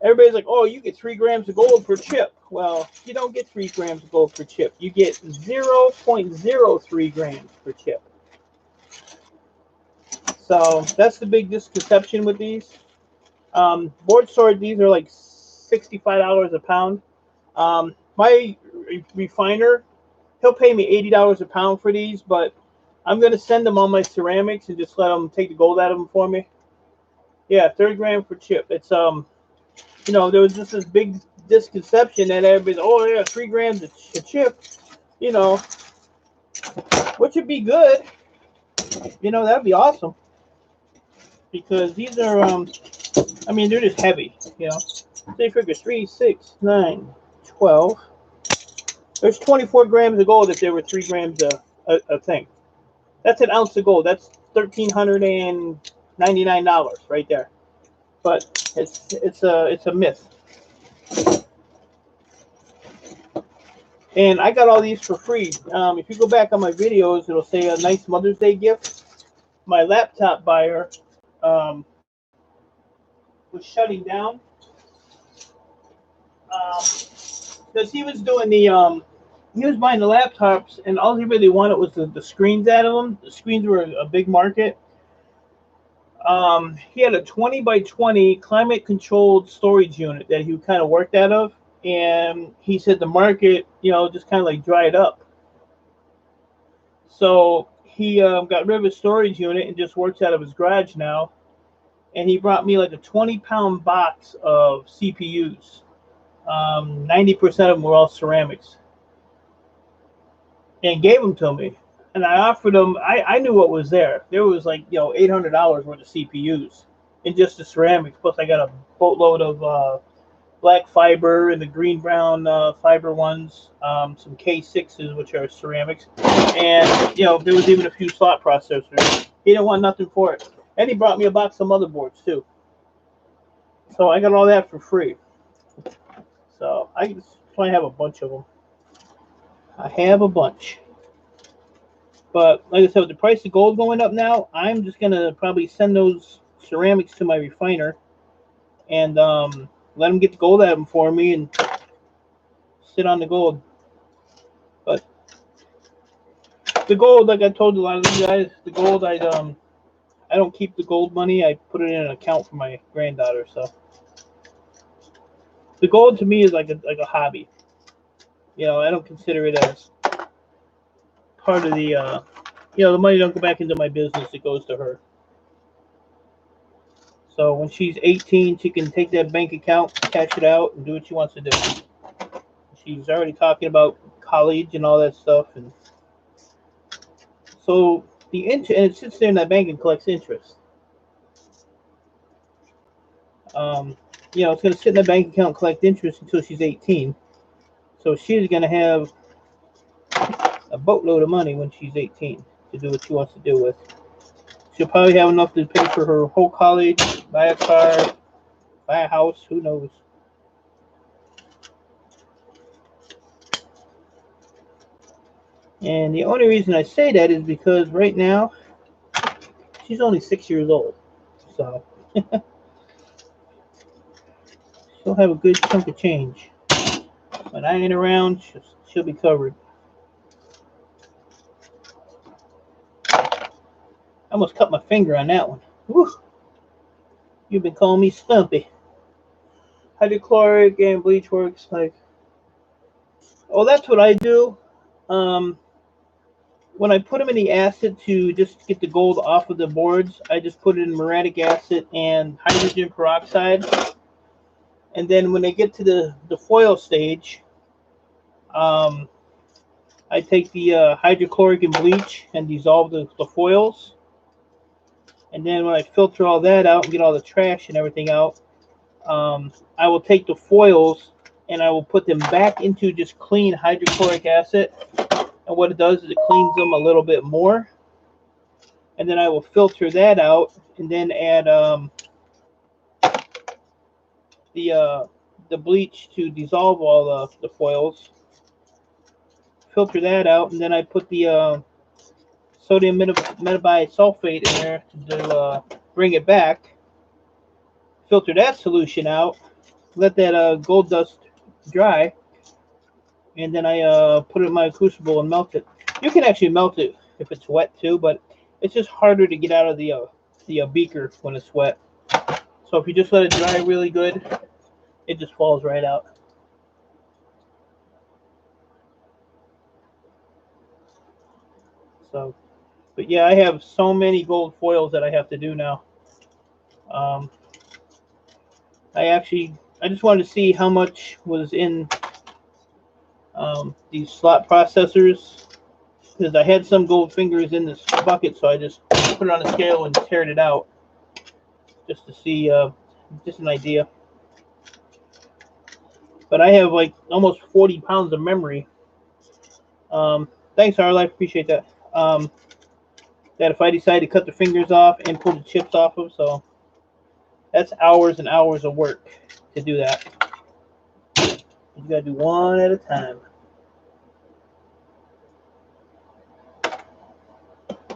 [SPEAKER 1] Everybody's like, oh, you get 3 grams of gold per chip. Well, you don't get 3 grams of gold per chip. You get 0.03 grams per chip. So that's the big misconception with these. Board sort, these are like $65 a pound. My refiner, he'll pay me $80 a pound for these, but I'm going to send them all my ceramics and just let them take the gold out of them for me. Yeah, 30 grams per chip. It's, you know, there was just this big misconception that everybody's, oh, yeah, 3 grams a chip, you know, which would be good. You know, that'd be awesome. Because these are, I mean, they're just heavy, you know. So you figure 3, 6, 9, 12. There's 24 grams of gold if there were 3 grams a thing. That's an ounce of gold. That's $1,399 right there. But it's a myth. And I got all these for free. If you go back on my videos, it'll say a nice Mother's Day gift. My laptop buyer was shutting down because he was doing the he was buying the laptops, and all he really wanted was the screens out of them. The screens were a big market. He had a 20 by 20 climate controlled storage unit that he kind of worked out of, and he said the market, you know, just kind of like dried up. So he got rid of his storage unit and just works out of his garage now. And he brought me like a 20-pound box of CPUs. 90% of them were all ceramics. And gave them to me. And I offered them. I knew what was there. There was like $800 worth of CPUs in just the ceramics. Plus, I got a boatload of black fiber and the green brown fiber ones. Some K6s, which are ceramics, and there was even a few slot processors. He didn't want nothing for it, and he brought me a box of motherboards too. So I got all that for free. So I just probably have a bunch of them. I have a bunch. But like I said, with the price of gold going up now, I'm just gonna probably send those ceramics to my refiner and let them get the gold out of them for me and sit on the gold. But the gold, like I told a lot of you guys, the gold I don't keep the gold money. I put it in an account for my granddaughter. So the gold to me is like a hobby. I don't consider it as part of the the money don't go back into my business. It goes to her. So when she's 18, she can take that bank account, cash it out, and do what she wants to do. She's already talking about college and all that stuff, and so and it sits there in that bank and collects interest. It's going to sit in the bank account and collect interest until she's 18. So she's going to have a boatload of money when she's 18 to do what she wants to do with. She'll probably have enough to pay for her whole college, buy a car, buy a house, who knows. And the only reason I say that is because right now, she's only 6 years old. So she'll have a good chunk of change. When I ain't around, she'll be covered. I almost cut my finger on that one. Whew. You've been calling me Stumpy. Hydrochloric and bleach works like. Oh, that's what I do. When I put them in the acid to just get the gold off of the boards, I just put it in muriatic acid and hydrogen peroxide. And then when they get to the foil stage, I take the hydrochloric and bleach and dissolve the foils. And then when I filter all that out and get all the trash and everything out, I will take the foils and I will put them back into just clean hydrochloric acid. And what it does is it cleans them a little bit more. And then I will filter that out and then add the bleach to dissolve all the foils. Filter that out, and then I put the sodium metabolite sulfate in there to bring it back. Filter that solution out, let that gold dust dry, and then I put it in my crucible and melt it. You can actually melt it if it's wet too, but it's just harder to get out of the beaker when it's wet. So if you just let it dry really good, it just falls right out. So, but yeah, I have so many gold foils that I have to do now. I just wanted to see how much was in these slot processors, because I had some gold fingers in this bucket, so I just put it on a scale and teared it out just to see, just an idea. But I have like almost 40 pounds of memory. Thanks, Arlife, appreciate that. That if I decide to cut the fingers off and pull the chips off of, so that's hours and hours of work to do that. You gotta do one at a time.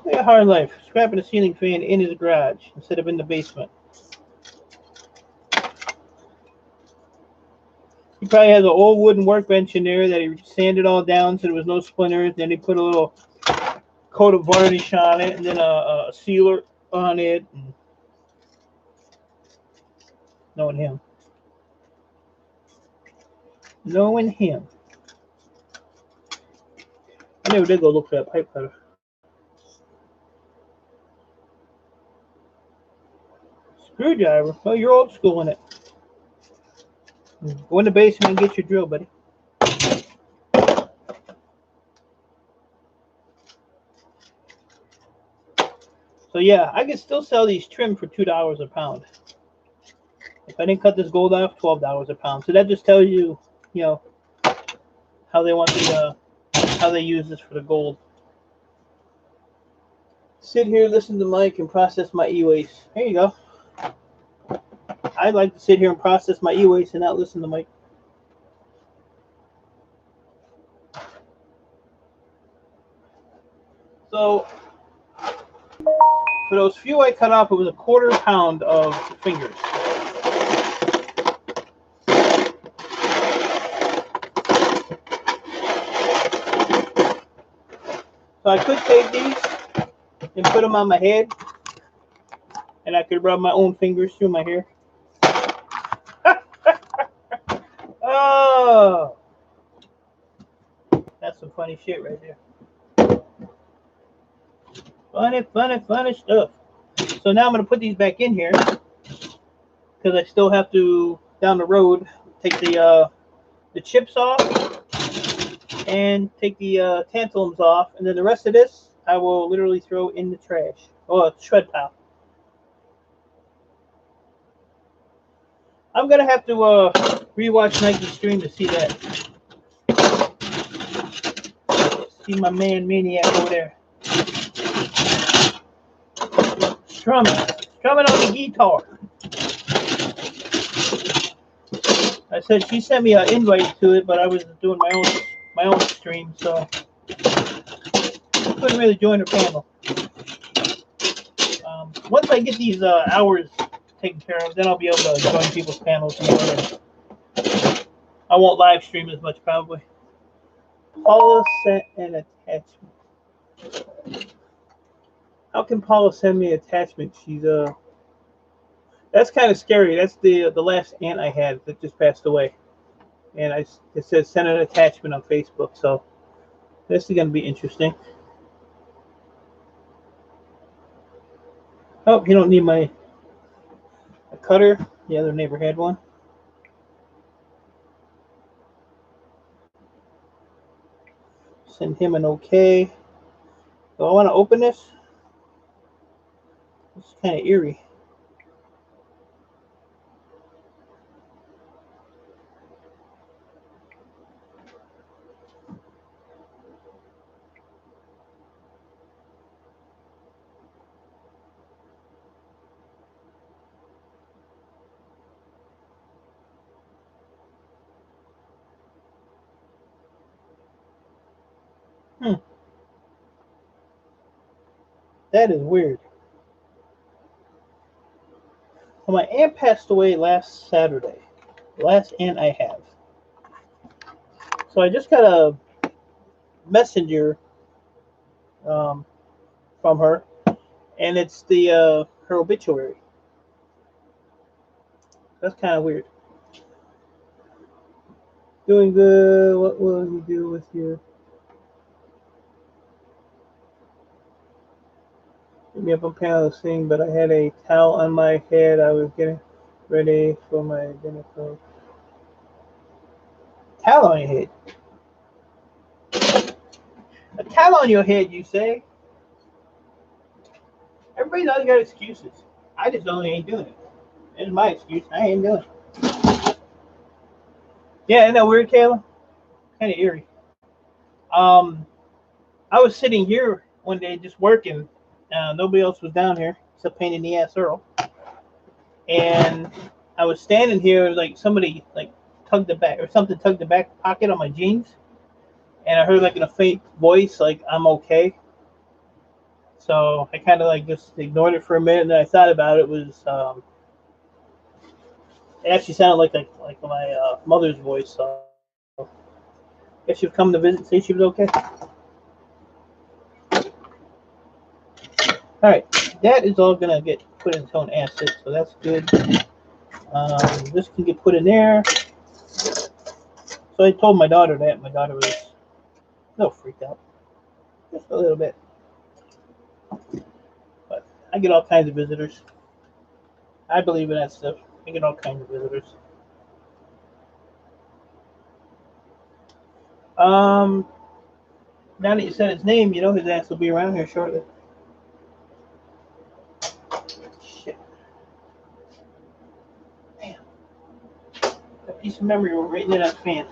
[SPEAKER 1] Look at Hard Life, scrapping a ceiling fan in his garage instead of in the basement. He probably has an old wooden workbench in there that he sanded all down so there was no splinters. Then he put a little coat of varnish on it and then a sealer on it. And knowing him. Knowing him. I never did go look for that pipe cutter. Screwdriver? Oh, you're old school in it. Go in the basement and get your drill, buddy. So yeah, I could still sell these trim for $2 a pound. If I didn't cut this gold off, $12 a pound. So that just tells you, you know, how they want the how they use this for the gold. Sit here, listen to Mike, and process my e-waste. There you go. I like to sit here and process my e-waste and not listen to Mike. So for those few I cut off, it was a quarter pound of fingers. So I could take these and put them on my head, and I could rub my own fingers through my hair. Oh, that's some funny shit right there. Funny stuff. So now I'm going to put these back in here because I still have to, down the road, take the chips off and take the tantalums off. And then the rest of this, I will literally throw in the trash. Oh, shred pile. I'm going to have to rewatch Nike's stream to see that. See my man Maniac over there. Strumming on the guitar. I said she sent me an invite to it, but I was doing my own stream, so I couldn't really join her panel. Once I get these hours taken care of, then I'll be able to join people's panels more. I won't live stream as much probably. Paula sent an attachment. How can Paula send me an attachment? She's that's kind of scary. That's the last aunt I had that just passed away, and it says send an attachment on Facebook. So this is gonna be interesting. Oh, you don't need a cutter. The other neighbor had one. Send him an okay. Do I want to open this? It's kind of eerie. That is weird. Well, my aunt passed away last Saturday. The last aunt I have. So I just got a messenger from her, and it's the her obituary. That's kind of weird. Doing good. What will you do with your? Get me up on panel to sing, but I had a towel on my head. I was getting ready for my dinner club. Towel on your head. A towel on your head, you say? Everybody's always got excuses. I just only ain't doing it. It's my excuse. I ain't doing it. Yeah, isn't that weird, Kayla? Kind of eerie. I was sitting here one day just working. Nobody else was down here except Pain in the Ass Earl. And I was standing here like somebody like tugged the back or something tugged the back pocket on my jeans. And I heard like in a faint voice like I'm okay. So I kind of like just ignored it for a minute, and then I thought about it. It was it actually sounded like my mother's voice. So I guess she would come to visit and say she was okay. All right, that is all gonna get put into an acid, so that's good. This can get put in there. So I told my daughter that. My daughter was a little freaked out, just a little bit. But I get all kinds of visitors. I believe in that stuff. I get all kinds of visitors. Now that you said his name, you know his ass will be around here shortly. piece of memory right in that fan.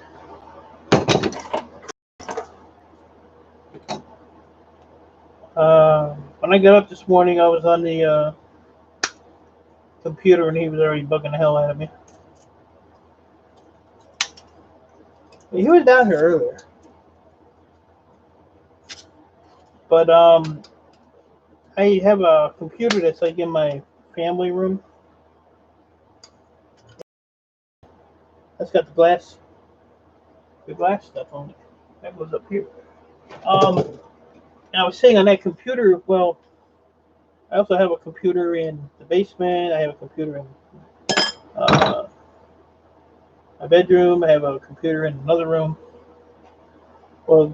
[SPEAKER 1] When I got up this morning, I was on the computer and he was already bugging the hell out of me. He was down here earlier. But I have a computer that's like in my family room. That's got the glass stuff on it. That goes up here. And I was saying on that computer, well, I also have a computer in the basement. I have a computer in my bedroom. I have a computer in another room. Well,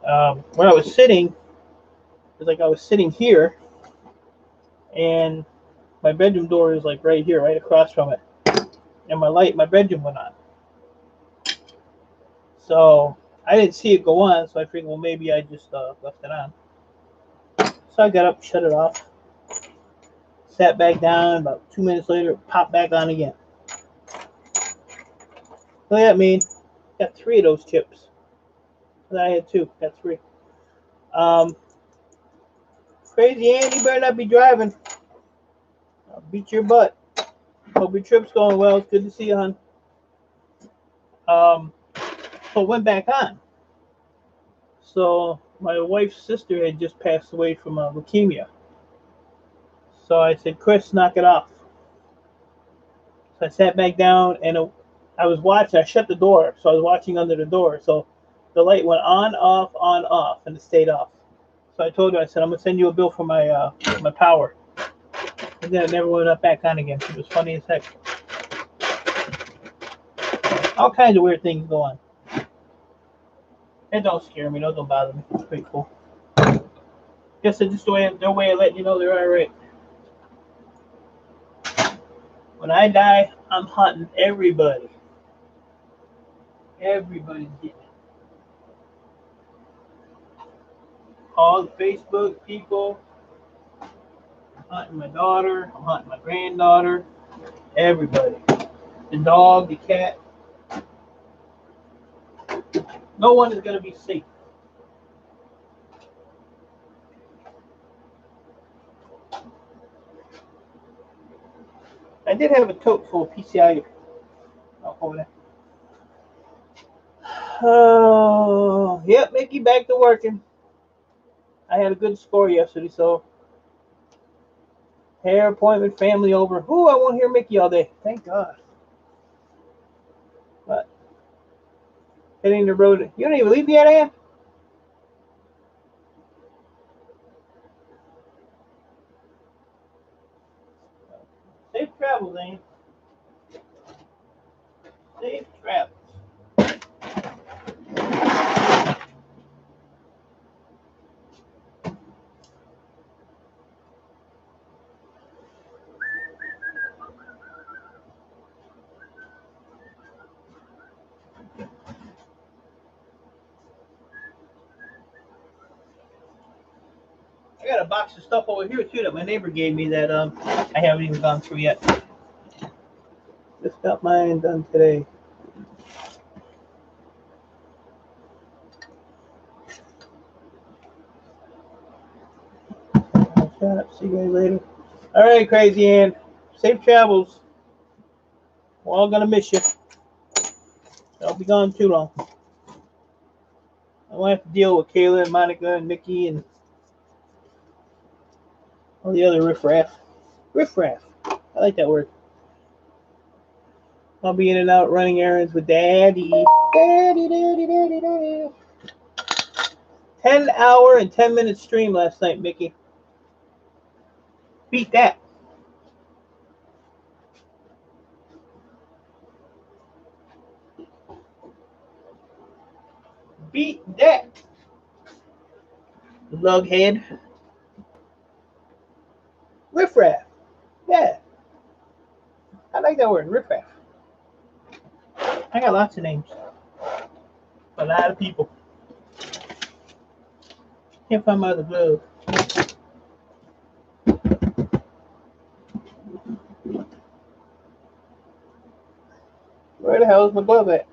[SPEAKER 1] where I was sitting, it was like I was sitting here, and my bedroom door is like right here, right across from it, and my bedroom went on. So I didn't see it go on, so I figured, well, maybe I just left it on. So I got up, shut it off, sat back down. About 2 minutes later, it popped back on again. So that means got 3 of those chips. I had 2, got 3. Crazy Andy, you better not be driving. I'll beat your butt. Hope your trip's going well. It's good to see you, hon. So it went back on. So my wife's sister had just passed away from leukemia. So I said, Chris, knock it off. So I sat back down and I was watching. I shut the door, so I was watching under the door. So the light went on, off, and it stayed off. So I told her, I said, I'm gonna send you a bill for my power. And then it never went up back on again. It was funny as heck. All kinds of weird things go on. It don't scare me. No, don't bother me. It's pretty cool. Guess it's just their way of letting you know they're all right. When I die, I'm hunting everybody. Everybody's getting it. All the Facebook people. I'm hunting my daughter. I'm hunting my granddaughter. Everybody. The dog, the cat. No one is going to be safe. I did have a tote full of PCI. Over there. Oh, yep, Mickey, back to working. I had a good score yesterday, so hair appointment, family over. Ooh, I won't hear Mickey all day. Thank God. But hitting the road. You don't even leave yet, Ann? Safe travels, Ann. Safe travels. I got a box of stuff over here too that my neighbor gave me that I haven't even gone through yet. Just got mine done today. Shut up. See you guys later. All right, Crazy Ann. Safe travels. We're all gonna miss you. Don't be gone too long. I won't have to deal with Kayla and Monica and Mickey and all the other riffraff. Riffraff. I like that word. I'll be in and out running errands with Daddy. Daddy. 10-hour and 10-minute stream last night, Mickey. Beat that. Beat that. Lughead. Riffraff. Yeah. I like that word, riffraff. I got lots of names. A lot of people. Can't find my other glove. hell's my glove at?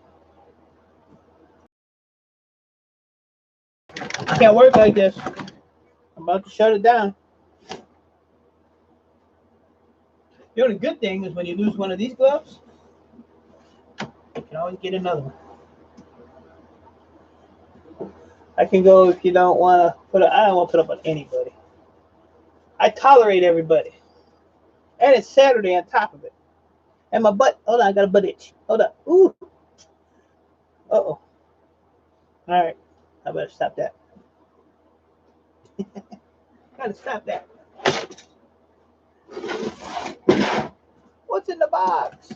[SPEAKER 1] Can't work like this. I'm about to shut it down. The only good thing is when you lose one of these gloves, you can always get another one. I can go if you don't want to put it. I don't want to put up on anybody. I tolerate everybody. And it's Saturday on top of it. And my butt. Hold on, I got a butt itch. Hold up. Ooh. Uh-oh. All right. I better stop that. Gotta stop that. What's in the box?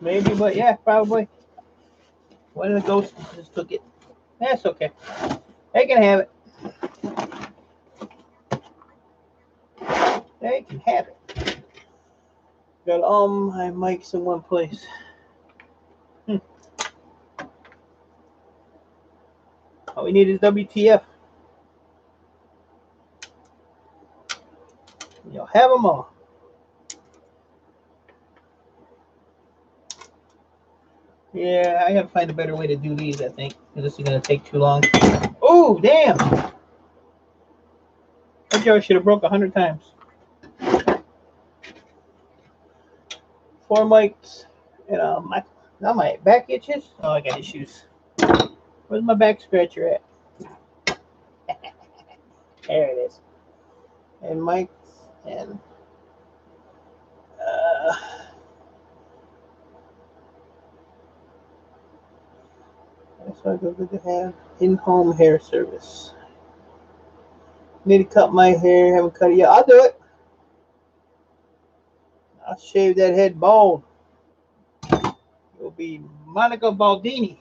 [SPEAKER 1] Maybe, but yeah, probably. One of the ghosts just took it. That's okay. They can have it. They can have it. Got all my mics in one place. All we need is WTF. You'll have them all. Yeah, I gotta find a better way to do these, I think. This is gonna take too long. Oh, damn! That jar should have broke 100 times. 4 mics, and now my back itches. Oh, I got issues. Where's my back scratcher at? There it is. And mics, and that's why I go to have in-home hair service. Need to cut my hair. Haven't cut it yet. I'll do it. I'll shave that head bald. It'll be Monica Baldini.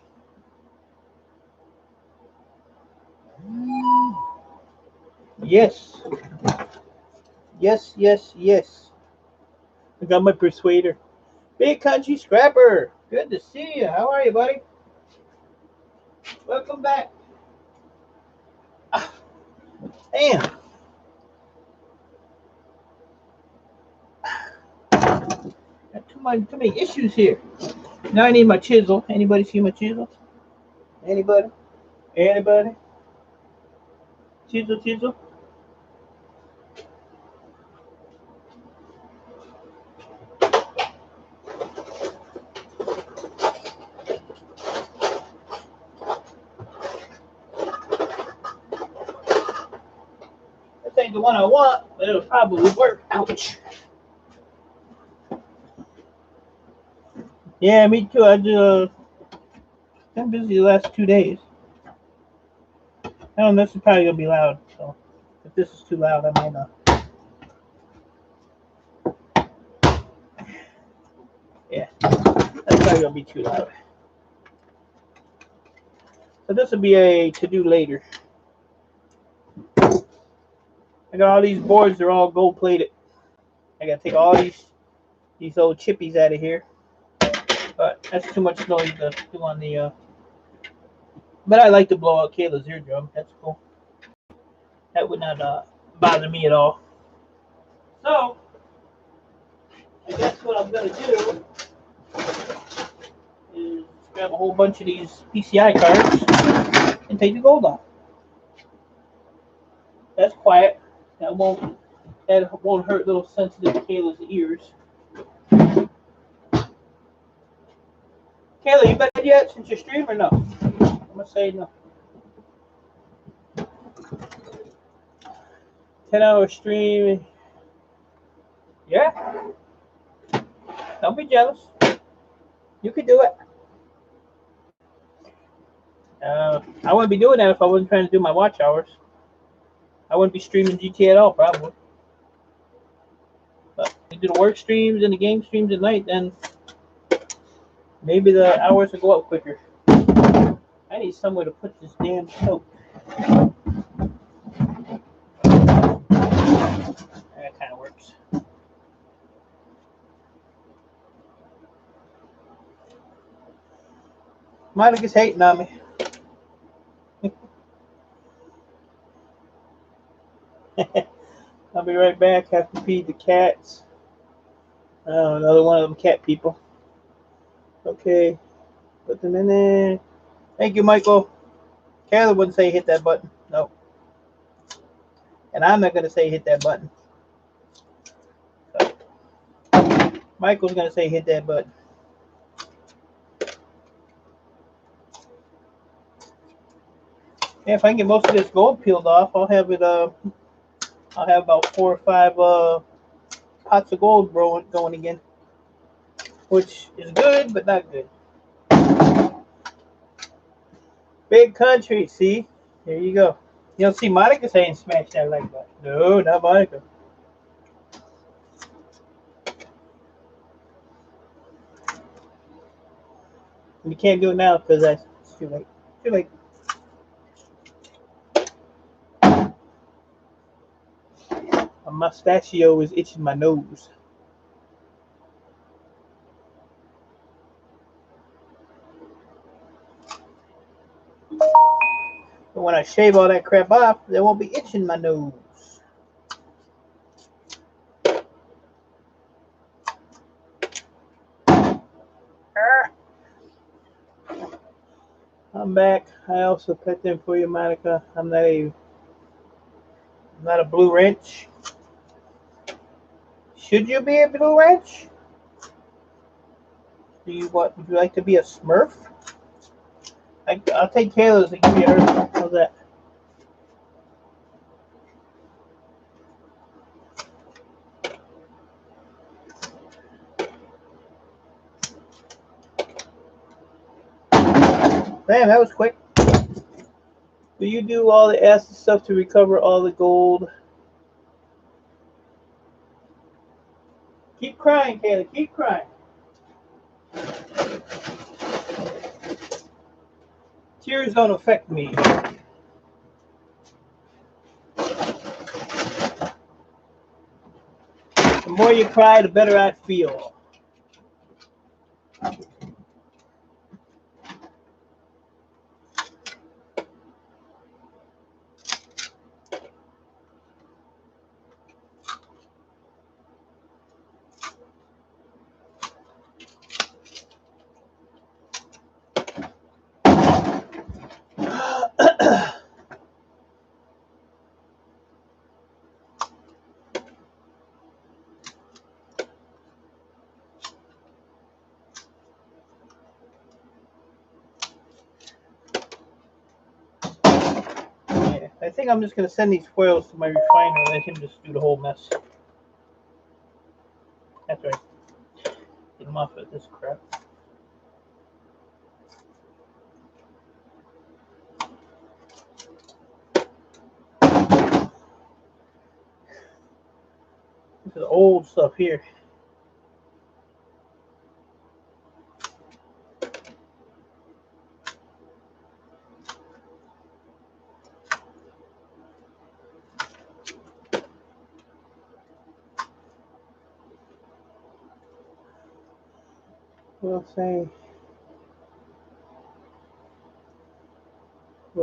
[SPEAKER 1] Yes. Yes, yes, yes. I got my persuader. Big Country Scrapper. Good to see you. How are you, buddy? Welcome back. Damn. Got too many issues here. Now I need my chisel. Anybody see my chisel? Anybody? Anybody? Chisel, chisel. This ain't the one I want, but it'll probably work. Ouch. Yeah, me too. I'm busy the last 2 days. This is probably gonna be loud. So if this is too loud, I might not. Yeah, that's probably gonna be too loud. So this will be a to-do later. I got all these boards. They're all gold plated. I gotta take all these old chippies out of here. But that's too much noise to do on the. But I like to blow out Kayla's eardrum. That's cool. That would not bother me at all. So I guess what I'm gonna do is grab a whole bunch of these PCI cards and take the gold off. That's quiet. That won't hurt little sensitive Kayla's ears. Kayla, you bed yet since you stream or no? I'm gonna say no. 10-hour stream. Yeah. Don't be jealous. You could do it. I wouldn't be doing that if I wasn't trying to do my watch hours. I wouldn't be streaming GTA at all, probably. But if you do the work streams and the game streams at night, then maybe the hours will go up quicker. I need somewhere to put this damn soap. That kind of works. Monica's hating on me. I'll be right back. Have to feed the cats. Oh, another one of them cat people. Okay. Put them in there. Thank you, Michael. Kayla wouldn't say hit that button. No. And I'm not going to say hit that button. So, Michael's going to say hit that button. Yeah, if I can get most of this gold peeled off, I'll have it. I'll have about 4 or 5 pots of gold going again, which is good but not good. Big country, see? There you go. You don't see Monica saying smash that like that. No, not Monica. You can't do it now because it's too late. Too late. A mustachio is itching my nose. But when I shave all that crap off, they won't be itching my nose. I'm back. I also put them for you, Monica. I'm not a blue wrench. Should you be a blue wrench? Would you like to be a Smurf? I'll take Kayla's and give you her. How's that? Damn, that was quick. Do you do all the acid stuff to recover all the gold? Keep crying, Kayla. Keep crying. Tears don't affect me. The more you cry, the better I feel. I think I'm just going to send these foils to my refiner and let him just do the whole mess. That's right. Get him off of this crap. This is old stuff here. We'll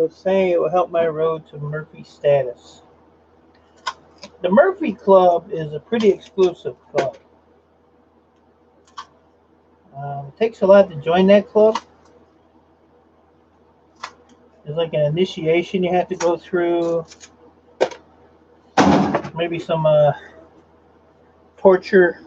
[SPEAKER 1] say it will help my road to Murphy status. The Murphy Club is a pretty exclusive club. It takes a lot to join that club. There's like an initiation you have to go through. Maybe some torture.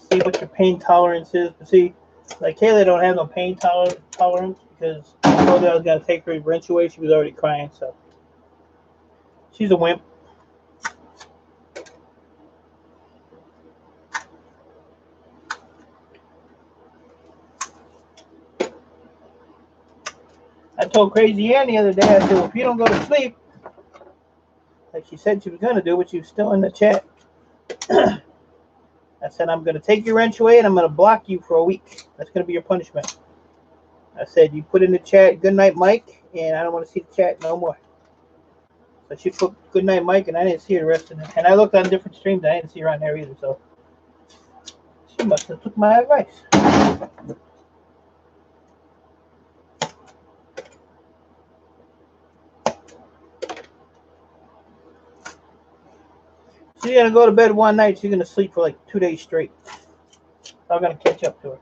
[SPEAKER 1] See what your pain tolerance is. But see, like Kayla don't have no pain tolerance because I told her I was going to take her wrench away. She was already crying, so she's a wimp. I told Crazy Ann the other day, I said, well, if you don't go to sleep, like she said she was going to do, but she was still in the chat. I said, I'm going to take your wrench away and I'm going to block you for a week. That's going to be your punishment. I said, you put in the chat, good night, Mike, and I don't want to see the chat no more. So she put good night, Mike, and I didn't see her the rest of it. And I looked on different streams, I didn't see her on there either, so she must have took my advice. She's gonna go to bed one night. She's gonna sleep for like 2 days straight. I'm gonna catch up to her.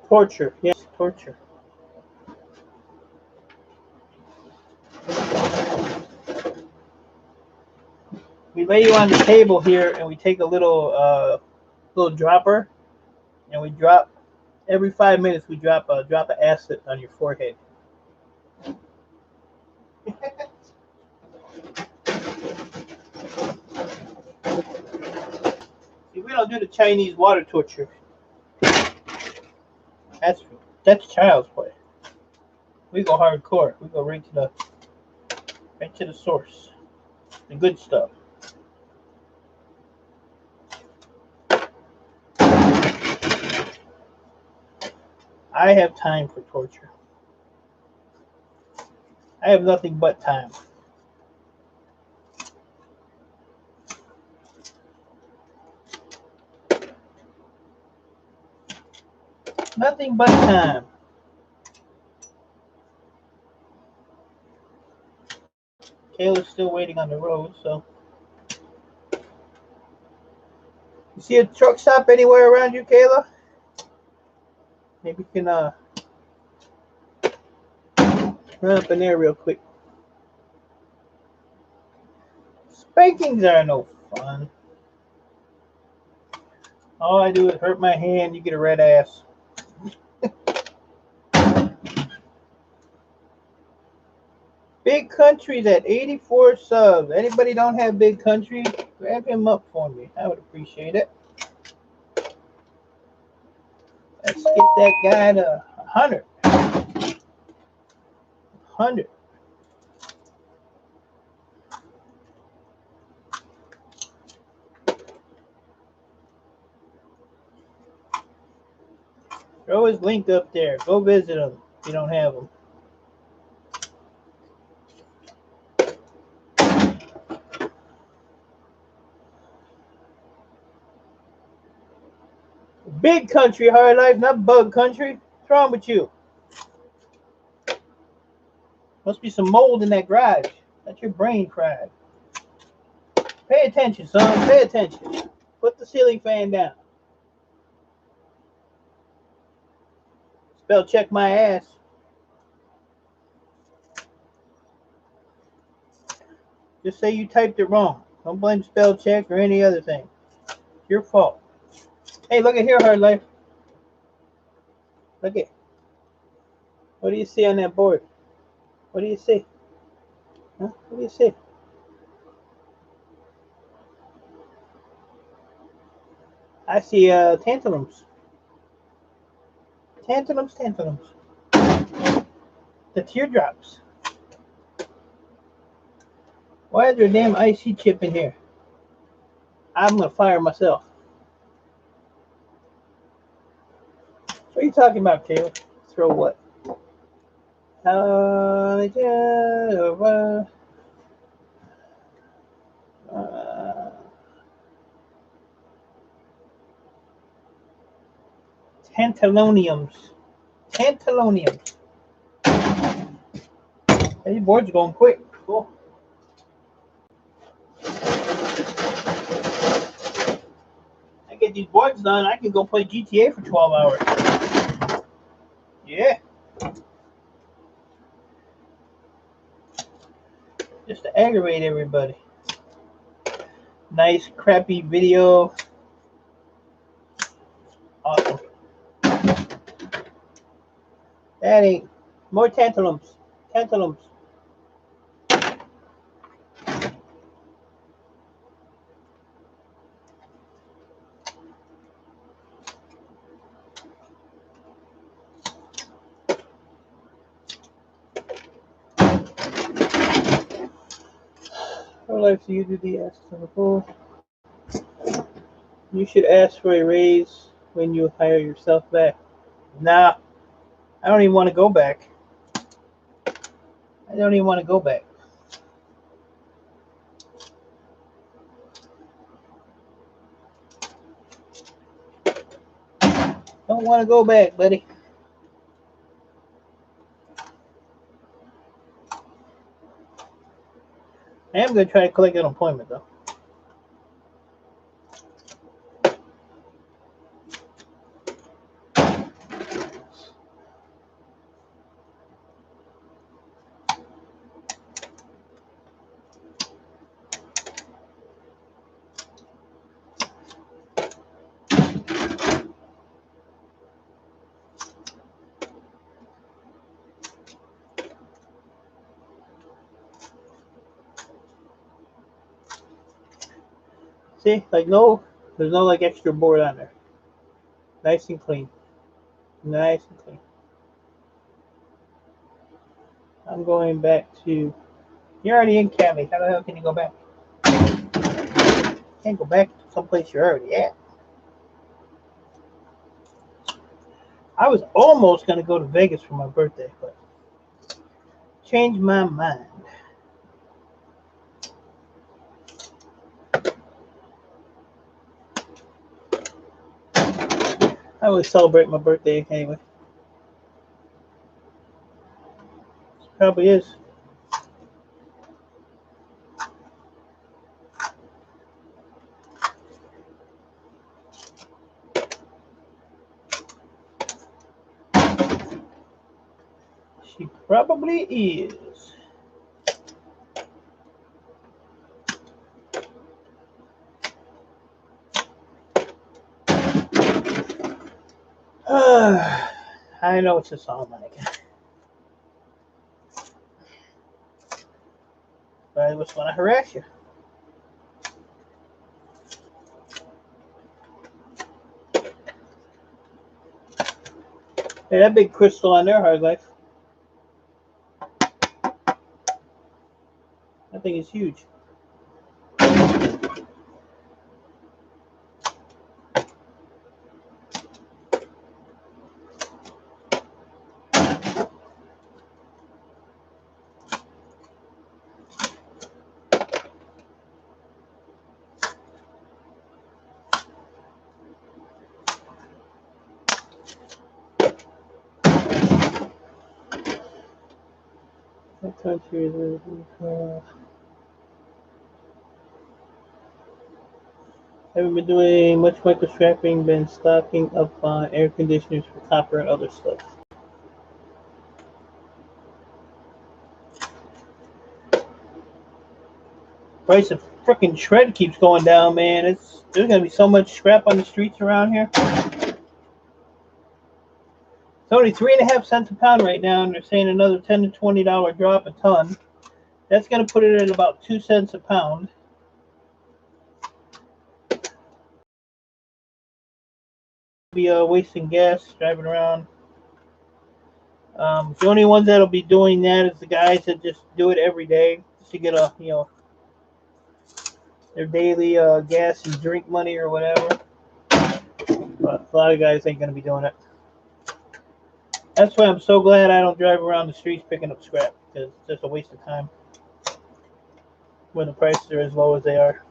[SPEAKER 1] Torture, yes, torture. We lay you on the table here, and we take a little dropper, and we drop every 5 minutes. We drop a drop of acid on your forehead. See, we don't do the Chinese water torture. That's child's play. We go hardcore. We go right to the source, the good stuff. I have time for torture. I have nothing but time. Nothing but time. Kayla's still waiting on the road, so. You see a truck stop anywhere around you, Kayla? Maybe you can run up in there real quick. Spankings are no fun. All I do is hurt my hand, you get a red ass. Big Country's at 84 subs. Anybody don't have Big Country, grab him up for me. I would appreciate it. Let's get that guy to 100. 100. Throw his link up there. Go visit him if you don't have him. Big Country, Hard Life, not Bug Country. What's wrong with you? Must be some mold in that garage. That's your brain fried. Pay attention, son. Pay attention. Put the ceiling fan down. Spell check my ass. Just say you typed it wrong. Don't blame spell check or any other thing. It's your fault. Hey, look at here, Hard Life. Look at. What do you see on that board? What do you see? Huh? What do you see? I see tantalums. Tantalums. The teardrops. Why is there a damn IC chip in here? I'm gonna fire myself. What are you talking about, Caleb? Throw what? Tantaloniums. These boards are going quick. Cool. I get these boards done, I can go play GTA for 12 hours. Yeah. Just to aggravate everybody. Nice, crappy video. Awesome. That ain't. More tantalums. How life do you do the ask on the phone? You should ask for a raise when you hire yourself back. Nah, I don't even want to go back. Don't want to go back, buddy. I am going to try to collect unemployment, though. See, like there's no like extra board on there. Nice and clean. Nice and clean. I'm going back to. You're already in Cali. How the hell can you go back? Can't go back to someplace you're already at. I was almost gonna go to Vegas for my birthday, but changed my mind. I always celebrate my birthday anyway. Probably is. She probably is. I know it's a song like, but I just want to harass you. Hey, that big crystal on there, Hard Life. That thing is huge. What country is it? Haven't been doing much micro strapping, been stocking up on air conditioners for copper and other stuff. Price of frickin' shred keeps going down, man. There's gonna be so much scrap on the streets around here. It's only 3.5 cents a pound right now, and they're saying another $10 to $20 drop a ton. That's gonna put it at about 2 cents a pound. Be wasting gas driving around. The only ones that'll be doing that is the guys that just do it every day just to get their daily gas and drink money or whatever. But a lot of guys ain't gonna be doing it. That's why I'm so glad I don't drive around the streets picking up scrap, because it's just a waste of time when the prices are as low as they are.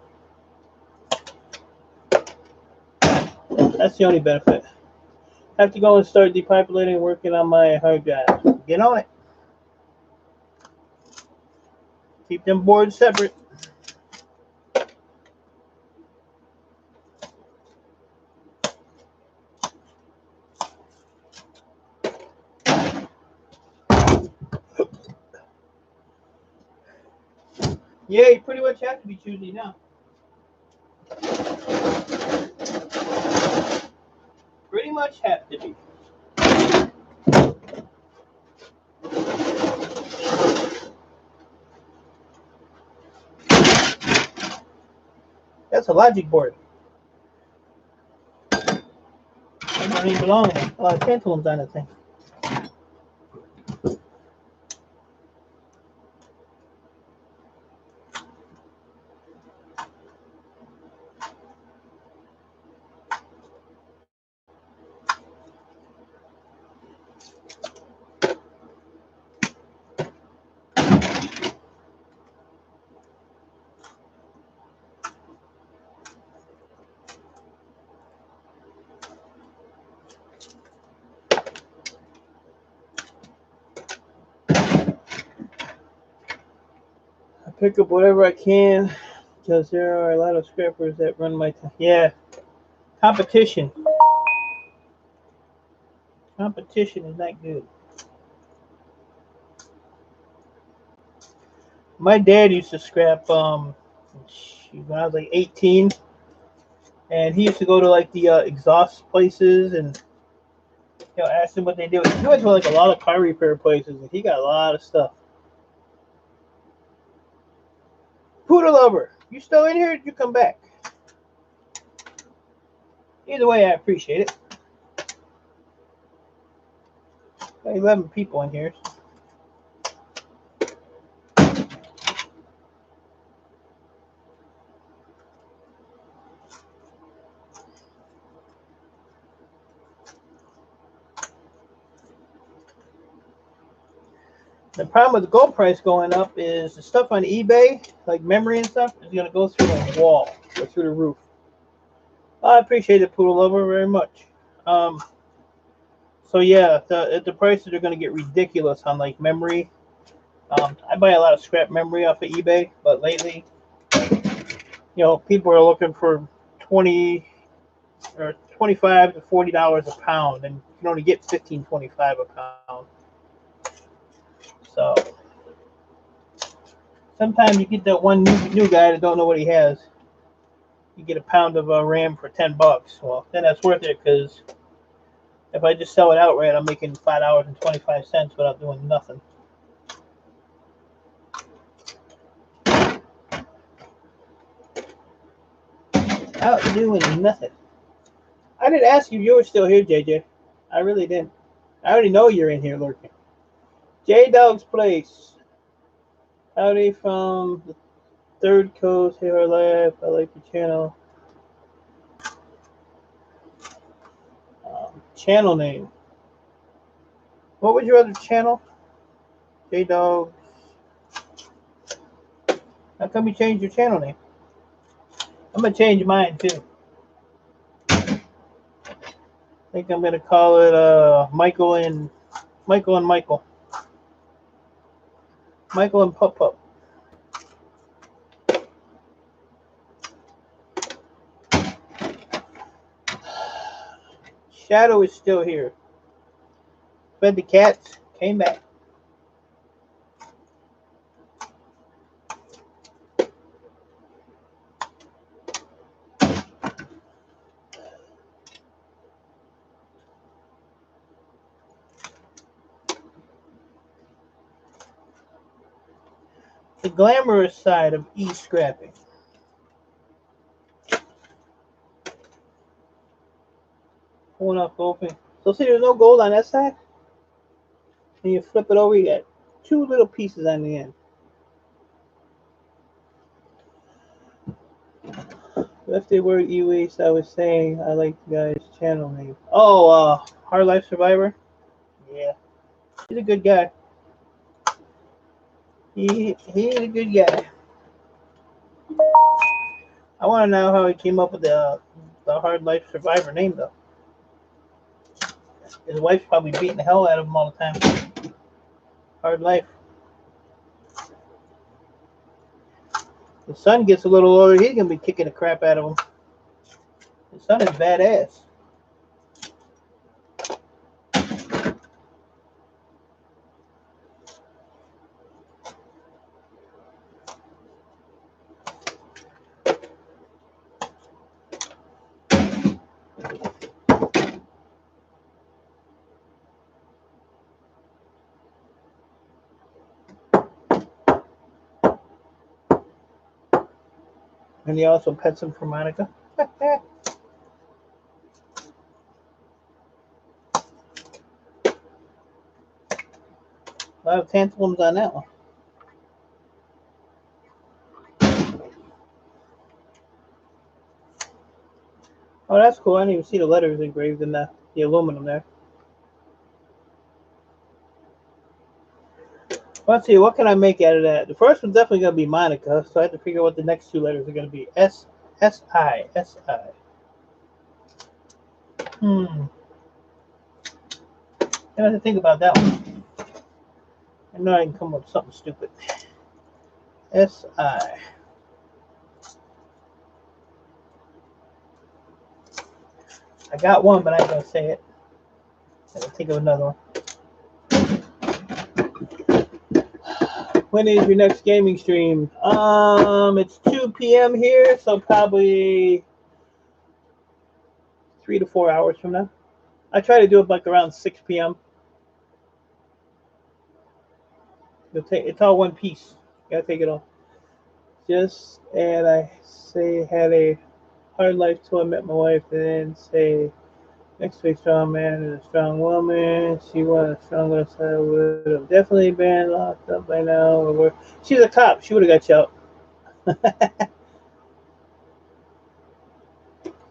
[SPEAKER 1] That's the only benefit. I have to go and start depopulating and working on my hard drive. Get on it. Keep them boards separate. Yeah, you pretty much have to be choosy now. Pretty much have to be. That's a logic board. It don't even belong in it. A lot of tantalums on that thing. pick up whatever I can because there are a lot of scrappers that run my time. Yeah, competition. Competition is not good. My dad used to scrap when I was like 18, and he used to go to like the exhaust places and ask them what they do. He went to like a lot of car repair places, and he got a lot of stuff. Poodle lover, you still in here? Or did you come back? Either way, I appreciate it. Got 11 people in here. The problem with the gold price going up is the stuff on eBay, like memory and stuff, is going to go through the wall, go through the roof. I appreciate it, Poodle Lover, very much. So yeah, the prices are going to get ridiculous on like memory. I buy a lot of scrap memory off of eBay, but lately, people are looking for 20 or $25 to $40 a pound, and you can only get $15.25 a pound. So sometimes you get that one new guy that don't know what he has. You get a pound of RAM for $10. Well, then that's worth it because if I just sell it outright, I'm making $5.25 without doing nothing. Out doing nothing. I didn't ask you if you were still here, JJ. I really didn't. I already know you're in here lurking. J Dog's Place. Howdy from the Third Coast. Hey, our live. I like your channel. Channel name. What was your other channel? J Dog. How come you changed your channel name? I'm gonna change mine too. I think I'm gonna call it Michael and Michael. Michael and Pup Pup. Shadow is still here. Fed the cats, came back. The glamorous side of e-scrapping. Pulling off open. So see, there's no gold on that side. And you flip it over, you got two little pieces on the end. Lefty word e-waste. I was saying I like the guy's channel name. Oh, Hard Life Survivor. Yeah, he's a good guy. He's a good guy. I want to know how he came up with the Hard Life Survivor name though. His wife's probably beating the hell out of him all the time. Hard life. The son gets a little older, he's gonna be kicking the crap out of him. The son is badass. And he also pets him for Monica. A lot of tantalums on that one. Oh, that's cool. I didn't even see the letters engraved in the aluminum there. Let's see, what can I make out of that? The first one's definitely going to be Monica, so I have to figure out what the next two letters are going to be. S-I. I have to think about that one. I know I can come up with something stupid. SI. I got one, but I ain't gonna say it. I'm gonna think of another one. When is your next gaming stream? It's 2 p.m. here, so probably 3 to 4 hours from now. I try to do it like around 6 p.m. It's all one piece. You gotta take it all. Just and I say had a hard life till I met my wife, and then say next to a strong man and a strong woman. She was a strong woman, so I would have definitely been locked up by now. Or she's a cop. She would have got you out.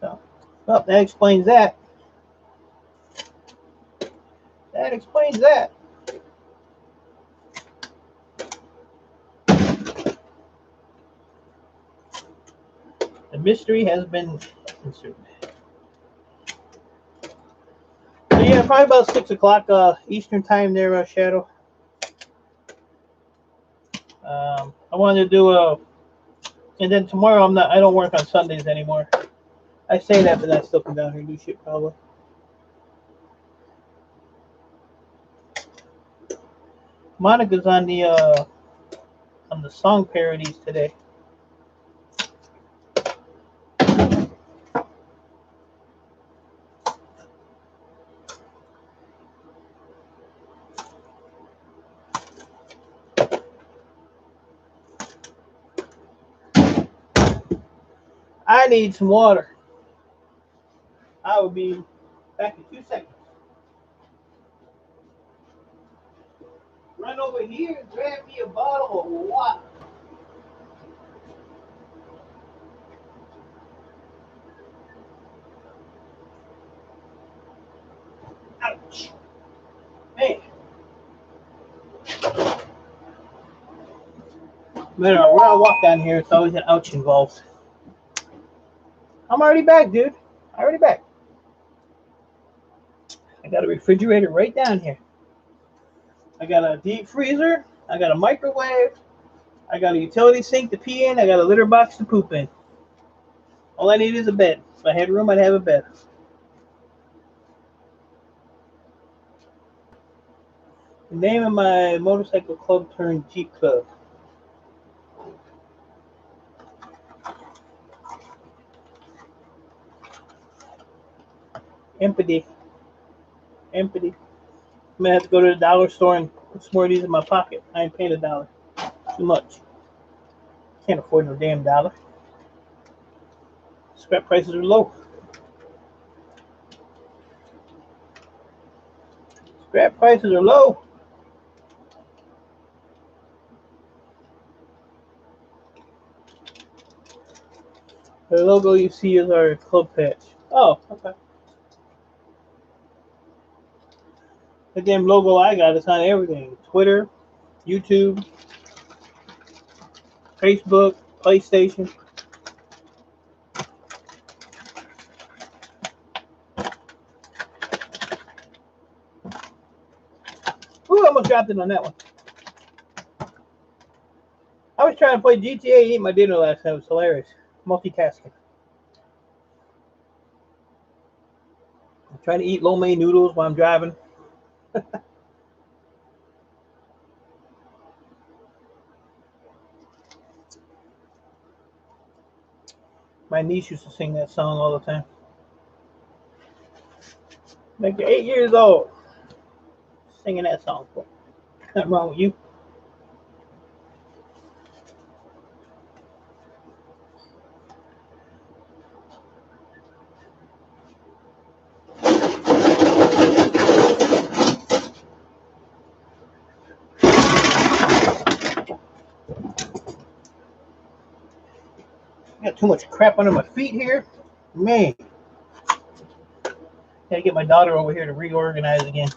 [SPEAKER 1] So, well, that explains that. That explains that. The mystery has been answered. So yeah, probably about 6 o'clock Eastern time there, Shadow. I wanted to do and then tomorrow I don't work on Sundays anymore. I say that, but I still come down here and do shit probably. Monica's on the song parodies today. I need some water. I will be back in 2 seconds. Run over here and grab me a bottle of water. Ouch. Man. When I walk down here, it's always an ouch involved. I'm already back, dude. Already back. I got a refrigerator right down here. I got a deep freezer. I got a microwave. I got a utility sink to pee in. I got a litter box to poop in. All I need is a bed. If I had room, I'd have a bed. The name of my motorcycle club turned Jeep Club. Empty. Empty. I'm gonna have to go to the dollar store and put some more of these in my pocket. I ain't paying $1. Too much. Can't afford no damn $1. Scrap prices are low. Scrap prices are low. The logo you see is our club patch. Oh, okay. The damn logo I got is on everything. Twitter, YouTube, Facebook, PlayStation. Ooh, I almost dropped it on that one. I was trying to play GTA and eat my dinner last night. It was hilarious. Multitasking. I'm trying to eat lo mein noodles while I'm driving. My niece used to sing that song all the time. Like you're 8 years old, singing that song. Nothing wrong with you. I got too much crap under my feet here. Man. Gotta get my daughter over here to reorganize again.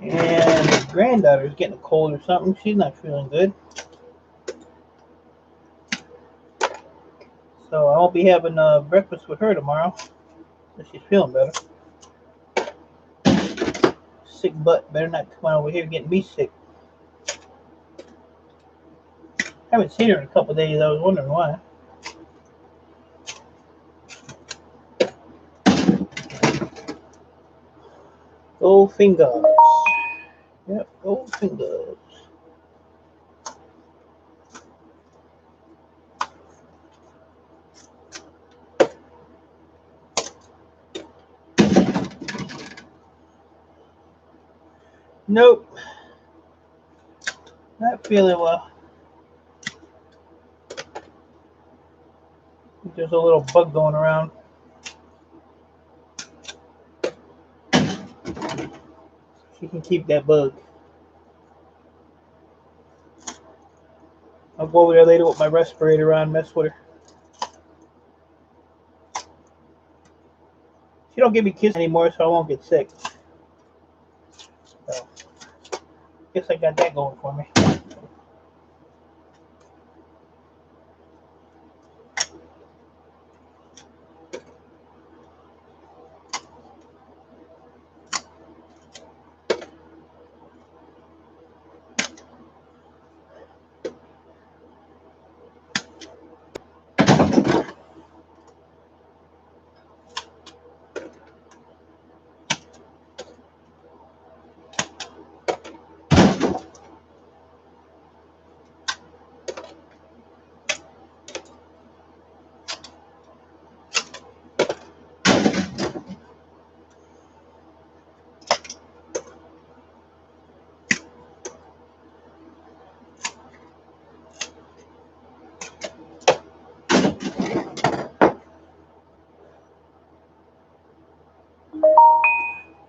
[SPEAKER 1] And his granddaughter's getting a cold or something. She's not feeling good. So I won't be having breakfast with her tomorrow. But she's feeling better. sick butt better not come on over here getting me sick. I haven't seen her in a couple of days. I was wondering why. Gold fingers. Yep, gold fingers. Nope. Not feeling well. There's a little bug going around. She can keep that bug. I'll go over there later with my respirator on, mess with her. She don't give me kisses anymore, so I won't get sick. So, guess I got that going for me.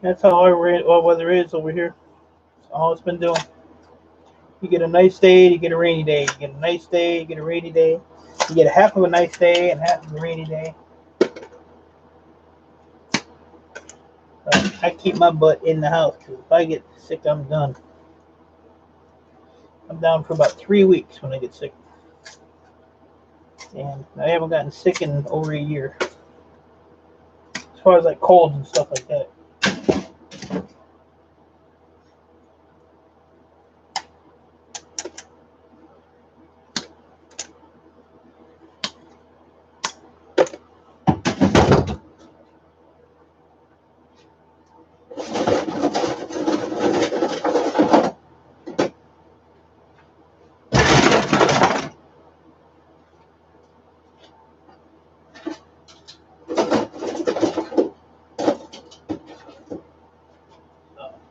[SPEAKER 1] That's how all weather is over here. That's all it's been doing. You get a nice day, you get a rainy day. You get a nice day, you get a rainy day. You get a half of a nice day and half of a rainy day. I keep my butt in the house because if I get sick, I'm done. I'm down for about 3 weeks when I get sick. And I haven't gotten sick in over a year. As far as like colds and stuff like that.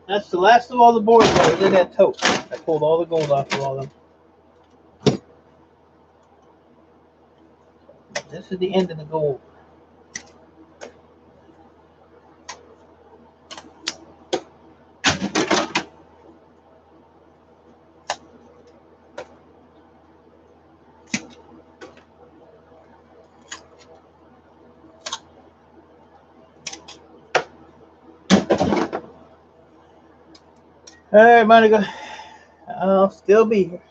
[SPEAKER 1] That's the last of all the boards that was in that tote. I pulled all the gold off of all of them. This is the end of the gold. All right, Monica. I'll still be here.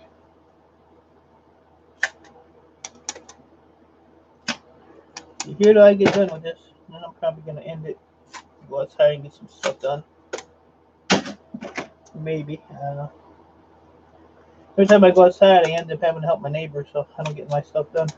[SPEAKER 1] You hear till I get done with this, then I'm probably gonna end it. Go outside and get some stuff done. Maybe, I don't know. Every time I go outside, I end up having to help my neighbor, so I don't get my stuff done.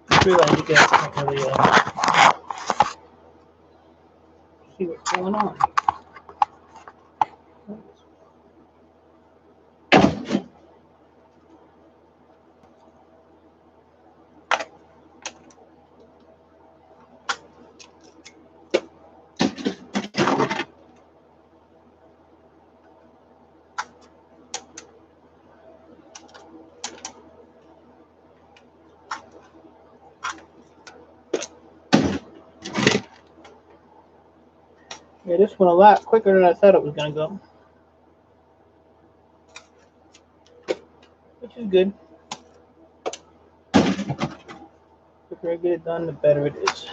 [SPEAKER 1] I realize you guys can't really see what's going on. Yeah, this went a lot quicker than I thought it was gonna go, which is good. The quicker I get it done, the better it is.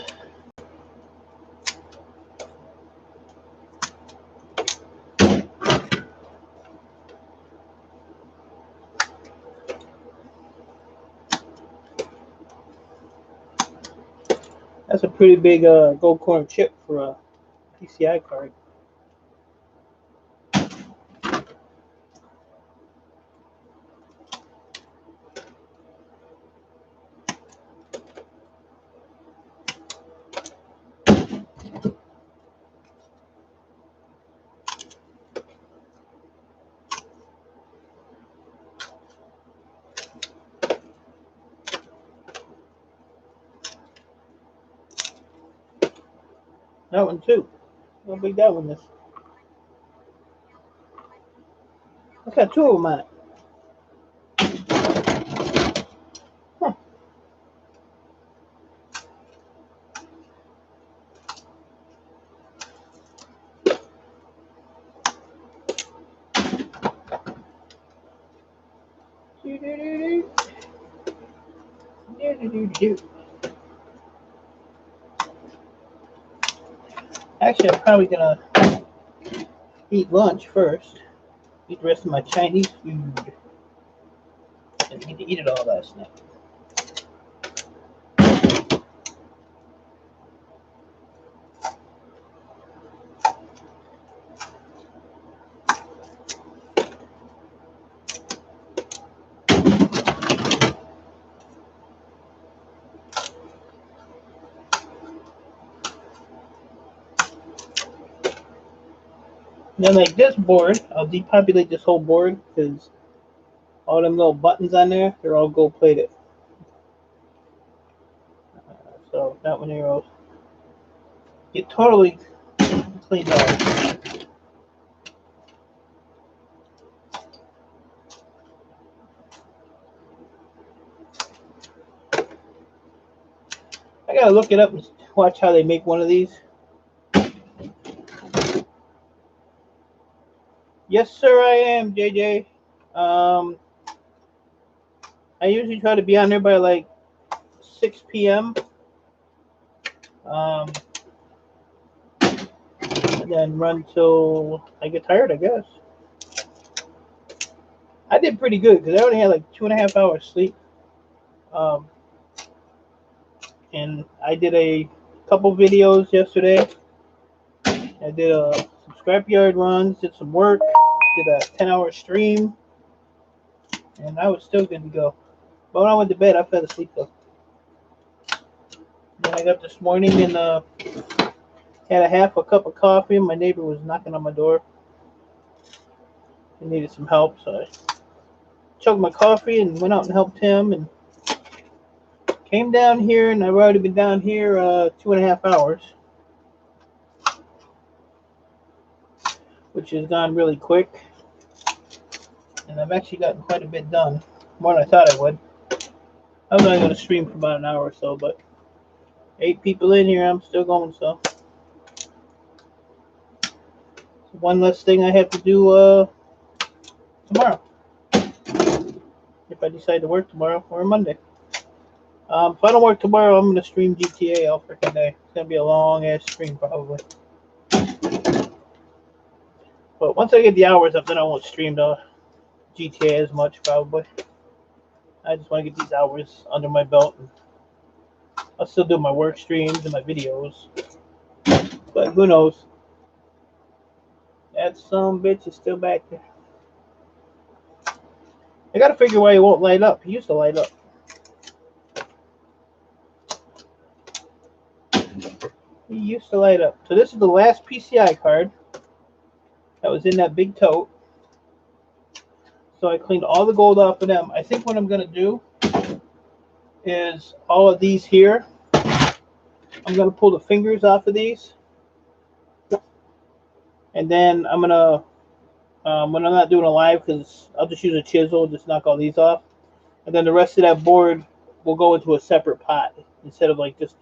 [SPEAKER 1] That's a pretty big gold corner chip for a PCI card. That one too. How big that one is. Look got two of them on it. Huh. Actually, I'm probably gonna eat lunch first. Eat the rest of my Chinese food. I didn't get to eat it all last night. Then like this board, I'll depopulate this whole board because all them little buttons on there, they're all gold plated. So that one here will get totally cleaned off. I gotta look it up and watch how they make one of these. Yes, sir, I am, JJ. I usually try to be on there by like 6 p.m. And then run till I get tired, I guess. I did pretty good because I only had like 2.5 hours sleep. And I did a couple videos yesterday. I did some scrapyard runs, did some work, did a 10-hour stream, and I was still good to go. But when I went to bed, I fell asleep though. Then I got up this morning and had a half a cup of coffee, and my neighbor was knocking on my door. He needed some help, so I chugged my coffee and went out and helped him, and came down here, and I've already been down here 2.5 hours, which has gone really quick, and I've actually gotten quite a bit done, more than I thought I would. I was only going to stream for about an hour or so, but 8 people in here, I'm still going, so. One less thing I have to do tomorrow, if I decide to work tomorrow or Monday. If I don't work tomorrow, I'm going to stream GTA all freaking day. It's going to be a long-ass stream, probably. But once I get the hours up, then I won't stream the GTA as much, probably. I just want to get these hours under my belt. And I'll still do my work streams and my videos. But who knows? That some bitch is still back there. I got to figure why he won't light up. He used to light up. He used to light up. So this is the last PCI card that was in that big tote. So I cleaned all the gold off of them. I think what I'm going to do is all of these here, I'm going to pull the fingers off of these. And then I'm going to, when I'm not doing a live, because I'll just use a chisel, just knock all these off. And then the rest of that board will go into a separate pot instead of like just,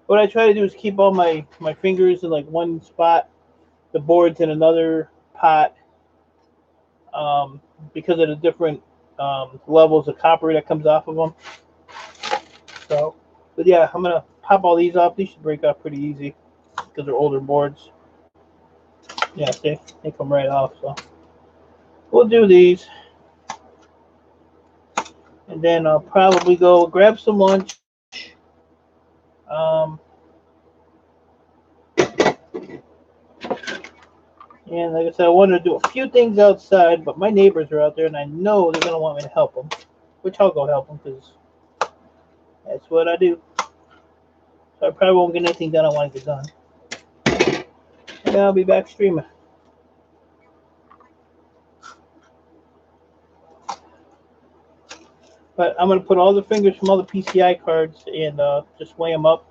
[SPEAKER 1] what I try to do is keep all my fingers in like one spot, the boards in another pot, because of the different levels of copper that comes off of them. So But yeah, I'm gonna pop all these off. These should break off pretty easy because they're older boards. Yeah, they come right off. So we'll do these, and then I'll probably go grab some lunch. And like I said, I wanted to do a few things outside, but my neighbors are out there, and I know they're gonna want me to help them, which I'll go help them because that's what I do. So I probably won't get anything done I want to get done. And then I'll be back streaming. But I'm going to put all the fingers from all the PCI cards and just weigh them up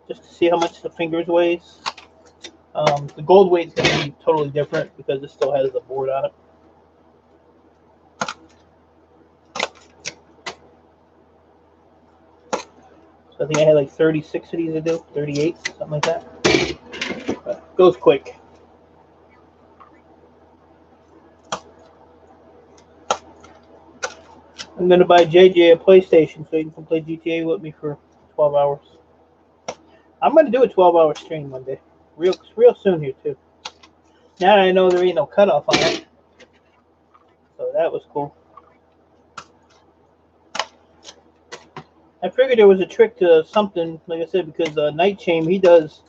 [SPEAKER 1] just to see how much the fingers weighs. The gold weight is going to be totally different because it still has the board on it. So I think I had like 36 of these to do, 38, something like that. But it goes quick. I'm going to buy JJ a PlayStation so he can play GTA with me for 12 hours. I'm going to do a 12-hour stream one day. Real soon here, too. Now that I know there ain't no cutoff on it. So that was cool. I figured there was a trick to something, like I said, because Night Chain, he does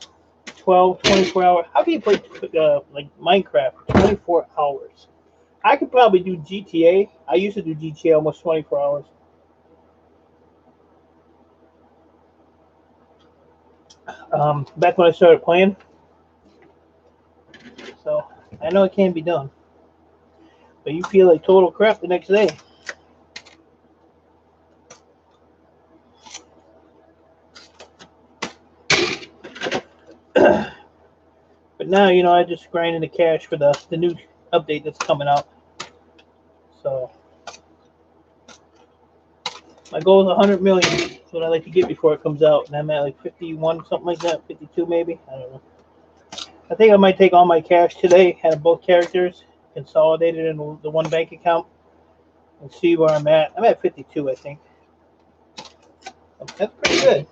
[SPEAKER 1] 12, 24 hours. How can you play like Minecraft 24 hours? I could probably do GTA. I used to do GTA almost 24 hours. Back when I started playing. So I know it can be done. But you feel like total crap the next day. But now, you know, I just grind in the cash for the new update that's coming out. So my goal is 100 million. That's what I like to get before it comes out. And I'm at like 51, something like that, 52 maybe. I don't know. I think I might take all my cash today, have both characters consolidated in the one bank account, and see where I'm at. I'm at 52, I think. That's pretty good.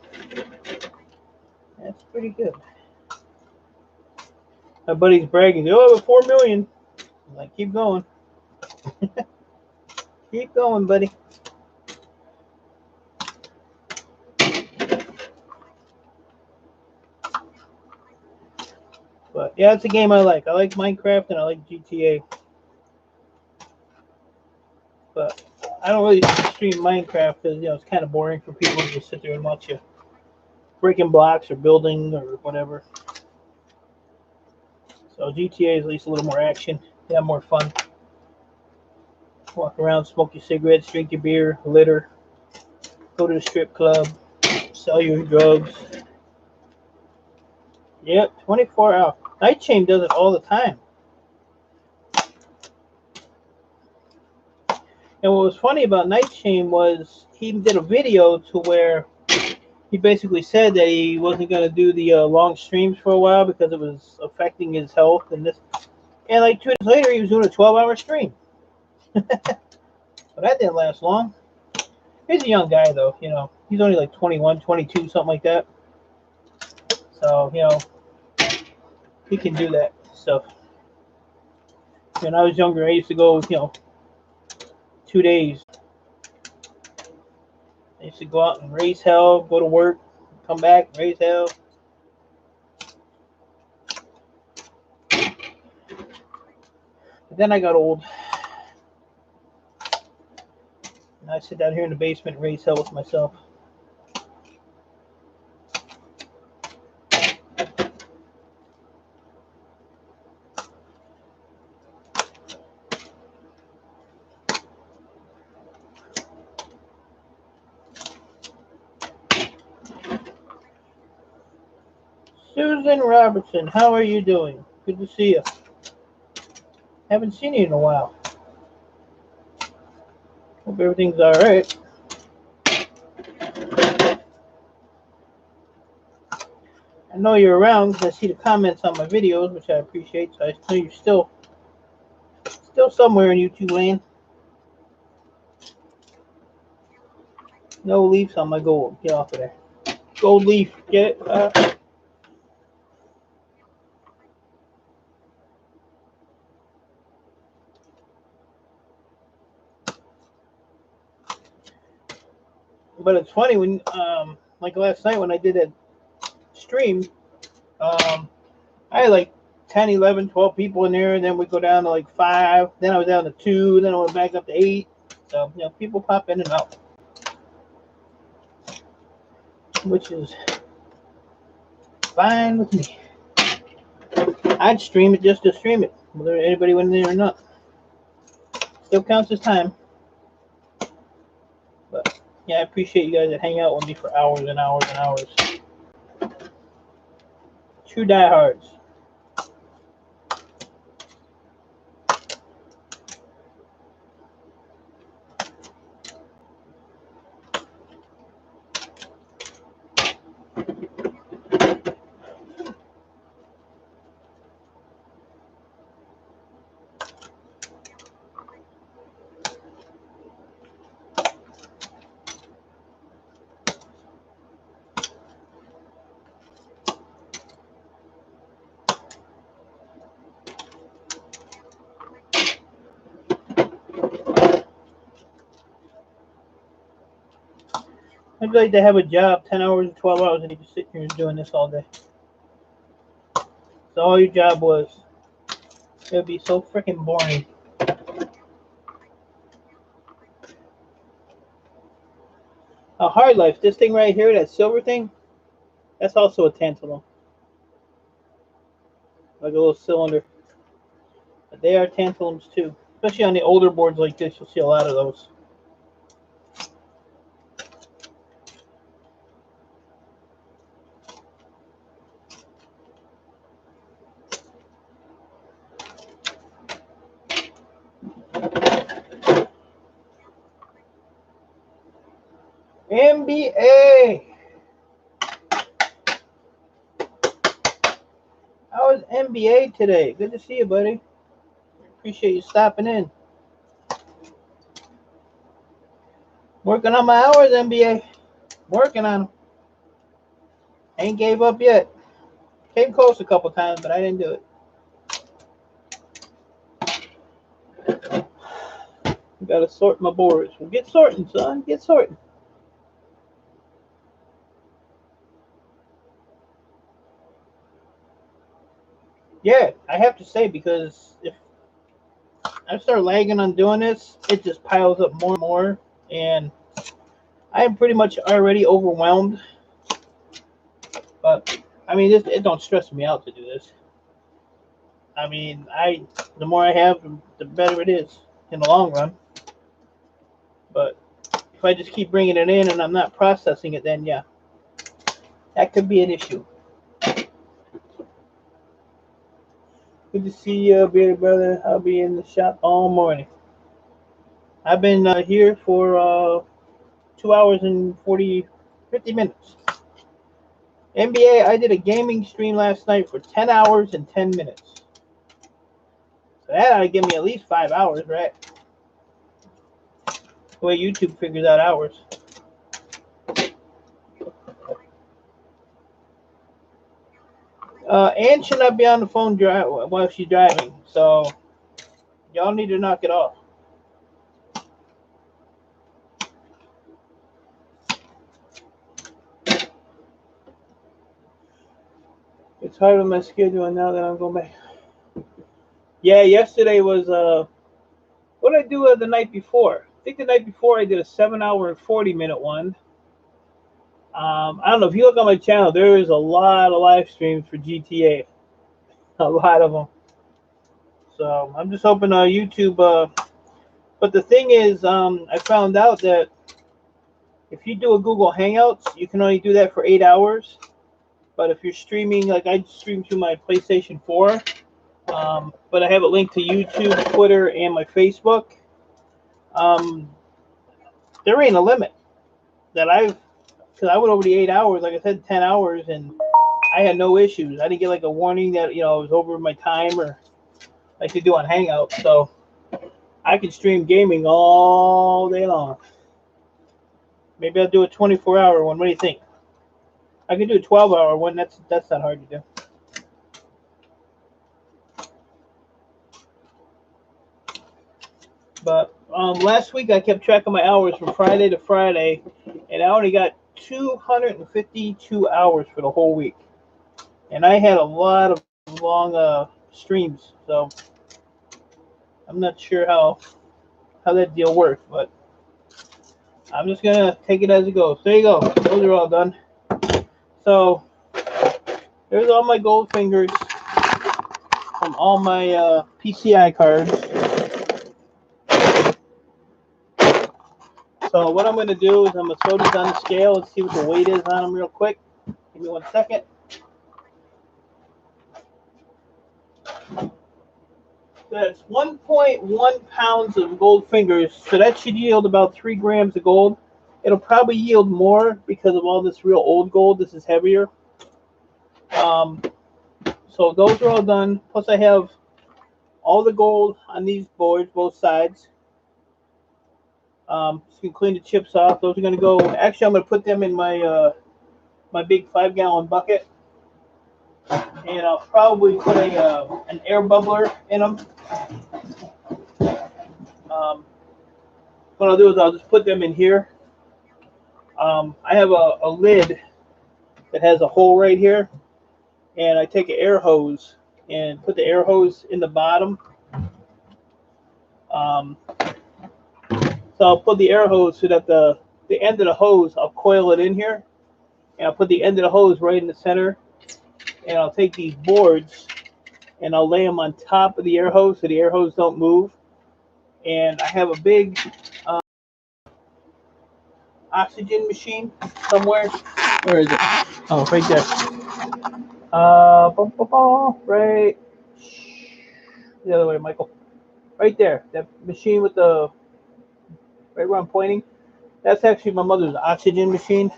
[SPEAKER 1] That's pretty good. My buddy's bragging, oh, 4 million. I'm like, keep going. Keep going, buddy. But yeah, it's a game I like. I like Minecraft and I like GTA. But I don't really stream Minecraft because, you know, it's kind of boring for people to just sit there and watch you breaking blocks or building or whatever. So GTA is at least a little more action. You have more fun. Walk around, smoke your cigarettes, drink your beer, litter, go to the strip club, sell your drugs. Yep, 24 hours. Night Chain does it all the time. And what was funny about Night Chain was he did a video to where he basically said that he wasn't going to do the long streams for a while because it was affecting his health and this. And like 2 days later, he was doing a 12-hour stream. But that didn't last long. He's a young guy, though. You know, he's only like 21, 22, something like that. So, you know, he can do that stuff. When I was younger, I used to go, you know, 2 days. I used to go out and raise hell, go to work, come back, raise hell. But then I got old. And I sit down here in the basement and raise hell with myself. Susan Robertson, how are you doing? Good to see you. Haven't seen you in a while. Hope everything's all right. I know you're around because I see the comments on my videos, which I appreciate. So I know you're still somewhere in YouTube land. No leaves on my gold. Get off of there. Gold leaf, get it? But it's funny when, like last night when I did that stream, I had like 10, 11, 12 people in there, and then we go down to like 5, then I was down to 2, then I went back up to 8. So, people pop in and out, which is fine with me. I'd stream it just to stream it, whether anybody went in there or not. Still counts as time. But yeah, I appreciate you guys that hang out with me for hours and hours and hours. True diehards. I'd like to have a job, 10 hours or 12 hours, and you just sit here and doing this all day. So all your job was, it would be so freaking boring. A hard life, this thing right here, that silver thing, that's also a tantalum. Like a little cylinder. But they are tantalums too. Especially on the older boards like this, you'll see a lot of those. NBA. How was NBA today? Good to see you, buddy. Appreciate you stopping in. Working on my hours, NBA. Working on them. Ain't gave up yet. Came close a couple times, but I didn't do it. Gotta sort my boards. Well, get sorting, son. Get sorting. Yeah, I have to say, because if I start lagging on doing this, it just piles up more and more, and I am pretty much already overwhelmed. But I mean, it don't stress me out to do this. I mean, the more I have, the better it is in the long run. But if I just keep bringing it in and I'm not processing it, then yeah, that could be an issue. Good to see you, bearded brother. I'll be in the shop all morning. I've been here for 2 hours and 50 minutes. NBA, I did a gaming stream last night for 10 hours and 10 minutes. So that ought to give me at least 5 hours, right? The way YouTube figures out hours. Ann should not be on the phone while she's driving, so y'all need to knock it off. It's hard on my schedule now that I'm going back. Yeah, yesterday was what did I do the night before? I think the night before I did a 7-hour and 40-minute one. I don't know if you look on my channel, there is a lot of live streams for GTA, a lot of them. So I'm just hoping YouTube. But the thing is, I found out that if you do a Google Hangouts, you can only do that for 8 hours. But if you're streaming, like I stream through my PlayStation 4, but I have it linked to YouTube, Twitter, and my Facebook. There ain't a limit that because I went over the 8 hours, like I said, 10 hours, and I had no issues. I didn't get like a warning that, I was over my time, or like they do on Hangouts. So I can stream gaming all day long. Maybe I'll do a 24-hour one. What do you think? I could do a 12-hour one. That's not hard to do. But last week I kept track of my hours from Friday to Friday, and I only got 252 hours for the whole week. And I had a lot of long streams, so I'm not sure how that deal works, but I'm just gonna take it as it goes. There you go. Those are all done. So there's all my gold fingers from all my PCI cards. So what I'm gonna do is I'm gonna throw these on the scale and see what the weight is on them real quick. Give me 1 second. That's 1.1 pounds of gold fingers, so that should yield about 3 grams of gold. It'll probably yield more because of all this real old gold. This is heavier. So those are all done. Plus I have all the gold on these boards, both sides. Just gonna clean the chips off. Those are gonna go. Actually, I'm gonna put them in my my big 5-gallon bucket, and I'll probably put an air bubbler in them. What I'll do is I'll just put them in here. I have a lid that has a hole right here, and I take an air hose and put the air hose in the bottom. So I'll put the air hose so that the end of the hose, I'll coil it in here, and I'll put the end of the hose right in the center, and I'll take these boards and I'll lay them on top of the air hose so the air hose don't move. And I have a big oxygen machine somewhere. Where is it? Oh, right there. Right. The other way, Michael. Right there. That machine with the right where I'm pointing. That's actually my mother's oxygen machine.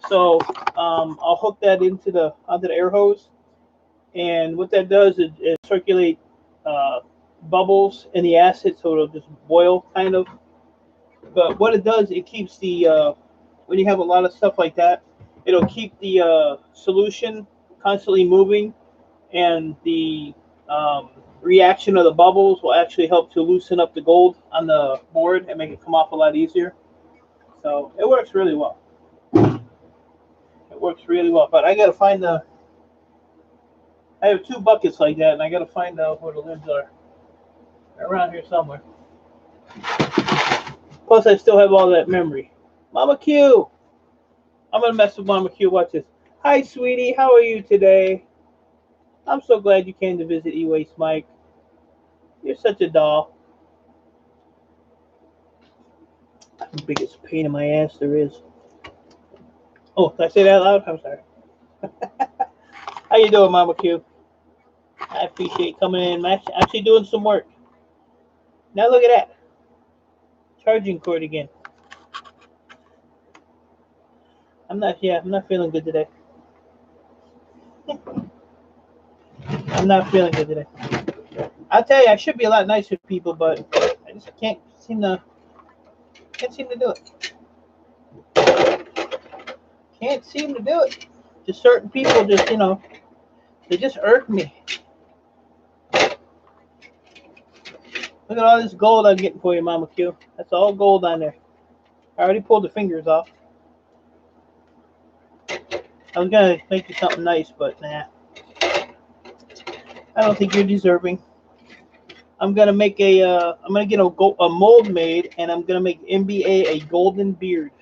[SPEAKER 1] So I'll hook that onto the air hose, and what that does is it circulate bubbles in the acid, so it'll just boil kind of. But what it does, it keeps the when you have a lot of stuff like that, it'll keep the solution constantly moving, and the reaction of the bubbles will actually help to loosen up the gold on the board and make it come off a lot easier. So it works really well. It works really well. But I got to find I have 2 buckets like that, and I got to find out where the lids are. They're around here somewhere. Plus, I still have all that memory. Mama Q! I'm going to mess with Mama Q. Watch this. Hi, sweetie. How are you today? I'm so glad you came to visit E-Waste, Mike. You're such a doll. The biggest pain in my ass there is. Oh, did I say that out loud? I'm sorry. How you doing, Mama Q? I appreciate coming in. I'm actually doing some work. Now look at that. Charging cord again. I'm not feeling good today. I'm not feeling good today. I'll tell you, I should be a lot nicer to people, but I just can't seem to do it. Can't seem to do it. Just certain people just, they just irk me. Look at all this gold I'm getting for you, Mama Q. That's all gold on there. I already pulled the fingers off. I was going to make you something nice, but nah. I don't think you're deserving. I'm going to make I'm going to get a mold made, and I'm going to make NBA a golden beard.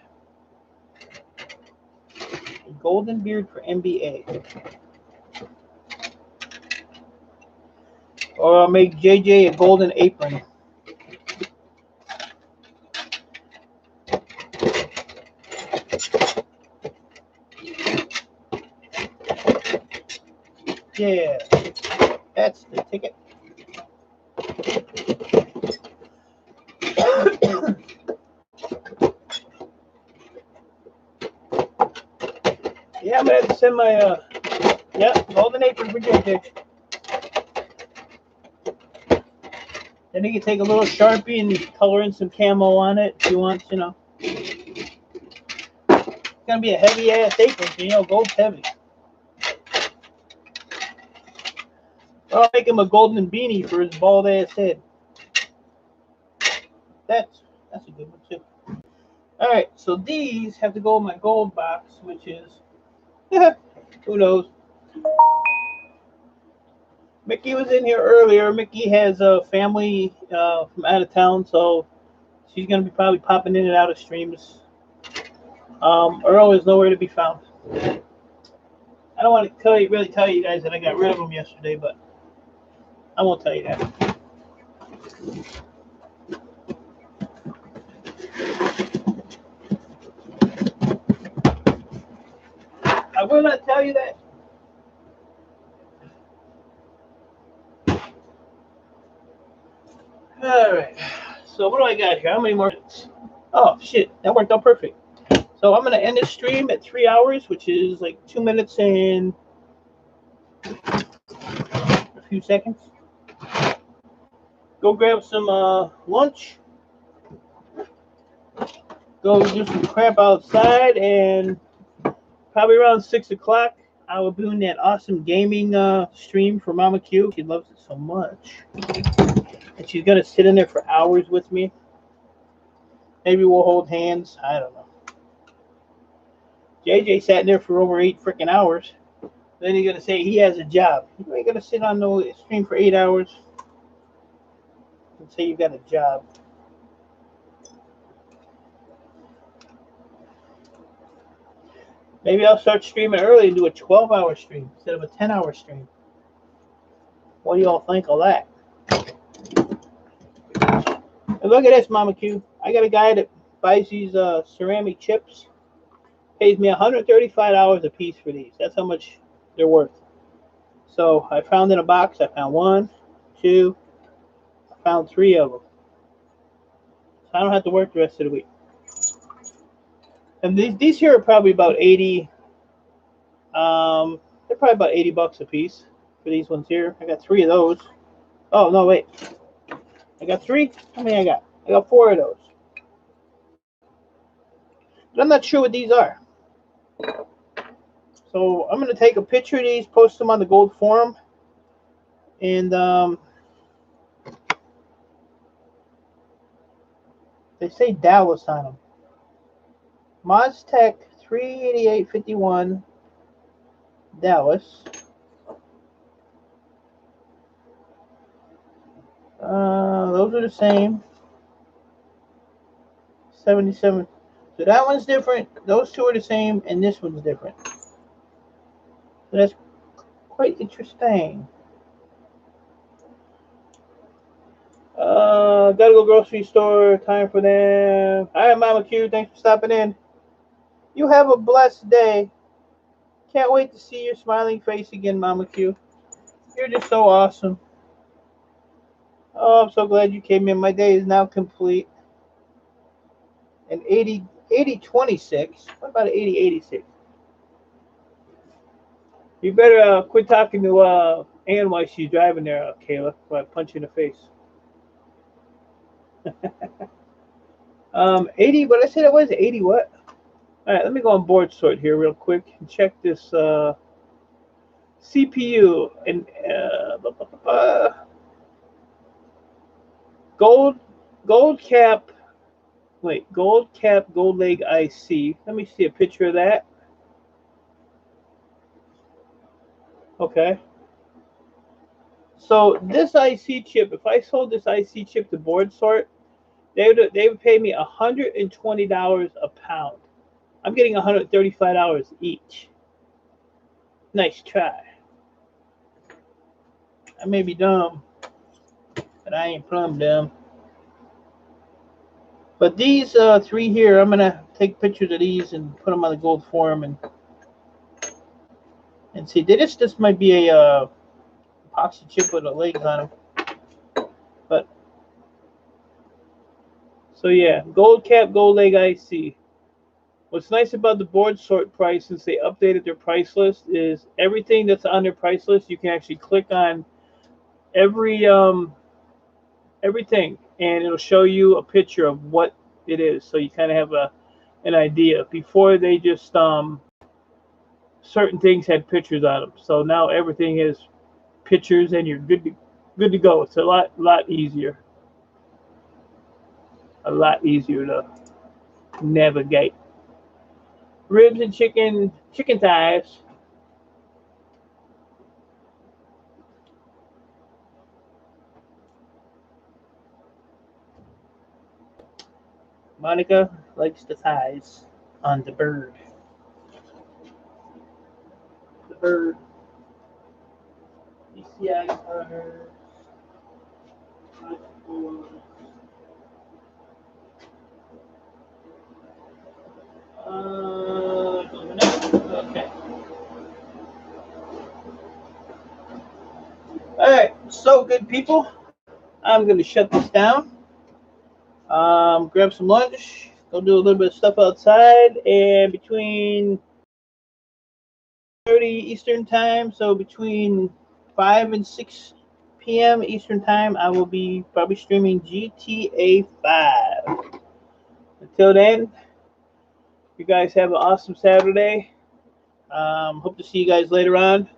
[SPEAKER 1] A golden beard for NBA. Or I'll make JJ a golden apron. Yeah, that's the ticket. Yeah, I'm gonna have to send my golden apron for JJ. Then you can take a little Sharpie and color in some camo on it if you want, gonna be a heavy ass apron. You know, gold's heavy. I'll make him a golden beanie for his bald ass head. That's a good one too. All right, so these have to go in my gold box, which is who knows. Mickey was in here earlier. Mickey has a family from out of town, so she's gonna be probably popping in and out of streams. Earl is nowhere to be found. I don't want to really tell you guys that I got rid of him yesterday, but I won't tell you that. I will not tell you that. All right. So what do I got here? How many more minutes? Oh shit, that worked out perfect. So I'm gonna end this stream at 3 hours, which is like 2 minutes and a few seconds. Go grab some lunch. Go do some crap outside, and probably around 6 o'clock, I will be doing that awesome gaming stream for Mama Q. She loves it so much. And she's going to sit in there for hours with me. Maybe we'll hold hands. I don't know. JJ sat in there for over 8 freaking hours. Then he's going to say he has a job. You ain't going to sit on the stream for 8 hours and say you got a job. Maybe I'll start streaming early and do a 12-hour stream instead of a 10-hour stream. What do y'all think of that? And look at this, Mama Q. I got a guy that buys these ceramic chips. Pays me $135 a piece for these. That's how much they're worth. So I found in a box. I found 1, 2. I found 3 of them. So I don't have to work the rest of the week. And these here are probably about 80. They're probably about $80 a piece for these ones here. I got 3 of those. Oh no, wait. I got 3. How many I got? I got 4 of those. But I'm not sure what these are. So I'm gonna take a picture of these, post them on the Gold Forum, and they say Dallas on them. Moztec 38851 Dallas. Those are the same. 77. So that one's different. Those 2 are the same, and this one's different. So that's quite interesting. Gotta go grocery store. Time for them. All right, Mama Q. Thanks for stopping in. You have a blessed day. Can't wait to see your smiling face again, Mama Q. You're just so awesome. Oh, I'm so glad you came in. My day is now complete. And 8026. What about 8086? You better quit talking to Ann while she's driving there, Kayla, while I punch you in the face. 80, what I said it was? 80 what? All right, let me go on board sort here real quick and check this CPU and gold cap gold leg IC. Let me see a picture of that. Okay. So this IC chip, if I sold this IC chip to Board Sort, they would pay me $120 a pound. I'm getting $135 each. Nice try. I may be dumb, but I ain't plumb dumb. But these 3 here, I'm gonna take pictures of these and put them on the Gold Forum and see. This might be a epoxy chip with the legs on them. But so yeah, gold cap, gold leg IC. What's nice about the Board Sort price, since they updated their price list, is everything that's on their price list, you can actually click on everything, and it'll show you a picture of what it is. So you kind of have an idea. Before they just certain things had pictures on them. So now everything has pictures and you're good to go. It's a lot easier. A lot easier to navigate. Ribs and chicken thighs. Monica likes the thighs on the bird. The bird. PCI cars. Okay. All right. So good people. I'm gonna shut this down. Grab some lunch. Go do a little bit of stuff outside, and between 30 Eastern time, so between 5 and 6 p.m. Eastern time, I will be probably streaming GTA 5. Until then, you guys have an awesome Saturday. Hope to see you guys later on.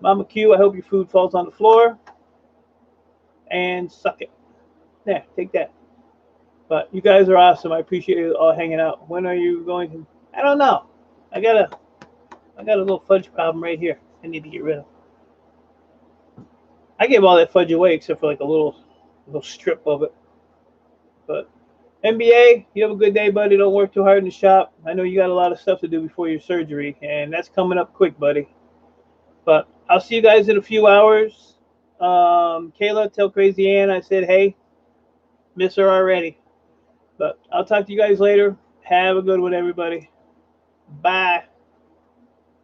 [SPEAKER 1] Mama Q, I hope your food falls on the floor. And suck it. Yeah, take that. But you guys are awesome. I appreciate you all hanging out. When are you going to? I don't know. I got a little fudge problem right here. I need to get rid of. I gave all that fudge away except for like a little strip of it. But NBA, you have a good day, buddy. Don't work too hard in the shop. I know you got a lot of stuff to do before your surgery, and that's coming up quick, buddy. But I'll see you guys in a few hours. Kayla, tell Crazy Ann I said, hey, miss her already. But I'll talk to you guys later. Have a good one, everybody. Bye.